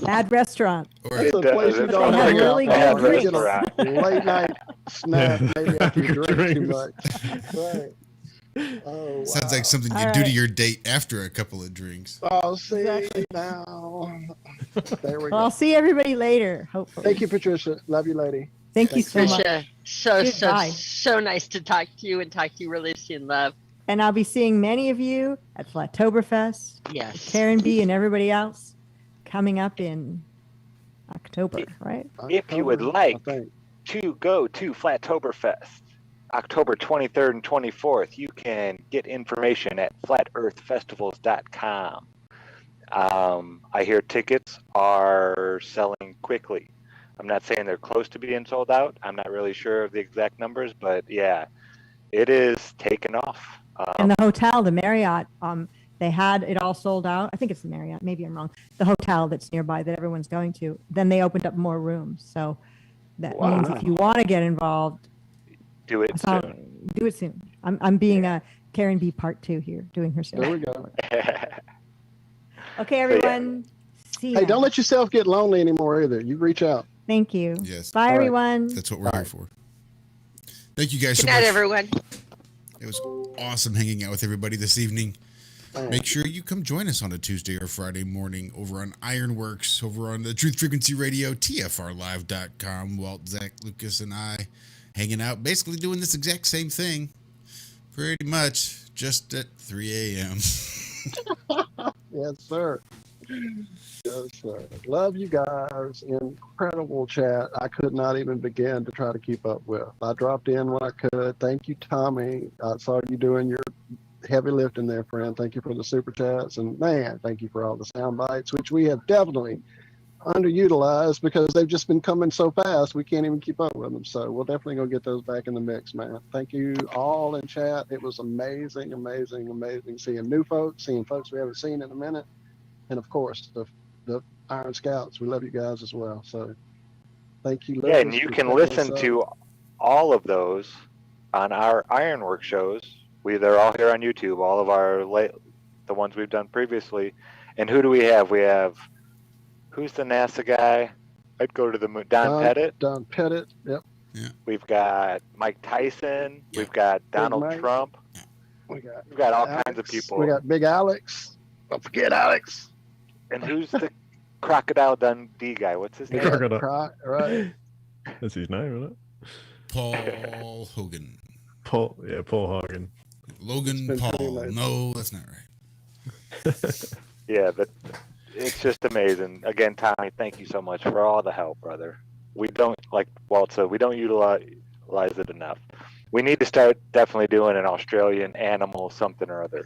bad restaurant. That's a place you It's don't like hang a out. really man. good You get a restaurant. late night snack maybe after you drink too Drinks. much. Right. Oh, Sounds wow. like something you All do to right. your date after a couple of drinks. Oh, see Exactly. now. There we Well, I'll go. see everybody later, hopefully. Thank you, Patricia. Love you, lady. Thank you so much. Patricia, so nice to talk to you and talk to you really soon, love. And I'll be seeing many of you at Flattoberfest, Yes. Karen B and everybody else coming up in October, right? If you would October, like I think. to go to Flattoberfest, October 23rd and 24th, you can get information at flatearthfestivals.com. I hear tickets are selling quickly. I'm not saying they're close to being sold out. I'm not really sure of the exact numbers, but yeah, it is taken off. And the hotel, the Marriott, they had it all sold out. I think it's the Marriott. Maybe I'm wrong. The hotel that's nearby that everyone's going to. Then they opened up more rooms. So that means if you want to get involved, do it so soon. do it soon. I'm being a Karen B part 2 here, doing her sales. There we go. Okay, everyone. See Hey, ya. don't let yourself get lonely anymore either. You reach out. Thank you. Yes. Bye, All right. everyone. That's what we're here for. Thank you guys Good so night, much. everyone. It was awesome hanging out with everybody this evening. Man. Make sure you come join us on a Tuesday or Friday morning over on Ironworks, over on the Truth Frequency Radio, TFRlive.com. Walt, Zach, Lucas, and I hanging out, basically doing this exact same thing, pretty much, just at 3 a.m. Yes, sir. Yes, sir. Love you guys. Incredible chat. I could not even begin to try to keep up with. I dropped in when I could. Thank you, Tommy. I saw you doing your heavy lifting there, friend. Thank you for the super chats. And man, thank you for all the sound bites, which we have definitely underutilized because they've just been coming so fast we can't even keep up with them. So we'll definitely go get those back in the mix, man. Thank you all in chat. It was amazing, amazing, amazing seeing new folks, seeing folks we haven't seen in a minute. And of course, the Iron Scouts. We love you guys as well. So thank you. Yeah, and Lucas, you for can setting listen us up. to all of those on our Ironwork shows. They're all here on YouTube. All of our the ones we've done previously. And who do we have? We have who's the NASA guy? I'd go to the moon. Don Pettit. Don Pettit. Yep. Yeah. We've got Mike Tyson. Yeah. We've got Donald Mike. Trump. We've got all Alex. kinds of people. We got Big Alex. Don't forget Alex. And who's the Crocodile Dundee guy? What's his name? Crocodile. Right. That's his name, isn't it? Paul Hogan. Paul Hogan. Logan It's been pretty Paul. amazing. No, that's not right. Yeah, but it's just amazing. Again, Tommy, thank you so much for all the help, brother. We don't, like Walt said, we don't utilize it enough. We need to start definitely doing an Australian animal something or other.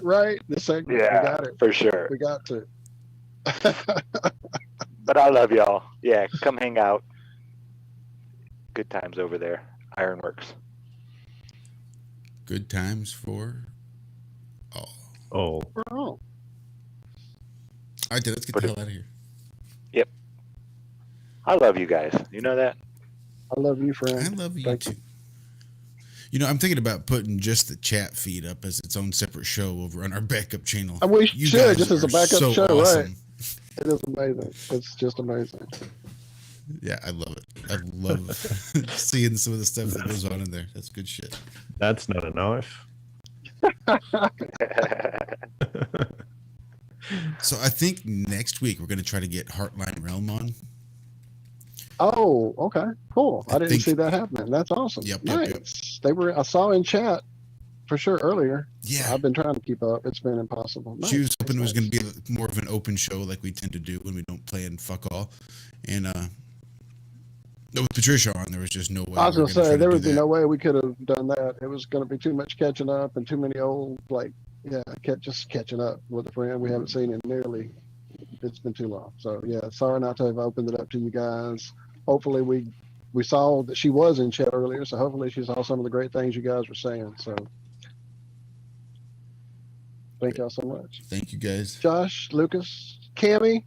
Right. This segment. Yeah, We got it. for sure. We got to. But I love y'all. Yeah, come hang out. Good times over there. Ironworks. Good times for all. Oh. Oh. All right, then, let's get the hell out of here. Yep. I love you guys. You know that? I love you, friend. I love you Thank too. You know, I'm thinking about putting just the chat feed up as its own separate show over on our backup channel. We You should, guys just as a are backup so show, awesome. right? It is amazing. It's just amazing. Yeah, I love it. I love seeing some of the stuff that goes on in there. That's good shit. That's not a knife. So I think next week we're going to try to get Heartline Realm on. Oh, okay, cool. I didn't think- see that happening. That's awesome. Yep, Nice. yep. They were. I saw in chat for sure earlier. Yeah. I've been trying to keep up. It's been impossible. Nice. She was hoping it was Nice. going to be more of an open show like we tend to do when we don't plan fuck all. And with Patricia on, there was just no way. I was we were gonna gonna say try to there do would be that. no way we could have done that. It was going to be too much catching up and too many old just catching up with a friend we haven't seen in nearly. It's been too long. So yeah, sorry not to have opened it up to you guys. Hopefully we we saw that she was in chat earlier, so hopefully she saw some of the great things you guys were saying. So thank y'all so much. Thank you, guys. Josh, Lucas, Cammy,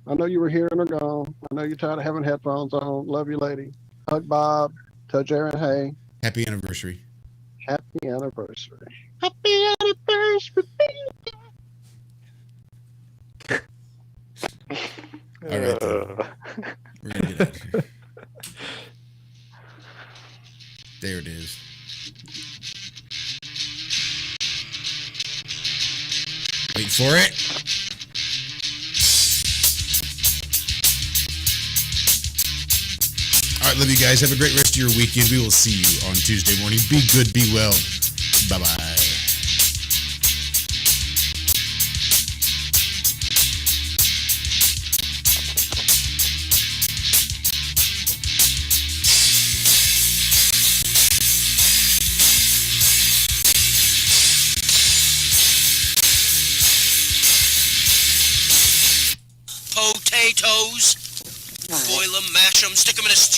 I know you were here and are gone. I know you're tired of having headphones on. Love you, lady. Hug Bob. Touch Aaron Hay. Happy anniversary. Happy anniversary. Happy anniversary. All right. We're gonna get out of here. There it is. Wait for it. All right, love you guys. Have a great rest of your weekend. We will see you on Tuesday morning. Be good, be well. Bye-bye. Potatoes. Boil them, mash them, stick them in a stew.